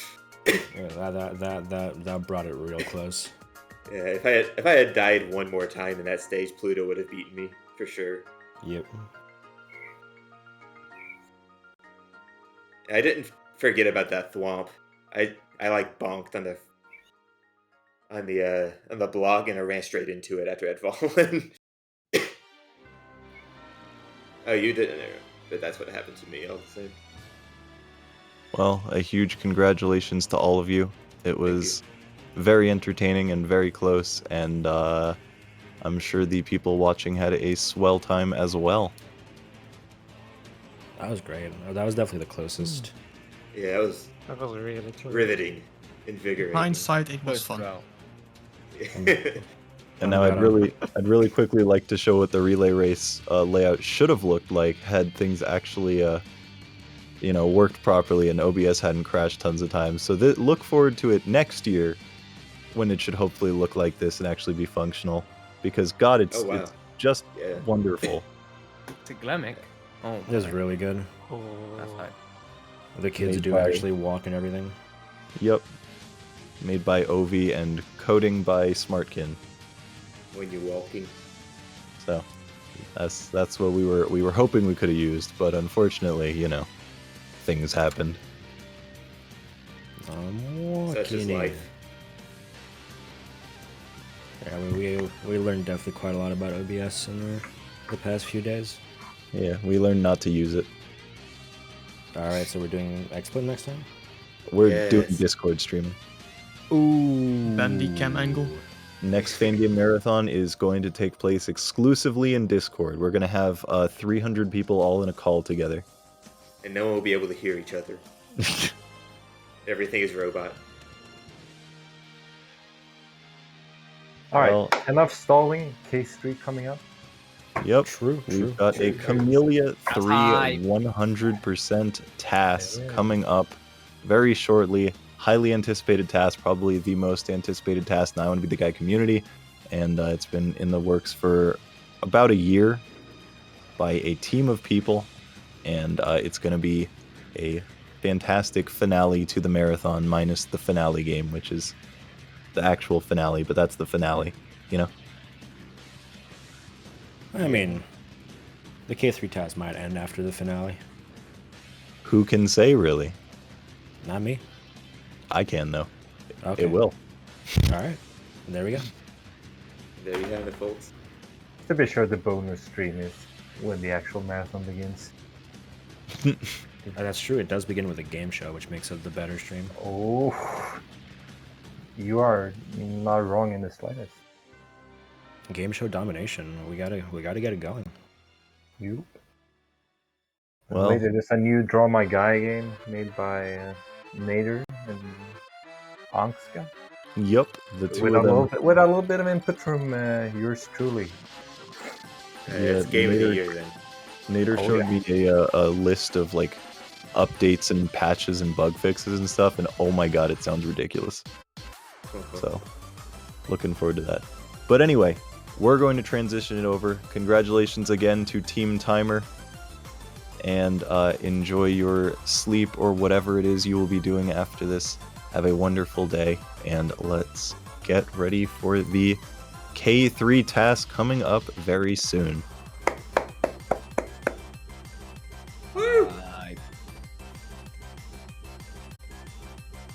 Yeah, that brought it real close. Yeah, if I had died one more time in that stage, Pluto would have beaten me for sure. Yep. I didn't forget about that thwomp. I like bonked on the block and I ran straight into it after I'd fallen. Oh, you didn't know, but that's what happened to me all the same. Well, a huge congratulations to all of you. It was very entertaining and very close, and I'm sure the people watching had a swell time as well. That was great. That was definitely the closest. Yeah, That was really close. riveting, invigorating. Hindsight, it was Close fun. round. And now I'd really quickly like to show what the relay race layout should have looked like had things actually worked properly and OBS hadn't crashed tons of times. So look forward to it next year when it should hopefully look like this and actually be functional. Because God, it's just wonderful. To Glemic. Oh, It was really good. Oh. that's high. The kids Made do by- actually walk and everything. Yep. Made by Ovi and coding by Smartkin. When you're walking. So that's what we were hoping we could have used, but unfortunately, things happened. Such is life. Yeah, we learned definitely quite a lot about OBS in the past few days. Yeah, we learned not to use it. Alright, so we're doing XSplit next time? We're doing Yes. Discord streaming. Ooh. Bandicam angle. Next Fangame Marathon is going to take place exclusively in Discord. We're going to have 300 people all in a call together. And no one will be able to hear each other. Everything is robot. Alright, Well- enough stalling. Case 3 coming up. Yep. True. We've got a Camellia 3 100% task coming up very shortly. Highly anticipated task, probably the most anticipated task in I Want to Be the Guy community. And it's been in the works for about a year by a team of people. And it's going to be a fantastic finale to the marathon, minus the finale game, which is the actual finale, but that's the finale, I mean, the K3 task might end after the finale. Who can say, really? Not me. I can, though. Okay. It will. Alright. There we go. There you have it, folks. To be sure, the bonus stream is when the actual marathon begins. That's true. It does begin with a game show, which makes it the better stream. Oh, you are not wrong in the slightest. Game show domination. We gotta get it going. You. Well- Later, there's a new Draw My Guy game made by Nader and Ankska. Yep, the two With of them. with a little bit of input from yours truly. It's game of the year then. Nader Oh, showed me a list of like updates and patches and bug fixes and stuff, and oh my god, it sounds ridiculous. So, looking forward to that. But anyway, we're going to transition it over. Congratulations again to Team Timer, and enjoy your sleep or whatever it is you will be doing after this. Have a wonderful day, and let's get ready for the K3 task coming up very soon.